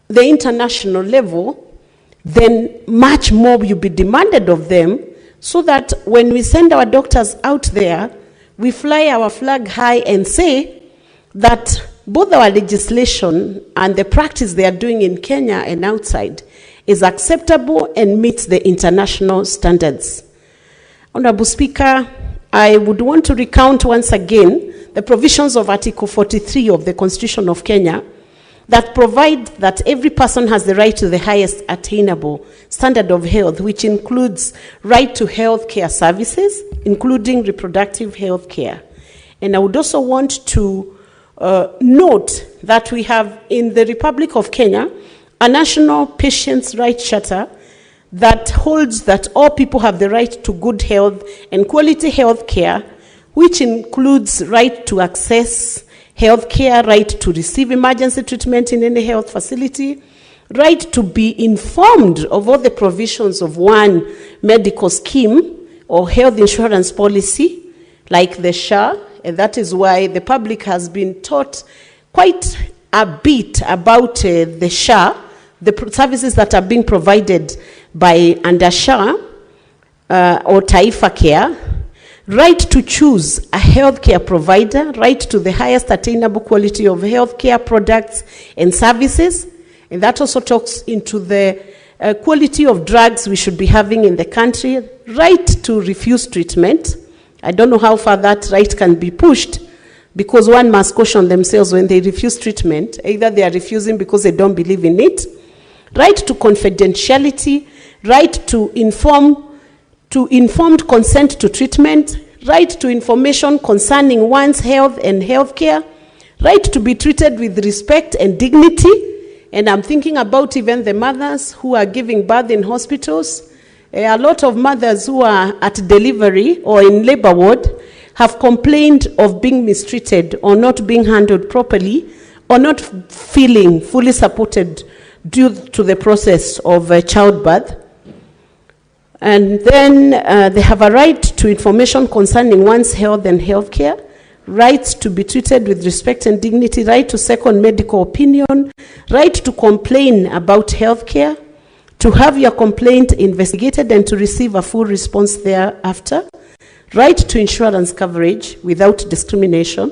the international level, then much more will be demanded of them, so that when we send our doctors out there, we fly our flag high and say that both our legislation and the practice they are doing in Kenya and outside is acceptable and meets the international standards. Honorable Speaker, I would want to recount once again the provisions of Article 43 of the Constitution of Kenya that provide that every person has the right to the highest attainable standard of health, which includes right to health care services, including reproductive health care. And I would also want to note that we have in the Republic of Kenya a national patients' rights charter that holds that all people have the right to good health and quality health care, which includes right to access health care, right to receive emergency treatment in any health facility, right to be informed of all the provisions of one medical scheme or health insurance policy, like the SHA, and that is why the public has been taught quite a bit about the SHA, the services that are being provided by under SHA or Taifa Care, right to choose a healthcare provider, right to the highest attainable quality of healthcare products and services, and that also talks into the quality of drugs we should be having in the country, right to refuse treatment. I don't know how far that right can be pushed, because one must caution themselves when they refuse treatment. Either they are refusing because they don't believe in it. Right to confidentiality, right to informed consent to treatment, right to information concerning one's health and healthcare, right to be treated with respect and dignity. And I'm thinking about even the mothers who are giving birth in hospitals. A lot of mothers who are at delivery or in labor ward have complained of being mistreated or not being handled properly or not feeling fully supported due to the process of childbirth. And then they have a right to information concerning one's health and healthcare, rights to be treated with respect and dignity, right to second medical opinion, right to complain about healthcare, to have your complaint investigated and to receive a full response thereafter, right to insurance coverage without discrimination,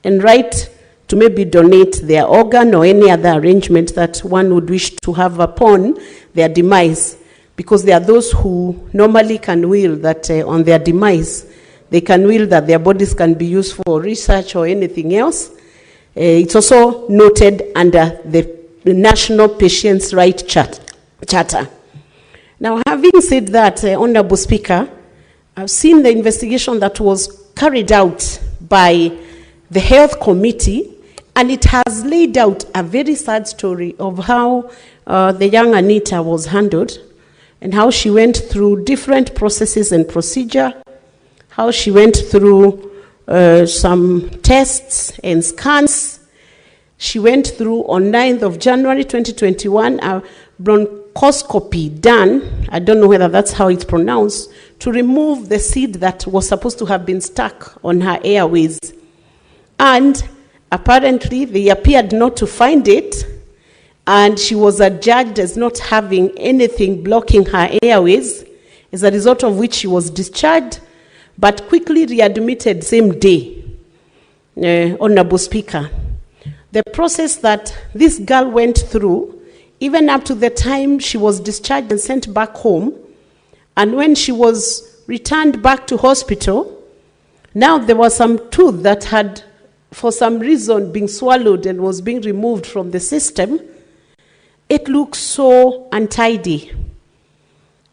and right to maybe donate their organ or any other arrangement that one would wish to have upon their demise, because there are those who normally can will that on their demise, they can will that their bodies can be used for research or anything else. It's also noted under the National Patients' Rights Charter. Now, having said that, Honorable Speaker, I've seen the investigation that was carried out by the Health Committee, and it has laid out a very sad story of how the young Anita was handled and how she went through different processes and procedure, how she went through some tests and scans. She went through on 9th of January 2021 a bronchoscopy done, I don't know whether that's how it's pronounced, to remove the seed that was supposed to have been stuck on her airways. And apparently they appeared not to find it, and she was adjudged as not having anything blocking her airways, as a result of which she was discharged, but quickly readmitted same day. Honorable Speaker, the process that this girl went through, even up to the time she was discharged and sent back home, and when she was returned back to hospital, now there was some tooth that had, for some reason, been swallowed and was being removed from the system. It looks so untidy,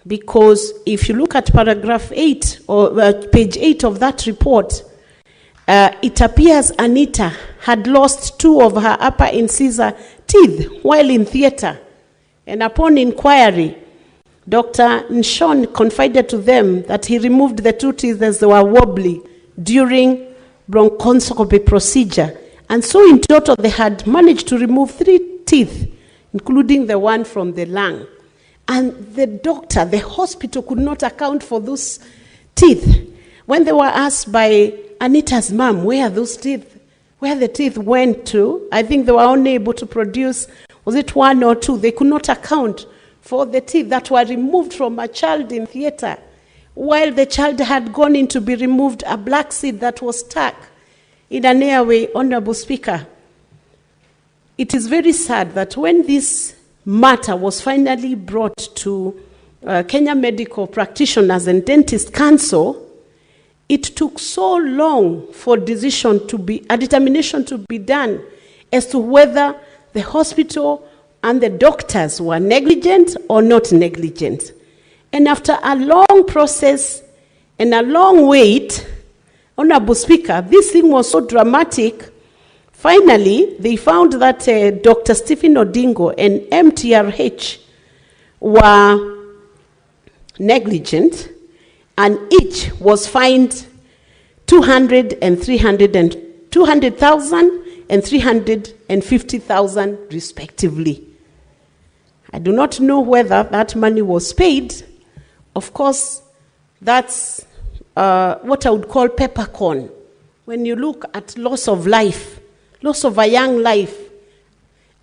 because if you look at paragraph 8 or page 8 of that report, it appears Anita had lost 2 of her upper incisor teeth while in theater. And upon inquiry, Dr. Nshon confided to them that he removed the 2 teeth as they were wobbly during bronchoscopy procedure, And so in total, they had managed to remove 3 teeth, including the one from the lung. And the doctor, the hospital, could not account for those teeth. When they were asked by Anita's mom where the teeth went to, I think they were only able to produce, was it 1 or 2? They could not account for the teeth that were removed from a child in theater. While the child had gone in to be removed, a black seed that was stuck in an airway. Honorable Speaker, it is very sad that when this matter was finally brought to Kenya Medical Practitioners and Dentist Council, it took so long for a determination to be done as to whether the hospital and the doctors were negligent or not negligent. And after a long process and a long wait, Honorable Speaker, this thing was so dramatic. Finally, they found that Dr. Stephen Odinga and MTRH were negligent, and each was fined 200,000 and 350,000 respectively. I do not know whether that money was paid. Of course, that's what I would call peppercorn. When you look at loss of life, loss of a young life,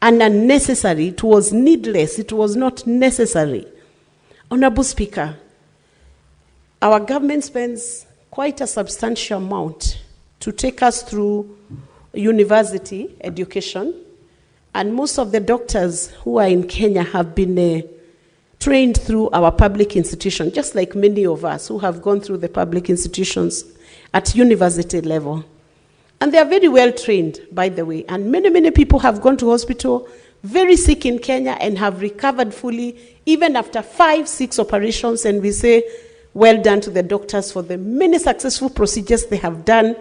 and unnecessary, it was needless, it was not necessary. Honorable Speaker, our government spends quite a substantial amount to take us through university education, and most of the doctors who are in Kenya have been trained through our public institution, just like many of us who have gone through the public institutions at university level. And they are very well trained, by the way, and many people have gone to hospital very sick in Kenya and have recovered fully, even after 5-6 operations, and we say, well done to the doctors for the many successful procedures they have done.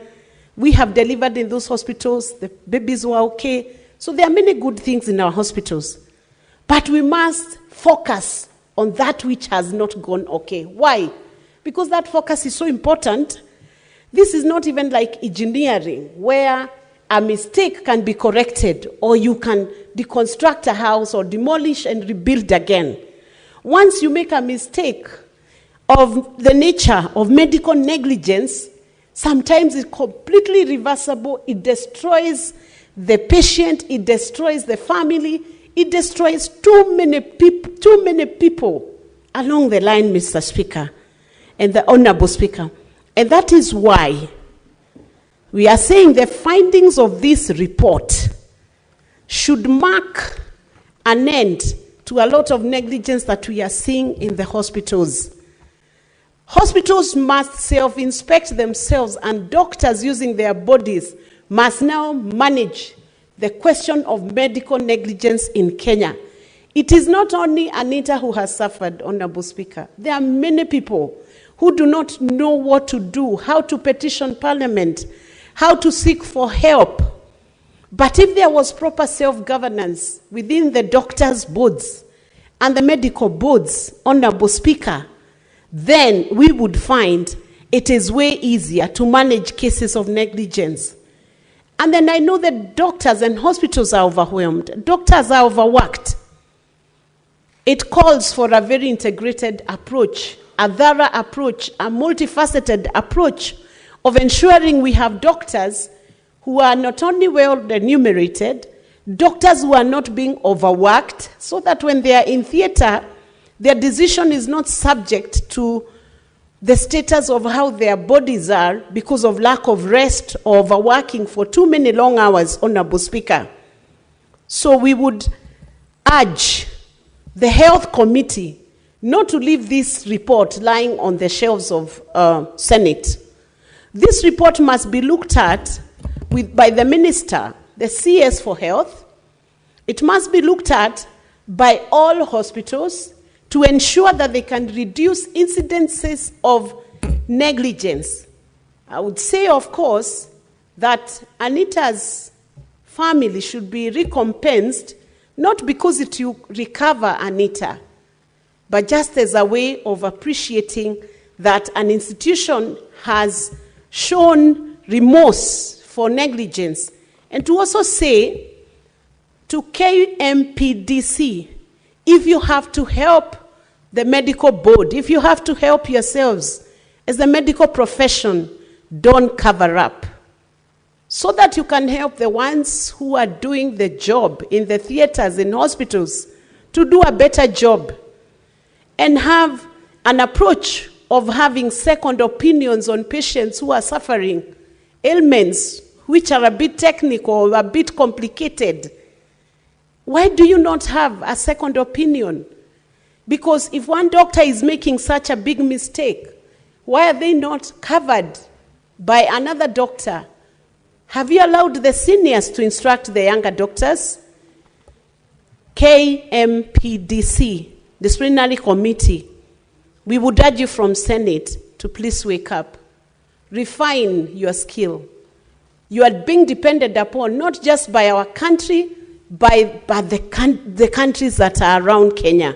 We have delivered in those hospitals, the babies were okay. So there are many good things in our hospitals. But we must focus on that which has not gone okay. Why? Because that focus is so important. This is not even like engineering, where a mistake can be corrected, or you can deconstruct a house or demolish and rebuild again. Once you make a mistake of the nature of medical negligence, sometimes it's completely reversible. It destroys the patient, it destroys the family, it destroys too many people along the line, Mr. Speaker, and the Honorable Speaker. And that is why we are saying the findings of this report should mark an end to a lot of negligence that we are seeing in the hospitals. Hospitals must self-inspect themselves, and doctors using their bodies must now manage the question of medical negligence in Kenya. It is not only Anita who has suffered, Honorable Speaker. There are many people who do not know what to do, how to petition Parliament, how to seek for help. But if there was proper self-governance within the doctors' boards and the medical boards, Honorable Speaker, then we would find it is way easier to manage cases of negligence. And then I know that doctors and hospitals are overwhelmed. Doctors are overworked. It calls for a very integrated approach, a thorough approach, a multifaceted approach of ensuring we have doctors who are not only well remunerated, doctors who are not being overworked, so that when they are in theater, their decision is not subject to the status of how their bodies are because of lack of rest or overworking for too many long hours, Honorable Speaker. So we would urge the Health Committee not to leave this report lying on the shelves of Senate. This report must be looked at by the Minister, the CS for Health. It must be looked at by all hospitals to ensure that they can reduce incidences of negligence. I would say, of course, that Anita's family should be recompensed, not because it will recover Anita, but just as a way of appreciating that an institution has shown remorse for negligence And to also say to KMPDC, if you have to help the medical board, if you have to help yourselves as the medical profession, don't cover up. So that you can help the ones who are doing the job in the theaters, in hospitals, to do a better job and have an approach of having second opinions on patients who are suffering ailments which are a bit technical, a bit complicated. Why do you not have a second opinion? Because if one doctor is making such a big mistake, why are they not covered by another doctor? Have you allowed the seniors to instruct the younger doctors? KMPDC, disciplinary committee, we would urge you from Senate to please wake up. Refine your skill. You are being depended upon not just by our country, but the countries that are around Kenya.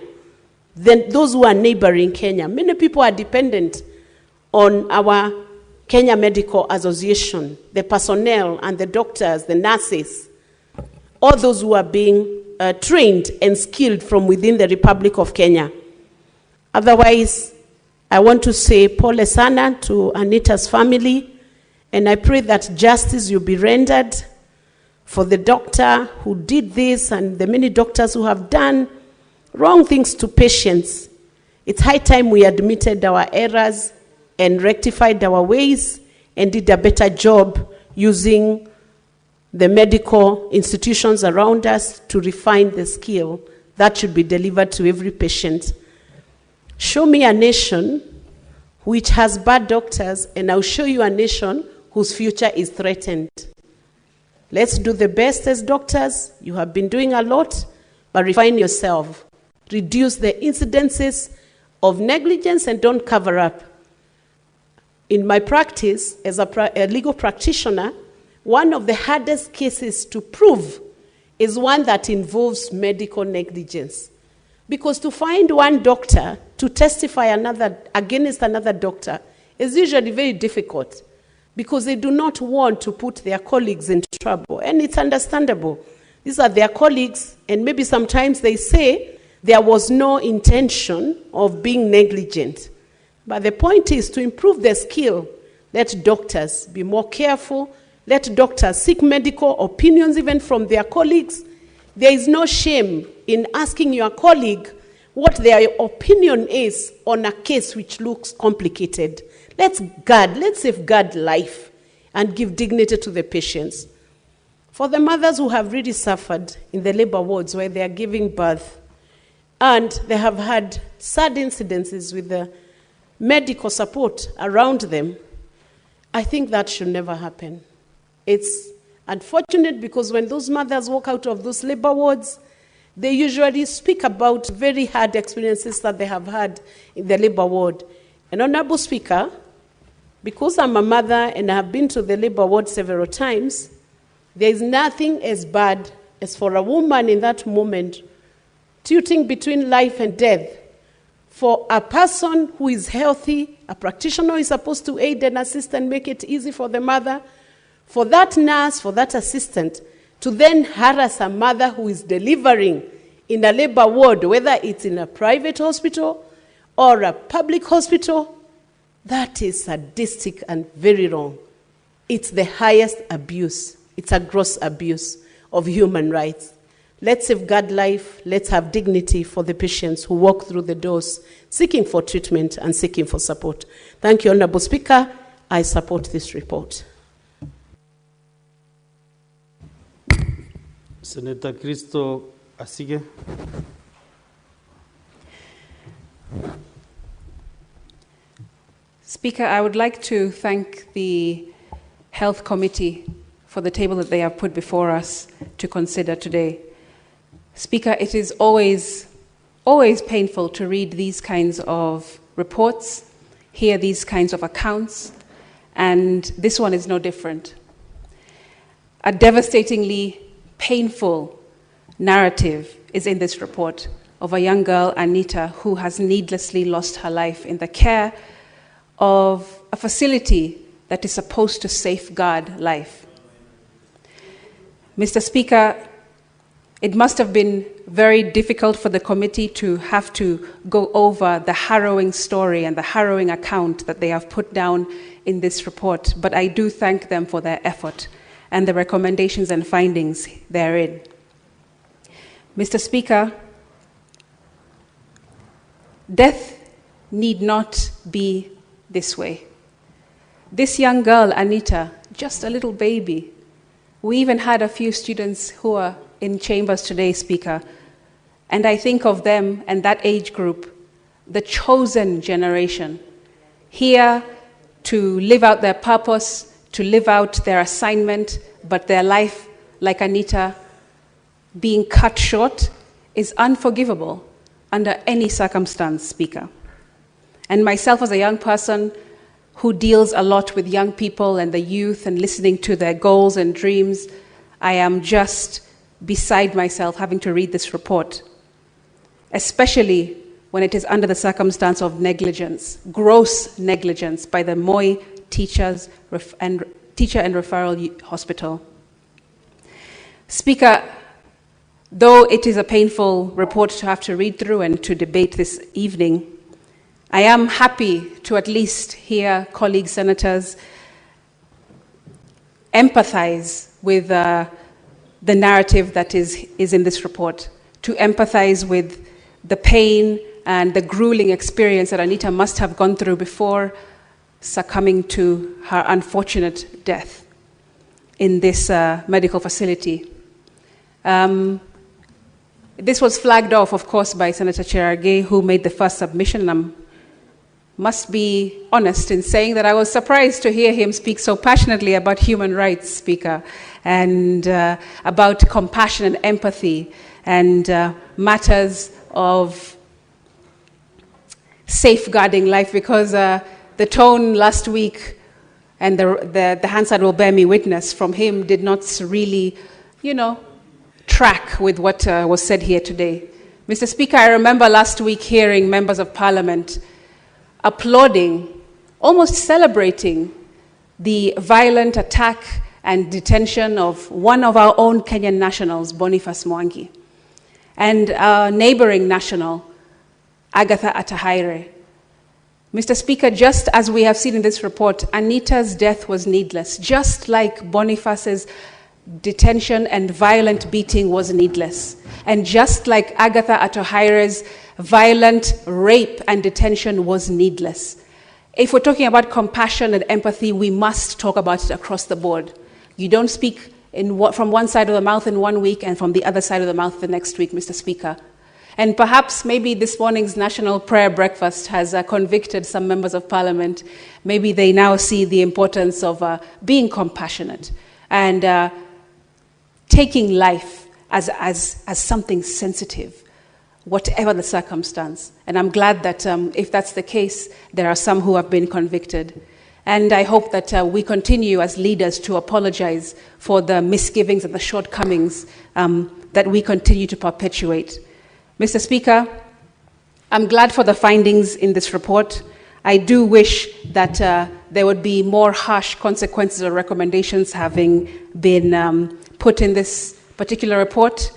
Then those who are neighboring Kenya. Many people are dependent on our Kenya Medical Association, the personnel and the doctors, the nurses, all those who are being trained and skilled from within the Republic of Kenya. Otherwise, I want to say pole sana to Anita's family, and I pray that justice will be rendered for the doctor who did this and the many doctors who have done wrong things to patients. It's high time we admitted our errors and rectified our ways and did a better job using the medical institutions around us to refine the skill that should be delivered to every patient. Show me a nation which has bad doctors, and I'll show you a nation whose future is threatened. Let's do the best as doctors. You have been doing a lot, but refine yourself. Reduce the incidences of negligence and don't cover up. In my practice as a legal practitioner, one of the hardest cases to prove is one that involves medical negligence. Because to find one doctor to testify against another doctor is usually very difficult, because they do not want to put their colleagues in trouble. And it's understandable. These are their colleagues, and maybe sometimes they say there was no intention of being negligent. But the point is to improve their skill. Let doctors be more careful. Let doctors seek medical opinions even from their colleagues. There is no shame in asking your colleague what their opinion is on a case which looks complicated. Let's safeguard life and give dignity to the patients. For the mothers who have really suffered in the labor wards where they are giving birth, and they have had sad incidences with the medical support around them, I think that should never happen. It's unfortunate because when those mothers walk out of those labor wards, they usually speak about very hard experiences that they have had in the labor ward. And Honorable Speaker, because I'm a mother and I have been to the labor ward several times, there is nothing as bad as for a woman in that moment tilting between life and death. For a person who is healthy, a practitioner who is supposed to aid and assist and make it easy for the mother, for that nurse, for that assistant, to then harass a mother who is delivering in a labor ward, whether it's in a private hospital or a public hospital, that is sadistic and very wrong. It's the highest abuse. It's a gross abuse of human rights. Let's safeguard life. Let's have dignity for the patients who walk through the doors seeking for treatment and seeking for support. Thank you, Honorable Speaker. I support this report. Senator Christo Asige. Speaker, I would like to thank the Health Committee for the table that they have put before us to consider today. Speaker, it is always painful to read these kinds of reports, hear these kinds of accounts, and this one is no different. A devastatingly painful narrative is in this report of a young girl, Anita, who has needlessly lost her life in the care of a facility that is supposed to safeguard life. Mr. Speaker, it must have been very difficult for the committee to have to go over the harrowing story and the harrowing account that they have put down in this report, but I do thank them for their effort and the recommendations and findings therein. Mr. Speaker, death need not be this way. This young girl, Anita, just a little baby. We even had a few students who are in chambers today, Speaker, and I think of them and that age group, the chosen generation, here to live out their purpose, to live out their assignment, but their life, like Anita, being cut short is unforgivable under any circumstance, Speaker. And myself as a young person who deals a lot with young people and the youth and listening to their goals and dreams, I am just beside myself having to read this report, especially when it is under the circumstance of negligence, gross negligence by the Moi Teacher and Referral Hospital. Speaker, though it is a painful report to have to read through and to debate this evening, I am happy to at least hear colleague senators empathize with the narrative that is in this report, to empathize with the pain and the grueling experience that Anita must have gone through before succumbing to her unfortunate death in this medical facility. This was flagged off, of course, by Senator Cherargei, who made the first submission, and I must be honest in saying that I was surprised to hear him speak so passionately about human rights, Speaker, and about compassion and empathy and matters of safeguarding life, because the tone last week, and the Hansard will bear me witness from him, did not really, track with what was said here today. Mr. Speaker, I remember last week hearing members of Parliament applauding, almost celebrating, the violent attack and detention of one of our own Kenyan nationals, Boniface Mwangi, and our neighboring national, Agatha Atahaire. Mr. Speaker, just as we have seen in this report, Anita's death was needless, just like Boniface's detention and violent beating was needless, and just like Agatha Atahaire's violent rape and detention was needless. If we're talking about compassion and empathy, we must talk about it across the board. You don't speak from one side of the mouth in 1 week and from the other side of the mouth the next week, Mr. Speaker. And perhaps maybe this morning's national prayer breakfast has convicted some members of Parliament. Maybe they now see the importance of being compassionate and taking life as something sensitive, whatever the circumstance. And I'm glad that if that's the case, there are some who have been convicted. And I hope that we continue as leaders to apologize for the misgivings and the shortcomings that we continue to perpetuate. Mr. Speaker, I'm glad for the findings in this report. I do wish that there would be more harsh consequences or recommendations having been put in this particular report,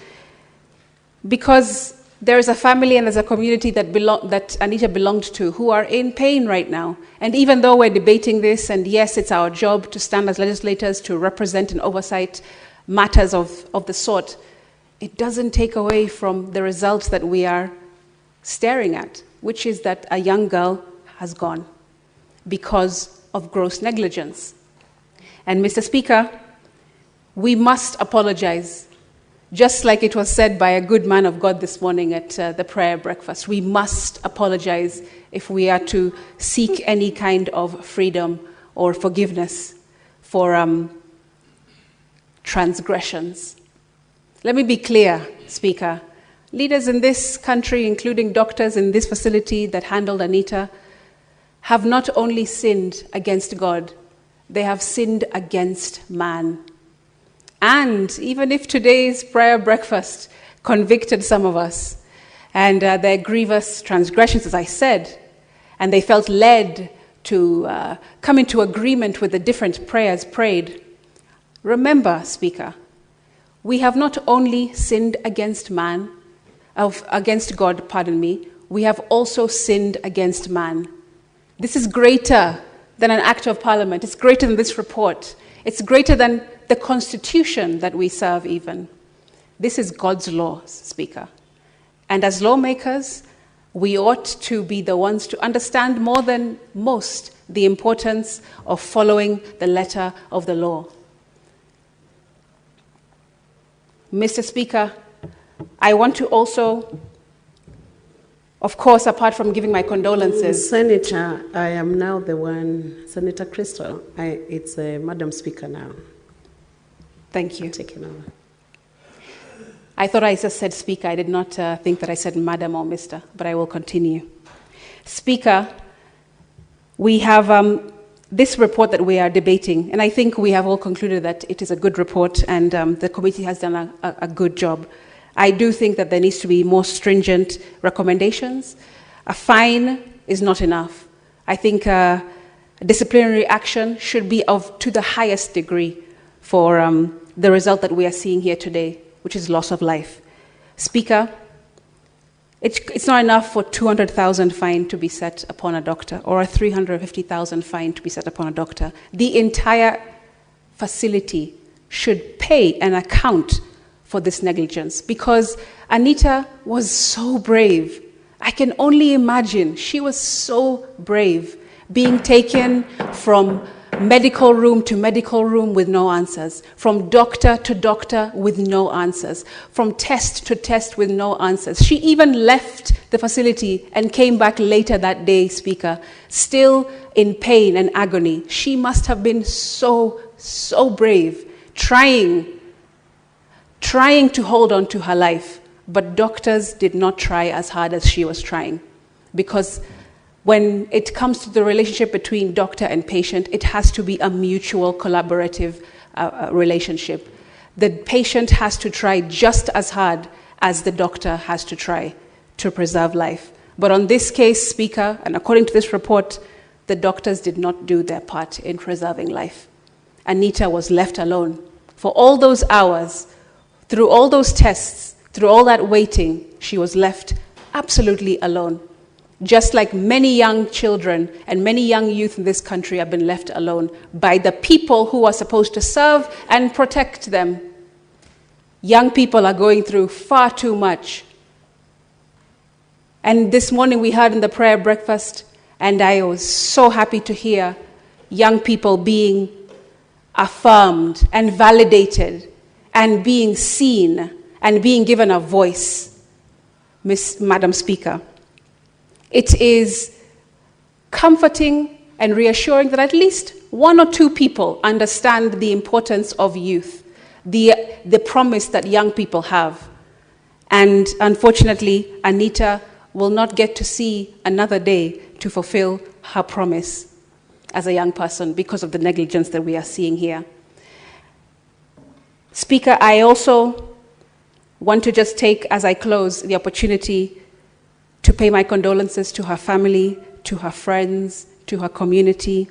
because there is a family and there's a community that Anita belonged to who are in pain right now. And even though we're debating this, and yes, it's our job to stand as legislators to represent and oversight matters of the sort, it doesn't take away from the results that we are staring at, which is that a young girl has gone because of gross negligence. And Mr. Speaker, we must apologize, just like it was said by a good man of God this morning at the prayer breakfast. We must apologize if we are to seek any kind of freedom or forgiveness for transgressions. Let me be clear, Speaker. Leaders in this country, including doctors in this facility that handled Anita, have not only sinned against God, they have sinned against man. And even if today's prayer breakfast convicted some of us and their grievous transgressions, as I said, and they felt led to come into agreement with the different prayers prayed, remember, Speaker, We have not only sinned against against God, pardon me, we have also sinned against man. This is greater than an act of parliament. It's greater than this report. It's greater than the constitution that we serve even. This is God's law, Speaker. And as lawmakers, we ought to be the ones to understand more than most the importance of following the letter of the law. Mr. Speaker, I want to also, of course, apart from giving my condolences. Senator, I am now the one, Senator Crystal. It's Madam Speaker now. Thank you. Taking over. I thought I just said Speaker. I did not think that I said Madam or Mr., but I will continue. Speaker, we have this report that we are debating, and I think we have all concluded that it is a good report and the committee has done a good job. I do think that there needs to be more stringent recommendations. A fine is not enough. I think disciplinary action should be to the highest degree for the result that we are seeing here today, which is loss of life. Speaker, it's not enough for 200,000 fine to be set upon a doctor or a 350,000 fine to be set upon a doctor. The entire facility should pay an account for this negligence because Anita was so brave. I can only imagine she was so brave being taken from medical room to medical room with no answers, from doctor to doctor with no answers, from test to test with no answers. She even left the facility and came back later that day, Speaker, still in pain and agony. She must have been so brave, trying to hold on to her life, but doctors did not try as hard as she was trying because when it comes to the relationship between doctor and patient, it has to be a mutual collaborative relationship. The patient has to try just as hard as the doctor has to try to preserve life. But on this case, Speaker, and according to this report, the doctors did not do their part in preserving life. Anita was left alone. For all those hours, through all those tests, through all that waiting, she was left absolutely alone. Just like many young children and many young youth in this country have been left alone by the people who are supposed to serve and protect them. Young people are going through far too much. And this morning we heard in the prayer breakfast, and I was so happy to hear young people being affirmed and validated and being seen and being given a voice, Madam Speaker. It is comforting and reassuring that at least one or two people understand the importance of youth, the promise that young people have. And unfortunately, Anita will not get to see another day to fulfill her promise as a young person because of the negligence that we are seeing here. Speaker, I also want to just take, as I close, the opportunity to pay my condolences to her family, to her friends, to her community.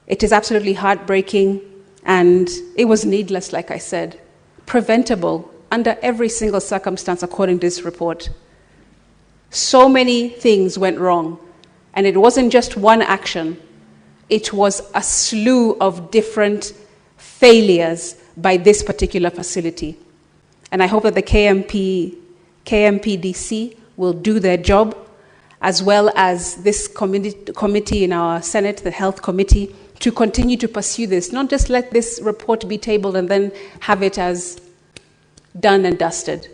It is absolutely heartbreaking, and it was needless, like I said, preventable under every single circumstance according to this report. So many things went wrong, and it wasn't just one action. It was a slew of different failures by this particular facility. And I hope that the KMPDC will do their job, as well as this committee in our Senate, the Health Committee, to continue to pursue this. Not just let this report be tabled and then have it as done and dusted.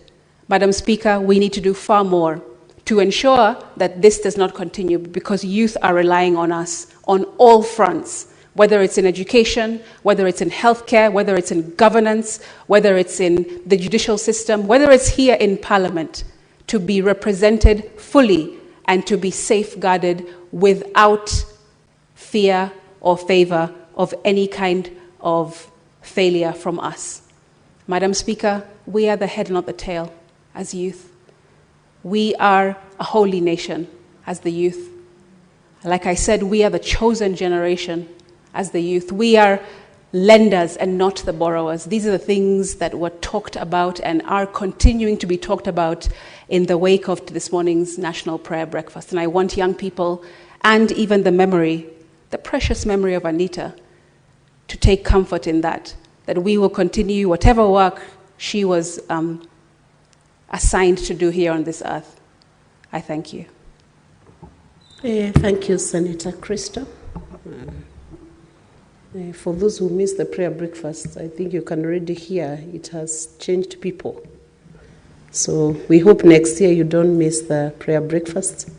Madam Speaker, we need to do far more to ensure that this does not continue, because youth are relying on us on all fronts, whether it's in education, whether it's in healthcare, whether it's in governance, whether it's in the judicial system, whether it's here in Parliament, to be represented fully and to be safeguarded without fear or favor of any kind of failure from us. Madam Speaker, we are the head, not the tail, as youth. We are a holy nation as the youth. Like I said, we are the chosen generation as the youth. We are lenders and not the borrowers. These are the things that were talked about and are continuing to be talked about in the wake of this morning's National Prayer Breakfast. And I want young people and even the memory, the precious memory of Anita, to take comfort in that we will continue whatever work she was assigned to do here on this earth. I thank you. Thank you, Senator Christo. For those who missed the prayer breakfast, I think you can already hear it has changed people. So we hope next year you don't miss the prayer breakfast.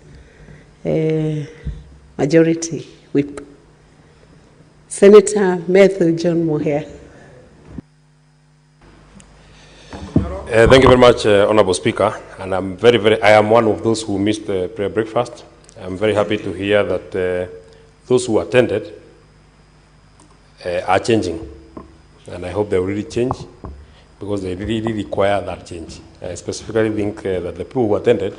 Majority whip. Senator Matthew John Moher. Thank you very much, Honorable Speaker. And I am one of those who missed the prayer breakfast. I'm very happy to hear that those who attended are changing. And I hope they will really change because they really require that change. I specifically think that the people who attended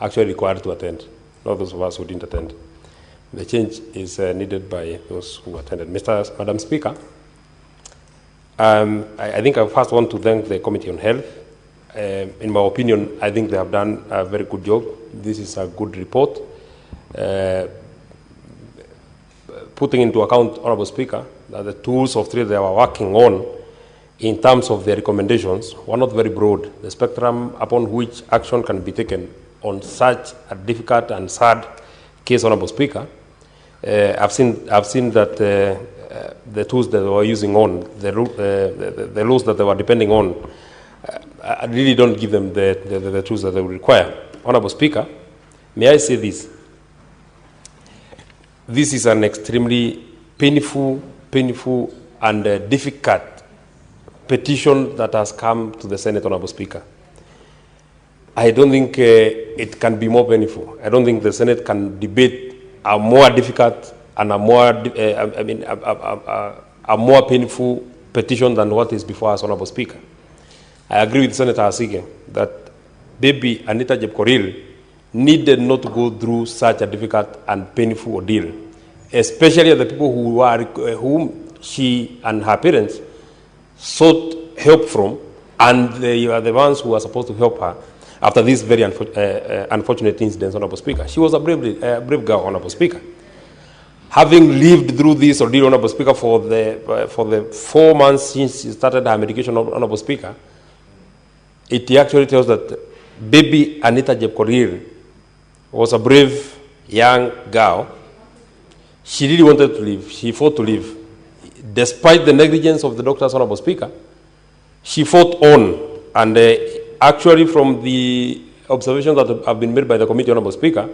actually required to attend, not those of us who didn't attend. The change is needed by those who attended. Madam Speaker, I think I first want to thank the Committee on Health. In my opinion, I think they have done a very good job. This is a good report. Putting into account, Honorable Speaker, that the tools of trade they were working on in terms of their recommendations were not very broad. The spectrum upon which action can be taken on such a difficult and sad case, Honorable Speaker, I've seen that the tools that they were using on, the laws that they were depending on, I really don't give them the tools that they will require. Honorable Speaker, may I say this? This is an extremely painful and difficult petition that has come to the Senate, Honorable Speaker. I don't think it can be more painful. I don't think the Senate can debate a more difficult and a more painful petition than what is before us, Honorable Speaker. I agree with Senator Asige that baby Anita Jepkorir needed not to go through such a difficult and painful ordeal, especially the people whom she and her parents sought help from, and they are the ones who are supposed to help her after this very unfortunate incident, Honorable Speaker. She was a brave girl, Honorable Speaker. Having lived through this ordeal, Honorable Speaker, for the 4 months since she started her medication, Honorable Speaker, it actually tells that baby Anita Jepkorir was a brave young girl. She really wanted to live. She fought to live. Despite the negligence of the doctors, Honorable Speaker, she fought on. And actually, from the observations that have been made by the committee, Honorable Speaker,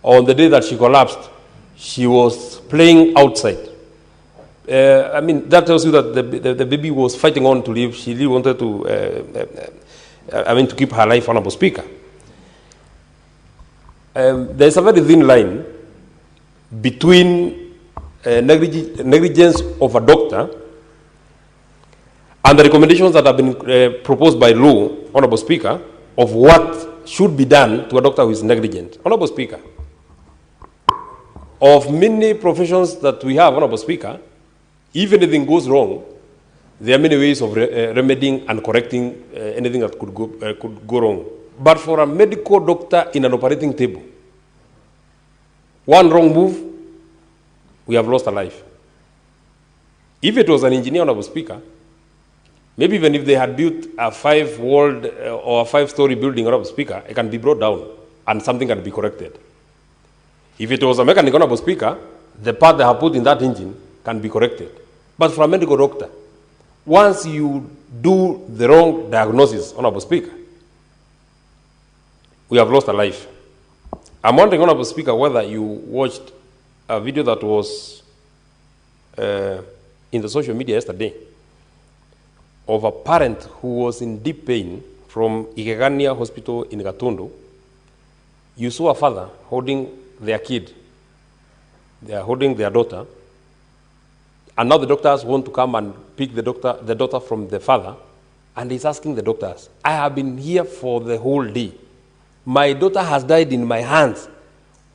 on the day that she collapsed, she was playing outside. That tells you that the baby was fighting on to live. She really wanted to, to keep her life, Honorable Speaker. There's a very thin line between negligence of a doctor and the recommendations that have been proposed by law, Honorable Speaker, of what should be done to a doctor who is negligent. Honorable Speaker, of many professions that we have, Honorable Speaker, if anything goes wrong, there are many ways of remedying and correcting anything that could go wrong. But for a medical doctor in an operating table, one wrong move, we have lost a life. If it was an engineer, Honorable Speaker, maybe even if they had built a 5-walled or a 5-story building, Honorable Speaker, it can be brought down and something can be corrected. If it was a mechanic, Honorable Speaker, the part they have put in that engine can be corrected. But for a medical doctor, once you do the wrong diagnosis, Honorable Speaker, we have lost a life. I'm wondering, Honorable Speaker, whether you watched a video that was in the social media yesterday of a parent who was in deep pain from Igegania Hospital in Gatundu. You saw a father holding their kid. They are holding their daughter. And now the doctors want to come and pick the daughter from the father. And he's asking the doctors, I have been here for the whole day. My daughter has died in my hands.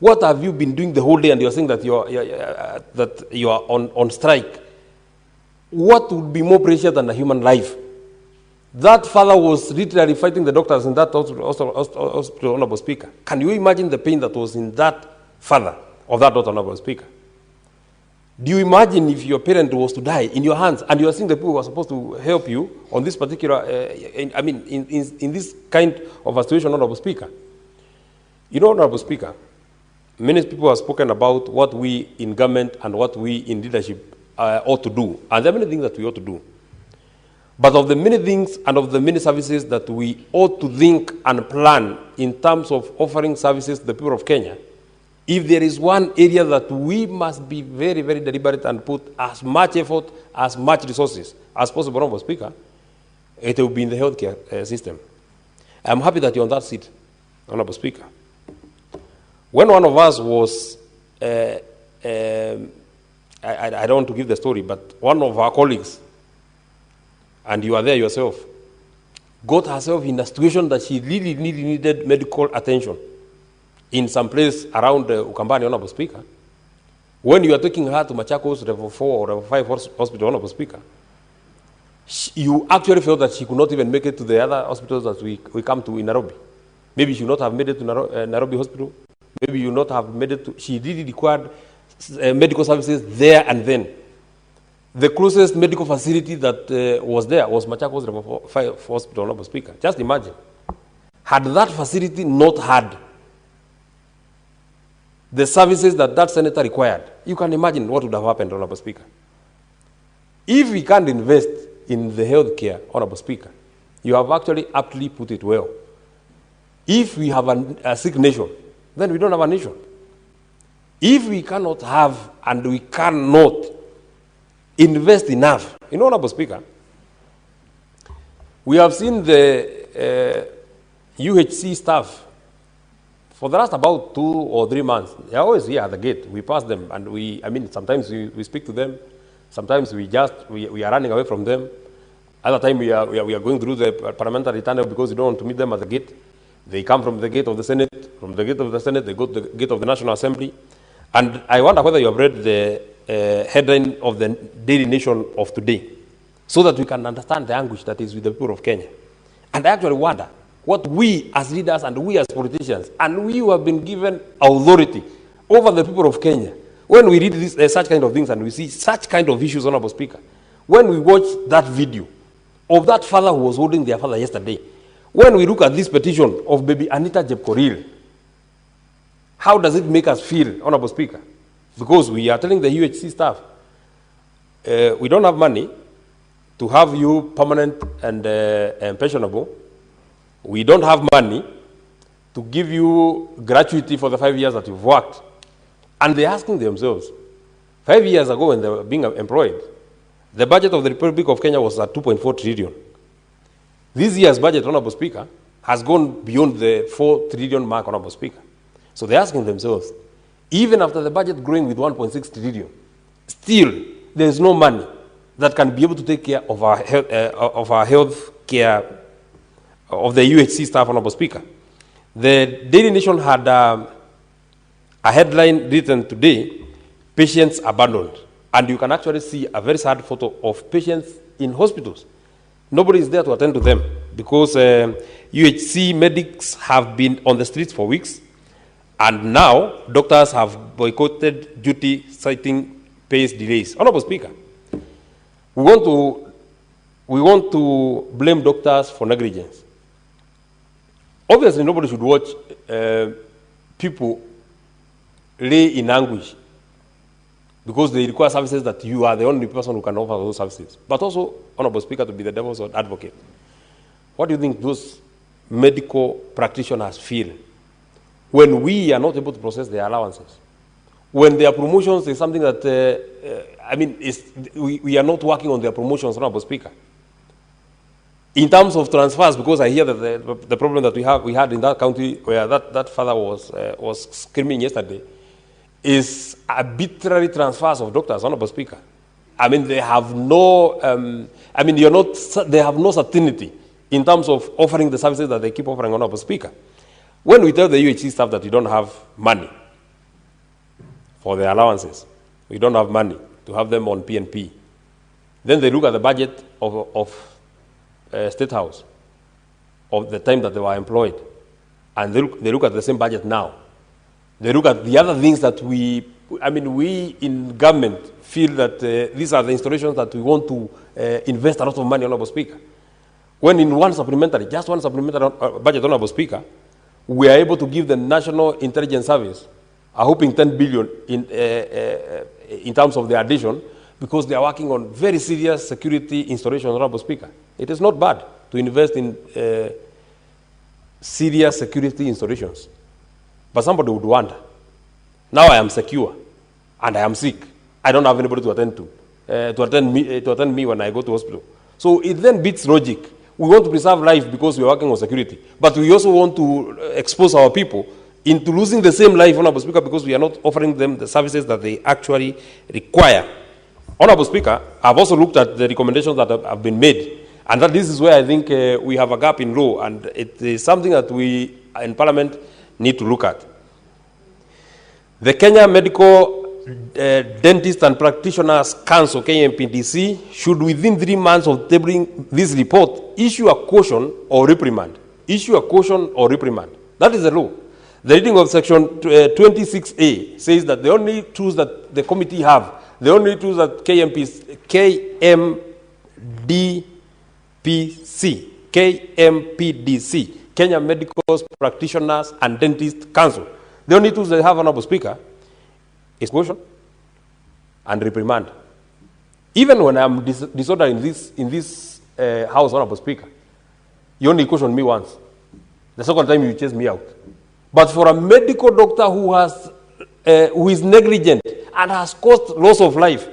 What have you been doing the whole day? And you're saying that you are on strike. what would be more precious than a human life? That father was literally fighting the doctors in that hospital, Honorable Speaker. Can you imagine the pain that was in that father of that daughter, Honorable Speaker? Do you imagine if your parent was to die in your hands and you are seeing the people who are supposed to help you on this particular, in this kind of a situation, Honorable Speaker? You know, Honorable Speaker, many people have spoken about what we in government and what we in leadership ought to do. And there are many things that we ought to do. But of the many things and of the many services that we ought to think and plan in terms of offering services to the people of Kenya, if there is one area that we must be very, very deliberate and put as much effort, as much resources as possible, Honorable Speaker, it will be in the healthcare system. I'm happy that you're on that seat, Honorable Speaker. When one of us was, I don't want to give the story, but one of our colleagues, and you are there yourself, got herself in a situation that she really needed medical attention in some place around Ukambani, Honorable Speaker. When you are taking her to Machakos Level 4 or Level 5 hospital, Honorable Speaker, you actually felt that she could not even make it to the other hospitals that we come to in Nairobi. Maybe she would not have made it to Nairobi Hospital. Maybe you would not have made it to, she really required medical services there and then. The closest medical facility that was there was Machakos Level 5 Hospital, Honorable Speaker. Just imagine. Had that facility not had the services that that senator required, you can imagine what would have happened, Honorable Speaker. If we can't invest in the health care, Honorable Speaker, you have actually aptly put it well. If we have a sick nation, then we don't have a nation. If we cannot have and we cannot invest enough, you know, Honorable Speaker, we have seen the UHC staff for the last about 2 or 3 months. They are always here at the gate. We pass them and sometimes we speak to them. Sometimes we are running away from them. Other time we are going through the parliamentary tunnel because we don't want to meet them at the gate. They come from the gate of the Senate. From the gate of the Senate, they go to the gate of the National Assembly. And I wonder whether you have read the headline of the Daily Nation of today, so that we can understand the anguish that is with the people of Kenya. And I actually wonder what we as leaders and we as politicians and we who have been given authority over the people of Kenya, when we read this, such kind of things and we see such kind of issues, Honorable Speaker, when we watch that video of that father who was holding their father yesterday, when we look at this petition of baby Anita Jepkoril, how does it make us feel, Honorable Speaker? Because we are telling the UHC staff, we don't have money to have you permanent and pensionable. We don't have money to give you gratuity for the 5 years that you've worked. And they're asking themselves, 5 years ago when they were being employed, the budget of the Republic of Kenya was at 2.4 trillion. This year's budget, Honorable Speaker, has gone beyond the 4 trillion mark, Honorable Speaker. So they're asking themselves, even after the budget growing with 1.6 trillion, still there is no money that can be able to take care of our health care of the UHC staff, Honorable Speaker. The Daily Nation had a headline written today, patients abandoned. And you can actually see a very sad photo of patients in hospitals. Nobody is there to attend to them because UHC medics have been on the streets for weeks. And now doctors have boycotted duty, citing pay delays. Honorable Speaker, we want to blame doctors for negligence. Obviously, nobody should watch people lay in anguish because they require services that you are the only person who can offer those services. But also, Honorable Speaker, to be the devil's advocate, what do you think those medical practitioners feel when we are not able to process their allowances? When their promotions is something that, we are not working on their promotions, Honorable Speaker. In terms of transfers, because I hear that the problem that we had in that county where that father was screaming yesterday, is arbitrary transfers of doctors, Honorable Speaker. They have no, they have no certainty in terms of offering the services that they keep offering, Honorable Speaker. When we tell the UHC staff that we don't have money for their allowances, we don't have money to have them on PNP, Then they look at the budget of State House of the time that they were employed, and they look at the same budget now. They look at the other things that we in government feel that these are the installations that we want to invest a lot of money, Honorable Speaker. When in just one supplementary budget, Honorable Speaker, we are able to give the National Intelligence Service a whopping 10 billion in terms of the addition, because they are working on very serious security installations, Honorable Speaker. It is not bad to invest in serious security installations. But somebody would wonder, now I am secure and I am sick. I don't have anybody to attend me when I go to hospital. So it then beats logic. We want to preserve life because we are working on security. But we also want to expose our people into losing the same life, Honorable Speaker, because we are not offering them the services that they actually require. Honorable Speaker, I've also looked at the recommendations that have been made, and that this is where I think we have a gap in law, and it is something that we in Parliament need to look at. The Kenya Medical Dentists and Practitioners Council, KMPDC, should within 3 months of tabling this report issue a caution or reprimand. Issue a caution or reprimand. That is the law. The reading of section 26A says that the only tools that the committee have, the only tools that KMPDC, Kenya Medical Practitioners and Dentists Council, the only tools they have, Honorable Speaker, is caution and reprimand. Even when I'm disordered in this house, Honorable Speaker, you only caution me once. The second time you chase me out. But for a medical doctor who is negligent and has caused loss of life,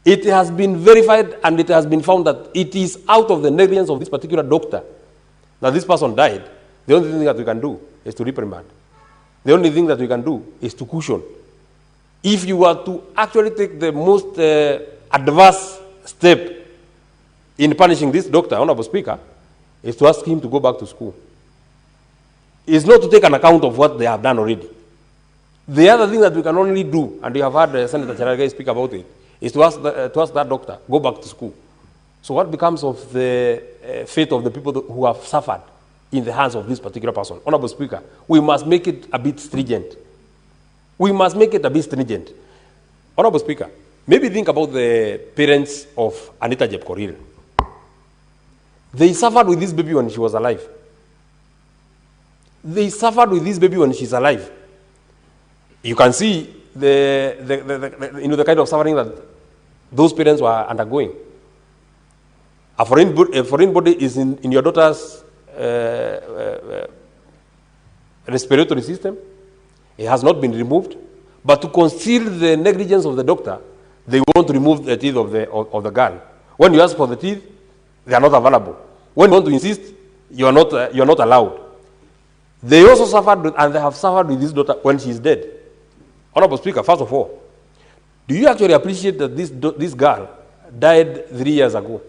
it has been verified and it has been found that it is out of the negligence of this particular doctor that this person died. The only thing that we can do is to reprimand. The only thing that we can do is to caution. If you were to actually take the most adverse step in punishing this doctor, Honorable Speaker, is to ask him to go back to school. It's not to take an account of what they have done already. The other thing that we can only do, and you have heard Senator Charagai speak about it, is to ask that doctor, go back to school. So what becomes of the fate of the people who have suffered in the hands of this particular person? Honorable Speaker, we must make it a bit stringent. We must make it a bit stringent. Honorable Speaker, maybe think about the parents of Anita Jepkorir. They suffered with this baby when she was alive. They suffered with this baby when she's alive. You can see the kind of suffering that those parents were undergoing. A foreign body is in your daughter's respiratory system. It has not been removed. But to conceal the negligence of the doctor, they want to remove the teeth of the girl. When you ask for the teeth, they are not available. When you want to insist, you are not allowed. They also suffered, and they have suffered with this daughter when she is dead. Honorable Speaker, first of all, do you actually appreciate that this girl died 3 years ago?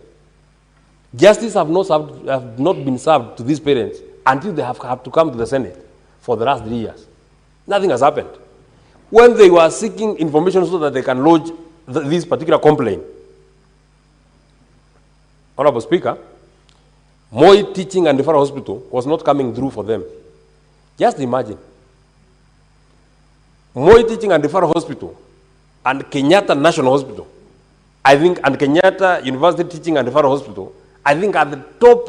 Justice have not been served to these parents until they have to come to the Senate for the last 3 years. Nothing has happened. When they were seeking information so that they can lodge this particular complaint, Honorable Speaker, Moi Teaching and Referral Hospital was not coming through for them. Just imagine. Moi Teaching and Referral Hospital and Kenyatta National Hospital, I think, and Kenyatta University Teaching and Referral Hospital, I think are the top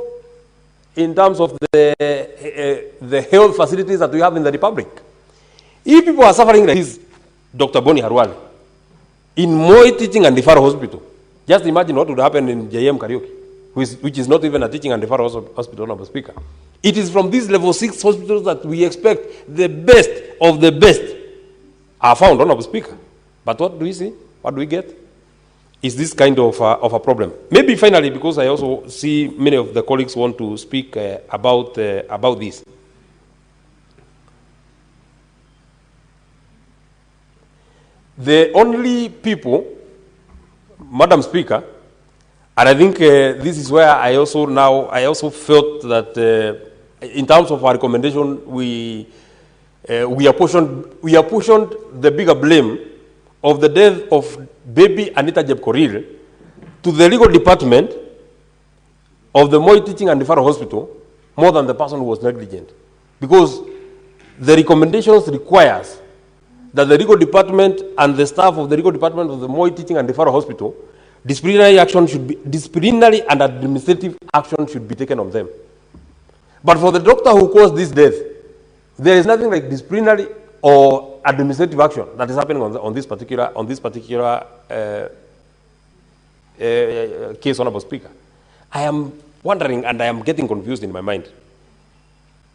in terms of the health facilities that we have in the Republic. If people are suffering like this, Dr. Boni Harwale, in Moi Teaching and Referral Hospital, just imagine what would happen in JM Karaoke, which is not even a teaching and referral hospital, Honorable Speaker. It is from these level 6 hospitals that we expect the best of the best are found, Honorable Speaker. But what do we see? What do we get? Is this kind of a problem? Maybe finally, because I also see many of the colleagues want to speak about this. The only people, Madam Speaker, and I think this is where I also felt that in terms of our recommendation, we apportioned the bigger blame of the death of baby Anita Jepkorir to the legal department of the Moi Teaching and Referral Hospital more than the person who was negligent. Because the recommendations requires that the legal department and the staff of the legal department of the Moi Teaching and Referral Hospital, disciplinary and administrative action should be taken on them. But for the doctor who caused this death, there is nothing like disciplinary or administrative action that is happening on this particular case, Honorable Speaker. I am wondering, and I am getting confused in my mind,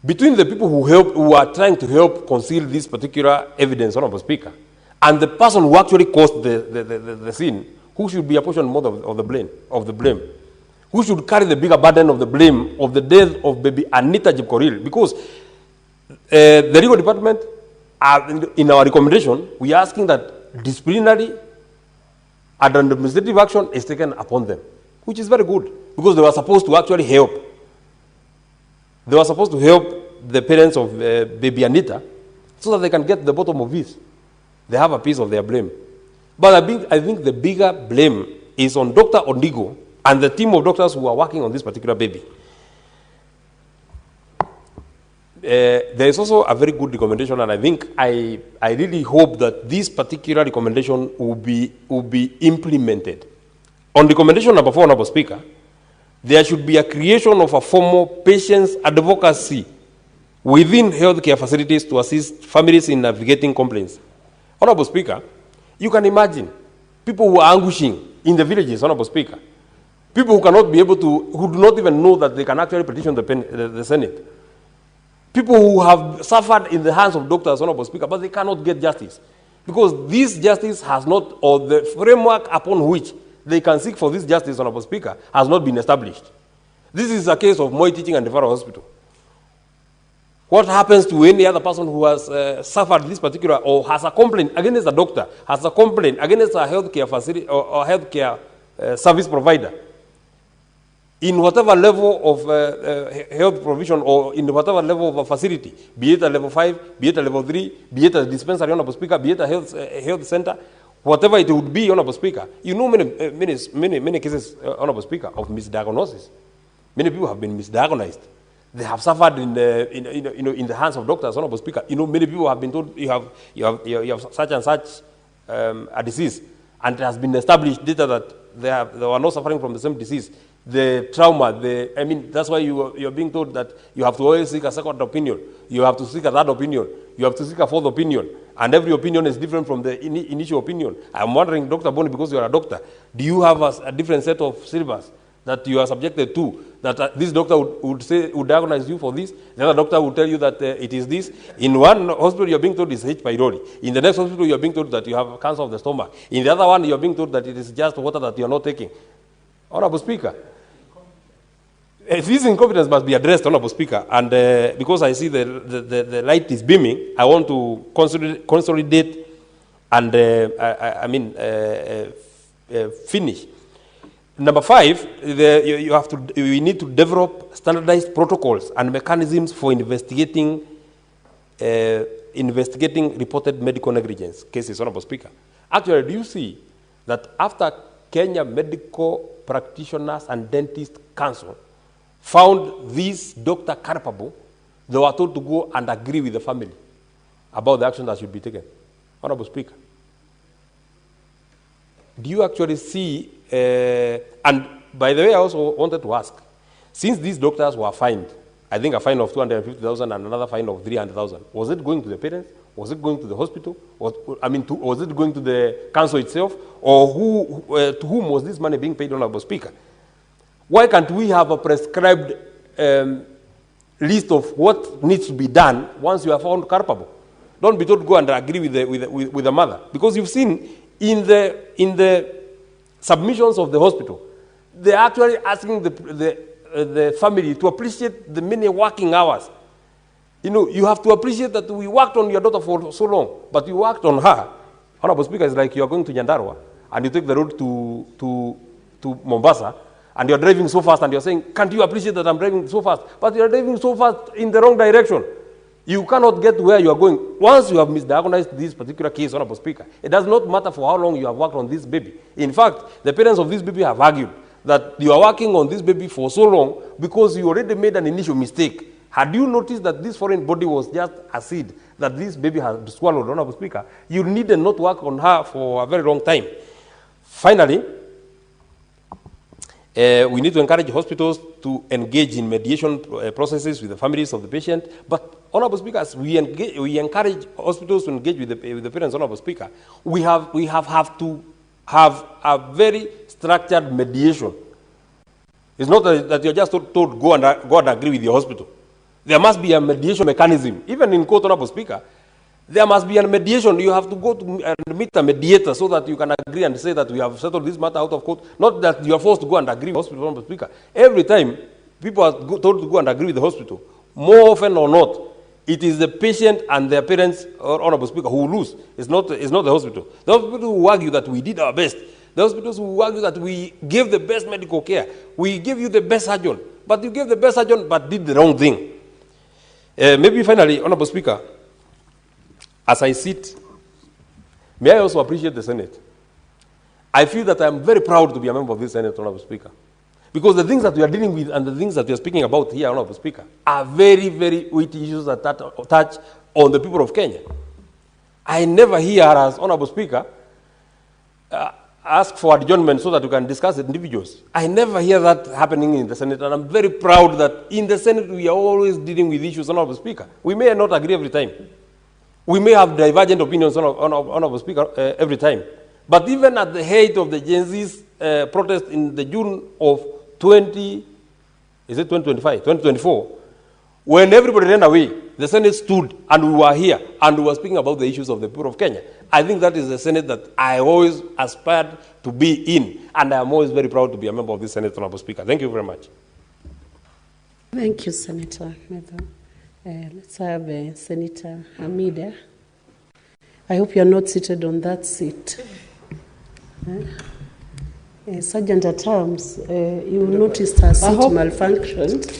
between the people who are trying to help conceal this particular evidence, Honorable Speaker, and the person who actually caused the scene, who should be apportioned more of the blame? Who should carry the bigger burden of the blame of the death of baby Anita Jepkoril? Because the legal department, in our recommendation, we are asking that disciplinary and administrative action is taken upon them, which is very good, because they were supposed to actually help. They were supposed to help the parents of baby Anita so that they can get the bottom of this. They have a piece of their blame. But I think the bigger blame is on Dr. Ondigo and the team of doctors who are working on this particular baby. There is also a very good recommendation, and I think I really hope that this particular recommendation will be implemented. On recommendation number 4, Honorable Speaker, there should be a creation of a formal patients advocacy within healthcare facilities to assist families in navigating complaints. Honorable Speaker, you can imagine people who are anguishing in the villages, Honorable Speaker, people who cannot be able to, who do not even know that they can actually petition the Senate, people who have suffered in the hands of doctors, Honorable Speaker, but they cannot get justice because this justice has not, or the framework upon which they can seek for this justice, Honorable Speaker, has not been established. This is a case of Moi Teaching and Referral Hospital. What happens to any other person who has suffered this particular, or has a complaint against a doctor, has a complaint against a healthcare facility or healthcare service provider, in whatever level of health provision or in whatever level of a facility, be it a level 5, be it a level 3, be it a dispensary, Honorable Speaker, be it a health center, whatever it would be, Honorable Speaker, you know many cases, Honorable Speaker, of misdiagnosis. Many people have been misdiagnosed. They have suffered in the hands of doctors, Honorable Speaker. You know, many people have been told you have such and such a disease, and it has been established data that they were not suffering from the same disease. The trauma, that's why you're being told that you have to always seek a second opinion. You have to seek a third opinion. You have to seek a fourth opinion. And every opinion is different from the initial opinion. I'm wondering, Dr. Boni, because you are a doctor, do you have a different set of syllabus that you are subjected to? That this doctor would diagnose you for this, the other doctor will tell you that it is this. In one hospital, you're being told it's H. pylori. In the next hospital, you're being told that you have cancer of the stomach. In the other one, you're being told that it is just water that you're not taking. Honorable Speaker, this incompetence must be addressed, Honorable Speaker, and because I see the light is beaming, I want to consolidate and finish. Number 5, we need to develop standardized protocols and mechanisms for investigating reported medical negligence cases, Honorable Speaker. Actually, do you see that after Kenya Medical Practitioners and Dentists Council found this doctor culpable, they were told to go and agree with the family about the action that should be taken. Honorable Speaker, do you actually see, and by the way, I also wanted to ask, since these doctors were fined, I think a fine of 250,000 and another fine of 300,000, was it going to the parents? Was it going to the hospital? Was it going to the council itself? Or to whom was this money being paid, Honorable Speaker? Why can't we have a prescribed list of what needs to be done once you are found culpable? Don't be told to go and agree with the mother. Because you've seen in the submissions of the hospital, they're actually asking the family to appreciate the many working hours. You know, you have to appreciate that we worked on your daughter for so long, but you worked on her. Honorable Speaker, it's like you are going to Nyandarua and you take the road to Mombasa, and you're driving so fast and you're saying, can't you appreciate that I'm driving so fast? But you're driving so fast in the wrong direction. You cannot get where you are going. Once you have misdiagnosed this particular case, Honorable Speaker, it does not matter for how long you have worked on this baby. In fact, the parents of this baby have argued that you are working on this baby for so long because you already made an initial mistake. Had you noticed that this foreign body was just a seed that this baby had swallowed, Honorable Speaker, you needed not work on her for a very long time. Finally, we need to encourage hospitals to engage in mediation processes with the families of the patient. But, Honorable Speaker, as we encourage hospitals to engage with the parents, Honorable Speaker, we have to have a very structured mediation. It's not that you're just told go and agree with your hospital. There must be a mediation mechanism. Even in court, Honorable Speaker, there must be a mediation. You have to go to and meet a mediator so that you can agree and say that we have settled this matter out of court. Not that you are forced to go and agree with the hospital, Honorable Speaker. Every time people are told to go and agree with the hospital, more often or not, it is the patient and their parents, Honorable Speaker, who lose. It's not the hospital. The hospital who argue that we did our best. The hospitals who argue that we gave the best medical care. We gave you the best surgeon. But you gave the best surgeon but did the wrong thing. Maybe finally, Honorable Speaker, as I sit, may I also appreciate the Senate. I feel that I am very proud to be a member of this Senate, Honorable Speaker. Because the things that we are dealing with and the things that we are speaking about here, Honorable Speaker, are very, very weighty issues that touch on the people of Kenya. I never hear as Honorable Speaker ask for adjournment so that we can discuss individuals. I never hear that happening in the Senate, and I'm very proud that in the Senate we are always dealing with issues, Honorable Speaker. We may not agree every time. We may have divergent opinions, Honorable Speaker, every time. But even at the height of the Gen Z's protest in the June of 2024, when everybody ran away, the Senate stood and we were here and we were speaking about the issues of the people of Kenya. I think that is the Senate that I always aspired to be in, and I am always very proud to be a member of this Senate, Honorable Speaker. Thank you very much. Thank you, Senator Medho. Let's have Senator Hamida. I hope you are not seated on that seat. Sergeant at Arms, you noticed her seat malfunctioned,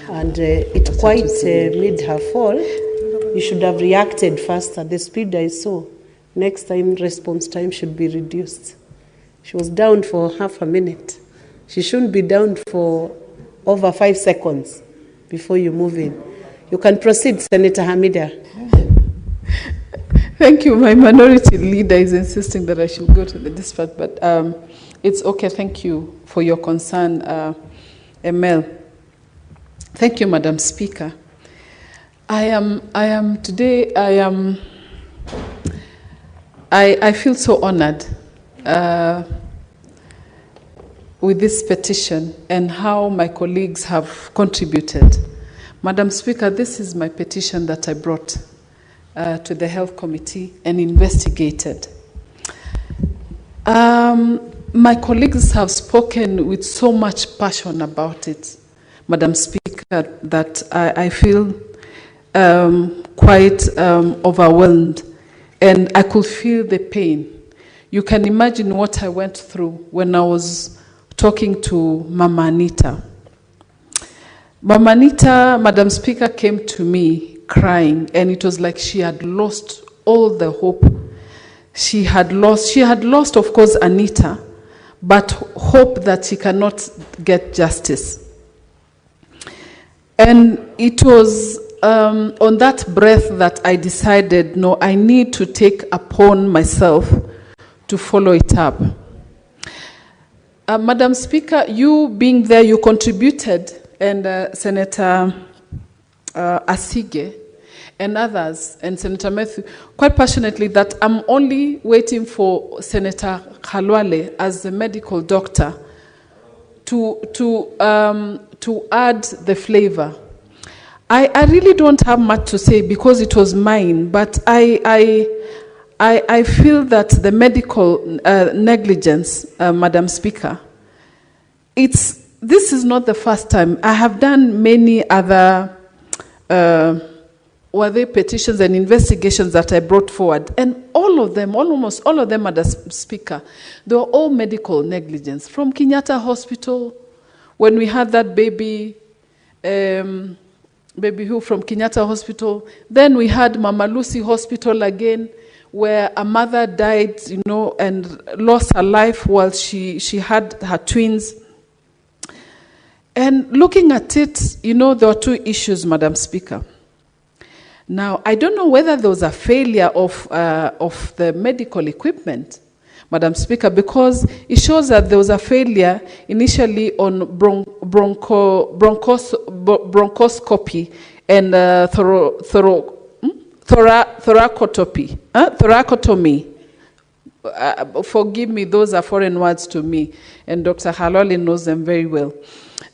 and it quite made her fall. You should have reacted faster. The speed I saw, next time response time should be reduced. She was down for half a minute. She shouldn't be down for over 5 seconds before you move in. You can proceed, Senator Hamida. Thank you. My minority leader is insisting that I should go to the dispatch, but it's okay. Thank you for your concern, Emel. Thank you, Madam Speaker. I feel so honored with this petition and how my colleagues have contributed. Madam Speaker, this is my petition that I brought to the Health Committee and investigated. My colleagues have spoken with so much passion about it, Madam Speaker, that I feel quite overwhelmed, and I could feel the pain. You can imagine what I went through when I was talking to Mama Anita. Mama Anita, Madam Speaker, came to me crying, and it was like she had lost all the hope. She had lost, of course, Anita, but hope that she cannot get justice. And it was on that breath that I decided, no, I need to take upon myself to follow it up. Madam Speaker, you being there, you contributed, and Senator Asige and others, and Senator Matthew, quite passionately, that I'm only waiting for Senator Khalwale as the medical doctor to add the flavor. I really don't have much to say because it was mine, but I feel that the medical negligence, Madam Speaker, this is not the first time. I have done many other petitions and investigations that I brought forward, and all of them, almost all of them, Madam Speaker, they were all medical negligence. From Kenyatta Hospital, when we had that baby baby who from Kenyatta Hospital. Then we had Mama Lucy Hospital again, where a mother died, you know, and lost her life while she had her twins. And looking at it, you know, there were two issues, Madam Speaker. Now, I don't know whether there was a failure of the medical equipment, Madam Speaker, because it shows that there was a failure initially on bronchoscopy and thoracotomy. Forgive me, those are foreign words to me, and Dr. Haloli knows them very well.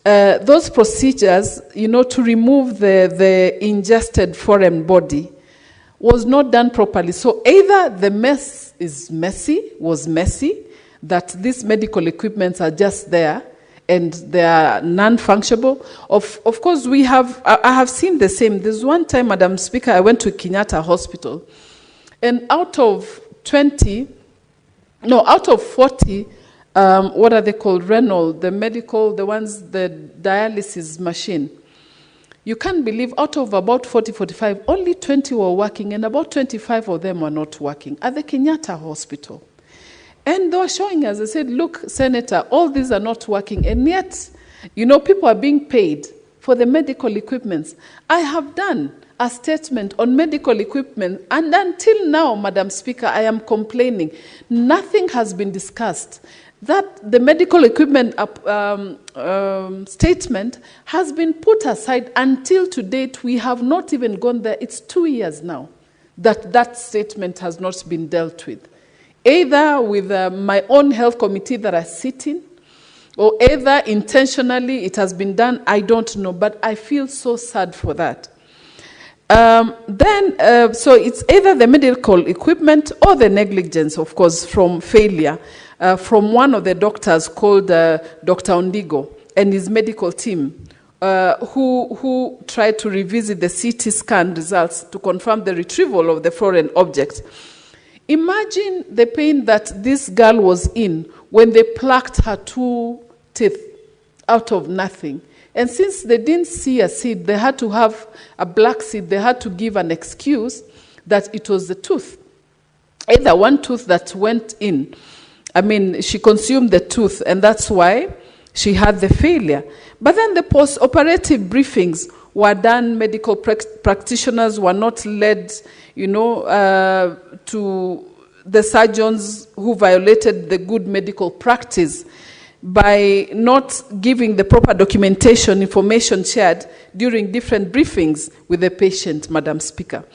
Those procedures, you know, to remove the ingested foreign body was not done properly. So either the mess was messy, that these medical equipments are just there and they are non-functionable. Of course, I have seen the same. There's one time, Madam Speaker, I went to Kenyatta Hospital, and out of 40, what are they called? Renal, the medical, the dialysis machine. You can't believe out of about 40, 45, only 20 were working, and about 25 of them were not working at the Kenyatta Hospital. And they were showing us, they said, look, Senator, all these are not working, and yet, you know, people are being paid for the medical equipments. I have done a statement on medical equipment, and until now, Madam Speaker, I am complaining. Nothing has been discussed. That the medical equipment statement has been put aside until to date. We have not even gone there. It's 2 years now that statement has not been dealt with, either with my own health committee that I sit in, or either intentionally it has been done. I don't know, but I feel so sad for that. So it's either the medical equipment or the negligence, of course, from failure. From one of the doctors called Dr. Ondigo and his medical team, who tried to revisit the CT scan results to confirm the retrieval of the foreign object. Imagine the pain that this girl was in when they plucked her 2 teeth out of nothing. And since they didn't see a seed, they had to have a black seed. They had to give an excuse that it was the tooth, either one tooth that went in. I mean, she consumed the tooth, and that's why she had the failure. But then the post-operative briefings were done. Medical practitioners were not led, you know, to the surgeons who violated the good medical practice by not giving the proper documentation, information shared during different briefings with the patient, Madam Speaker.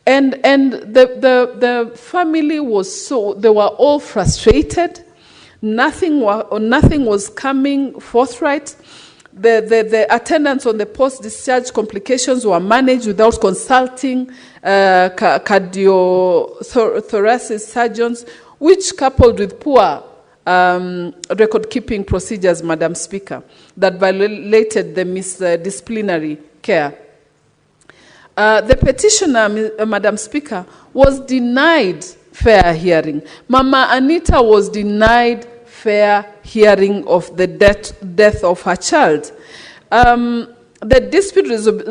And the family was they were all frustrated. Nothing was coming forthright. The attendants on the post-discharge complications were managed without consulting cardiothoracic surgeons, which coupled with poor record-keeping procedures, Madam Speaker, that violated the disciplinary care. The petitioner, Madam Speaker, was denied fair hearing. Mama Anita was denied fair hearing of the death of her child. The dispute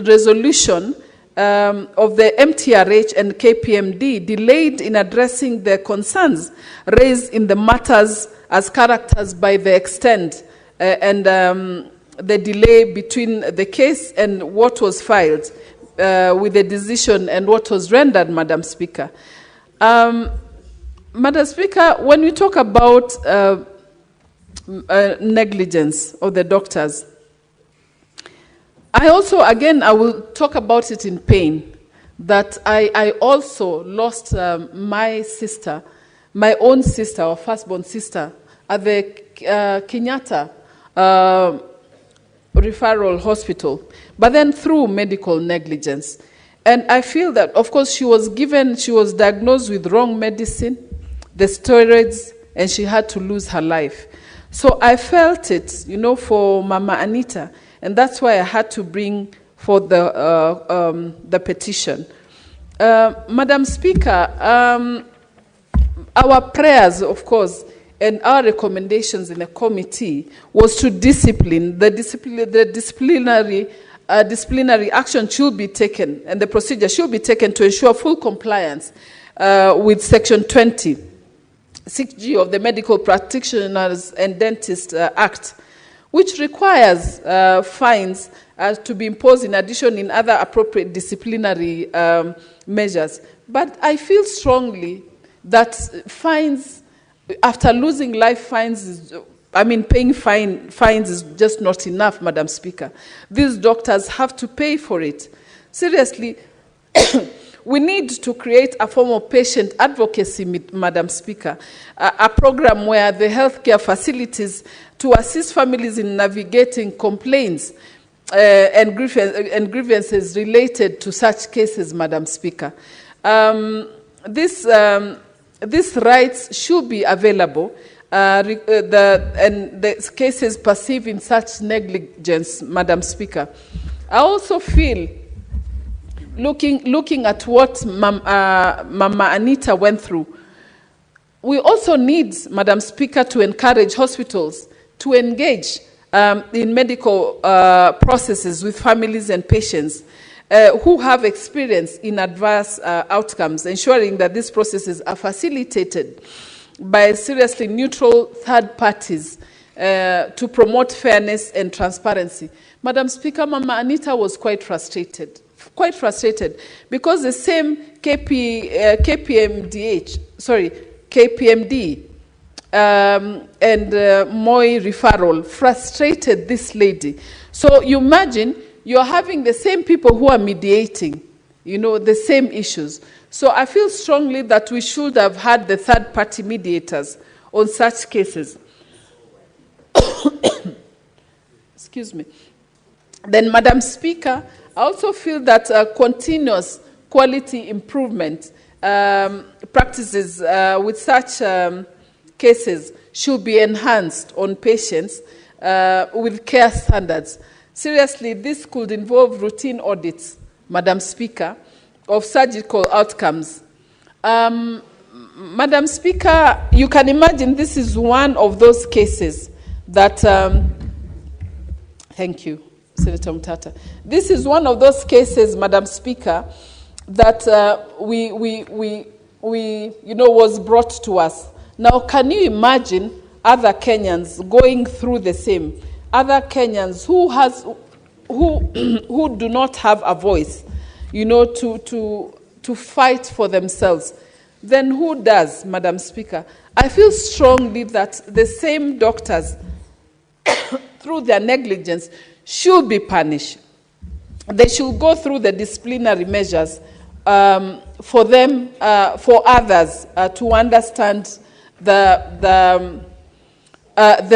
resolution of the MTRH and KPMD delayed in addressing the concerns raised in the matters as characterized by the extent and the delay between the case and what was filed with the decision and what was rendered, Madam Speaker. Madam Speaker, when we talk about negligence of the doctors, I also, again, I will talk about it in pain, that I also lost my sister, my own sister, or firstborn sister, at the Kenyatta referral hospital, but then through medical negligence. And I feel that, of course, she was diagnosed with wrong medicine, the steroids, and she had to lose her life. So I felt it, you know, for Mama Anita, and that's why I had to bring forth the petition. Madam Speaker, our prayers, of course, and our recommendations in the committee was to discipline the disciplinary disciplinary action should be taken and the procedure should be taken to ensure full compliance with Section 20, 6G of the Medical Practitioners and Dentists Act, which requires fines to be imposed in addition in other appropriate disciplinary measures. But I feel strongly that fines, after losing life, fines paying fines is just not enough, Madam Speaker. These doctors have to pay for it. Seriously, we need to create a form of patient advocacy, Madam Speaker, a program where the healthcare facilities to assist families in navigating complaints and grievances related to such cases, Madam Speaker. These rights should be available. And the cases perceived in such negligence, Madam Speaker. I also feel, looking at what Mama Anita went through, we also need, Madam Speaker, to encourage hospitals to engage in medical processes with families and patients who have experience in adverse outcomes, ensuring that these processes are facilitated by seriously neutral third parties to promote fairness and transparency. Madam Speaker, Mama Anita was quite frustrated because the same KPMD and Moi referral frustrated this lady. So you imagine you're having the same people who are mediating, the same issues. So I feel strongly that we should have had the third-party mediators on such cases. Excuse me. Then, Madam Speaker, I also feel that continuous quality improvement practices with such cases should be enhanced on patients with care standards. Seriously, this could involve routine audits, Madam Speaker, of surgical outcomes. Madam Speaker, you can imagine this is one of those cases that, thank you, Senator Mutata. This is one of those cases, Madam Speaker, that was brought to us. Now, can you imagine other Kenyans going through the same? Other Kenyans who do not have a voice, to fight for themselves. Then who does, Madam Speaker? I feel strongly that the same doctors, through their negligence, should be punished. They should go through the disciplinary measures for them, for others to understand the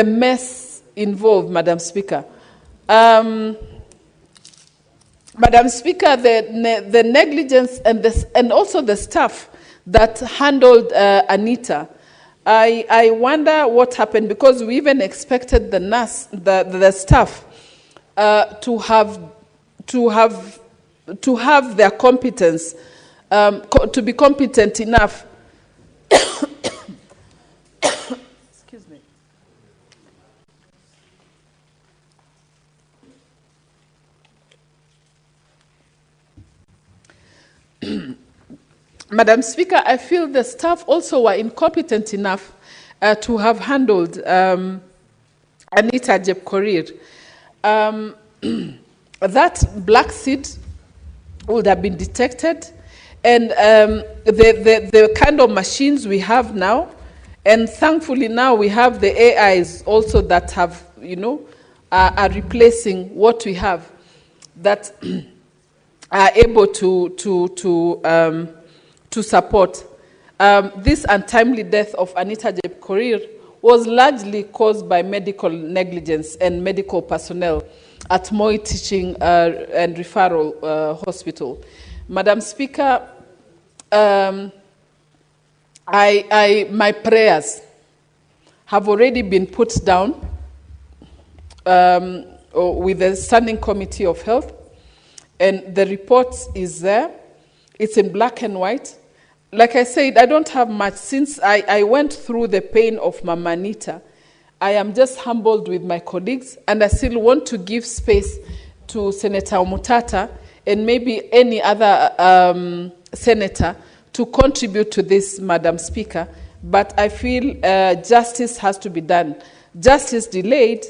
mess involved, Madam Speaker. Madam Speaker, the negligence and also the staff that handled Anita, I wonder what happened, because we even expected the nurse, the staff, to have their competence, to be competent enough. Excuse me. Madam Speaker, I feel the staff also were incompetent enough to have handled Anita Jepkorir. That black seed would have been detected, and the kind of machines we have now, and thankfully now we have the AIs also that have, are replacing what we have, that are able to support. This untimely death of Anita Jepkorir was largely caused by medical negligence and medical personnel at Moi Teaching and Referral Hospital. Madam Speaker, my prayers have already been put down with the Standing Committee of Health, and the report is there. It's in black and white. Like I said, I don't have much. Since I went through the pain of Mama Anita, I am just humbled with my colleagues, and I still want to give space to Senator Omutata and maybe any other senator to contribute to this, Madam Speaker, but I feel justice has to be done. Justice delayed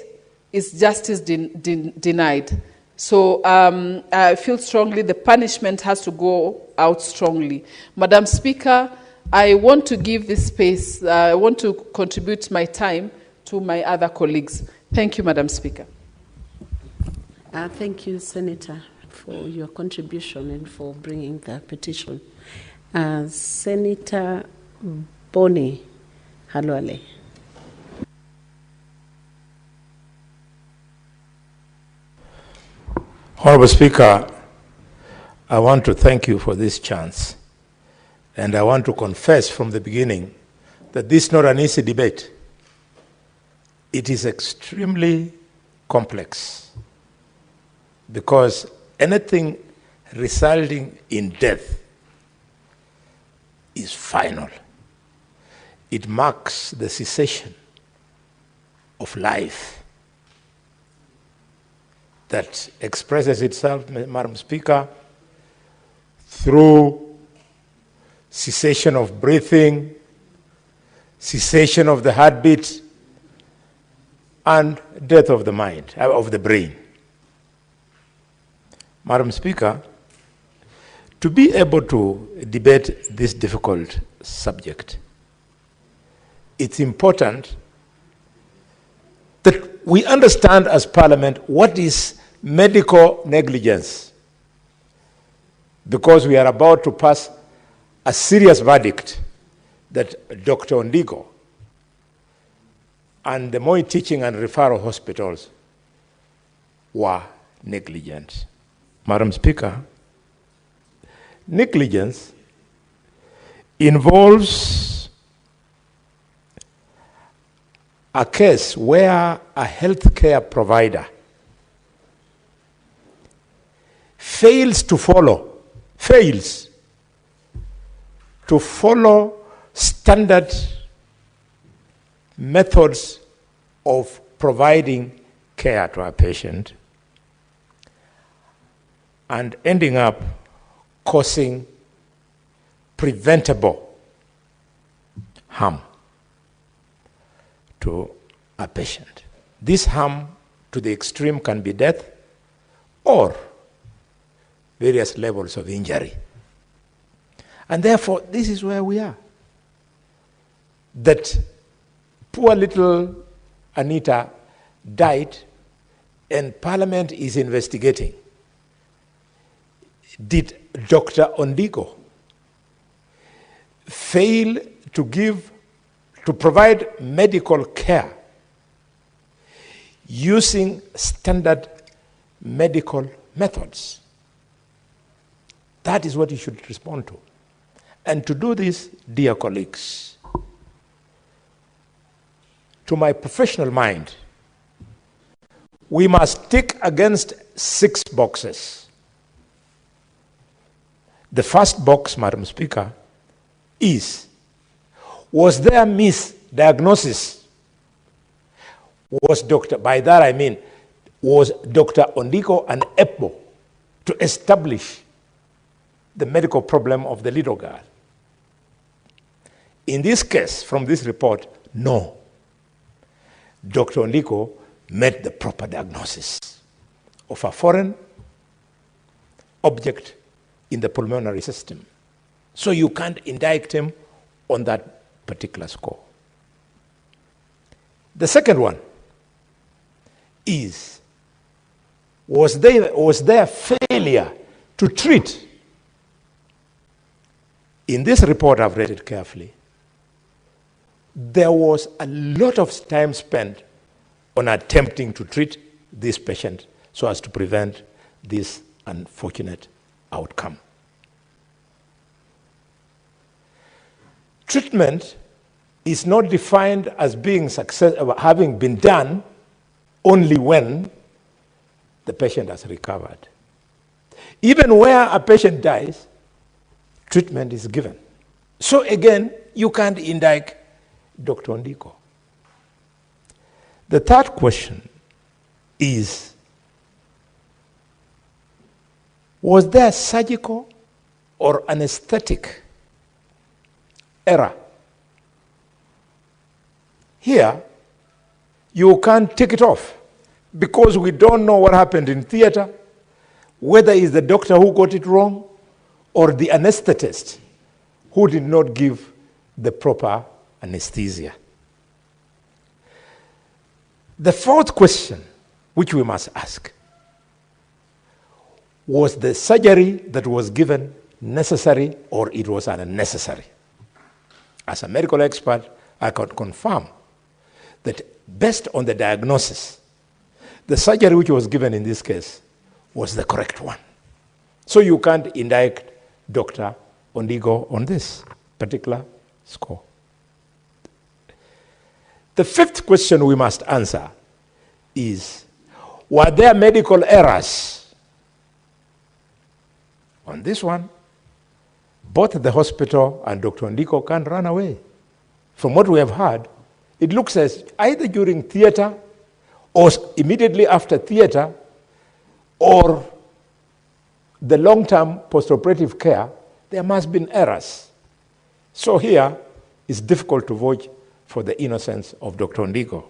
is justice denied. So I feel strongly the punishment has to go out strongly. Madam Speaker, I want to give this space, I want to contribute my time to my other colleagues. Thank you, Madam Speaker. Thank you, Senator, for your contribution and for bringing the petition. Senator Boni Halwale. Honorable Speaker, I want to thank you for this chance. And I want to confess from the beginning that this is not an easy debate. It is extremely complex because anything resulting in death is final. It marks the cessation of life that expresses itself, Madam Speaker, through cessation of breathing, cessation of the heartbeat, and death of the mind, of the brain. Madam Speaker, to be able to debate this difficult subject, it's important that we understand as Parliament what is medical negligence, because we are about to pass a serious verdict that Dr. Ondigo and the Moi teaching and referral hospitals were negligent. Madam Speaker, negligence involves a case where a healthcare provider fails to follow standard methods of providing care to a patient and ending up causing preventable harm to a patient. This harm to the extreme can be death or various levels of injury. And therefore, this is where we are. That poor little Anita died and Parliament is investigating. Did Dr. Ondigo fail to provide medical care using standard medical methods? That is what you should respond to. And to do this, dear colleagues, to my professional mind, we must tick against 6 boxes. The first box, Madam Speaker, is, was there misdiagnosis? Was by that I mean, was Dr. Ondigo unable to establish the medical problem of the little girl? In this case, from this report, no. Dr. Ondigo made the proper diagnosis of a foreign object in the pulmonary system. So you can't indict him on that particular score. The second one is, was there failure to treat? In this report, I've read it carefully. There was a lot of time spent on attempting to treat this patient so as to prevent this unfortunate outcome. Treatment is not defined as being having been done only when the patient has recovered. Even where a patient dies, treatment is given. So again, you can't indict Dr. Ondigo. The third question is, Was there surgical or anesthetic error? Here, you can't take it off because we don't know what happened in theater, whether it's the doctor who got it wrong or the anesthetist who did not give the proper anesthesia. The fourth question which we must ask: was the surgery that was given necessary or it was unnecessary? As a medical expert, I can confirm that based on the diagnosis, the surgery which was given in this case was the correct one. So you can't indict Dr. Ondigo on this particular score. The fifth question we must answer is, were there medical errors? On this one, both the hospital and Dr. Ondigo can't run away. From what we have heard, it looks as either during theater or immediately after theater or the long-term postoperative care, there must have been errors. So here, it's difficult to vouch for the innocence of Dr. Ondigo.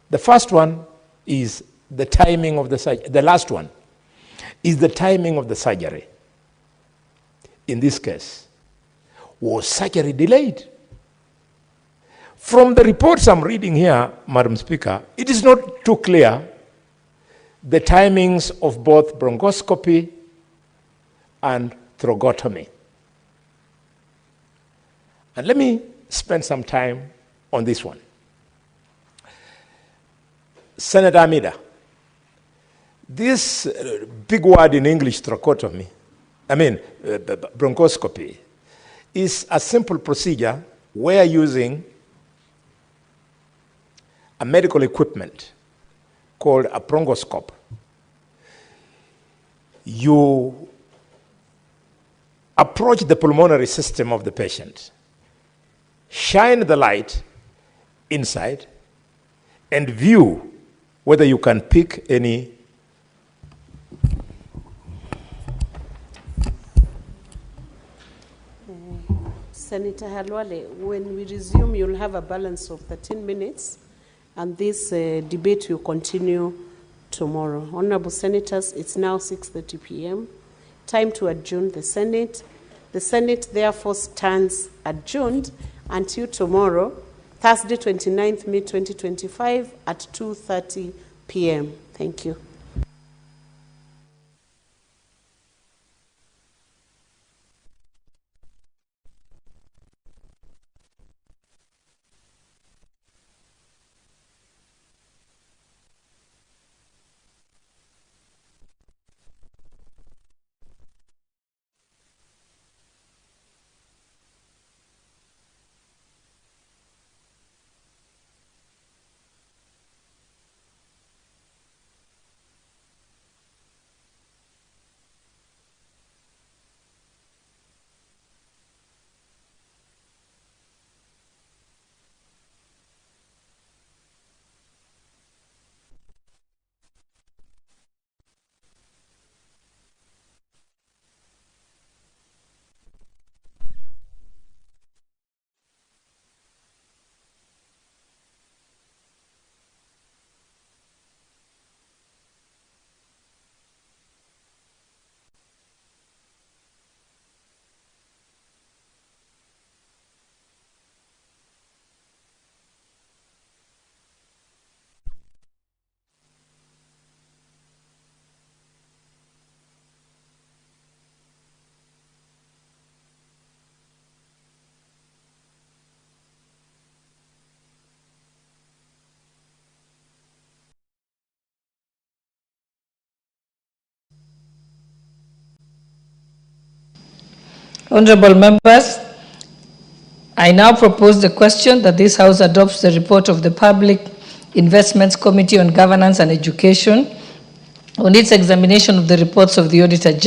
The first one is the timing of the surgery. The last one is the timing of the surgery. In this case, was surgery delayed? From the reports I'm reading here, Madam Speaker, it is not too clear the timings of both bronchoscopy and thoracotomy. And let me spend some time on this one. Senator Amida, this big word in English, thoracotomy, bronchoscopy, is a simple procedure where using a medical equipment called a bronchoscope, you approach the pulmonary system of the patient, shine the light inside, and view whether you can pick any Senator Halwale, when we resume, you'll have a balance of 13 minutes, and this debate will continue tomorrow. Honorable Senators, it's now 6:30 p.m. Time to adjourn the Senate. The Senate therefore stands adjourned until tomorrow, Thursday, 29th May 2025 at 2:30 p.m. Thank you. Honorable members, I now propose the question that this House adopts the report of the Public Investments Committee on Governance and Education on its examination of the reports of the Auditor General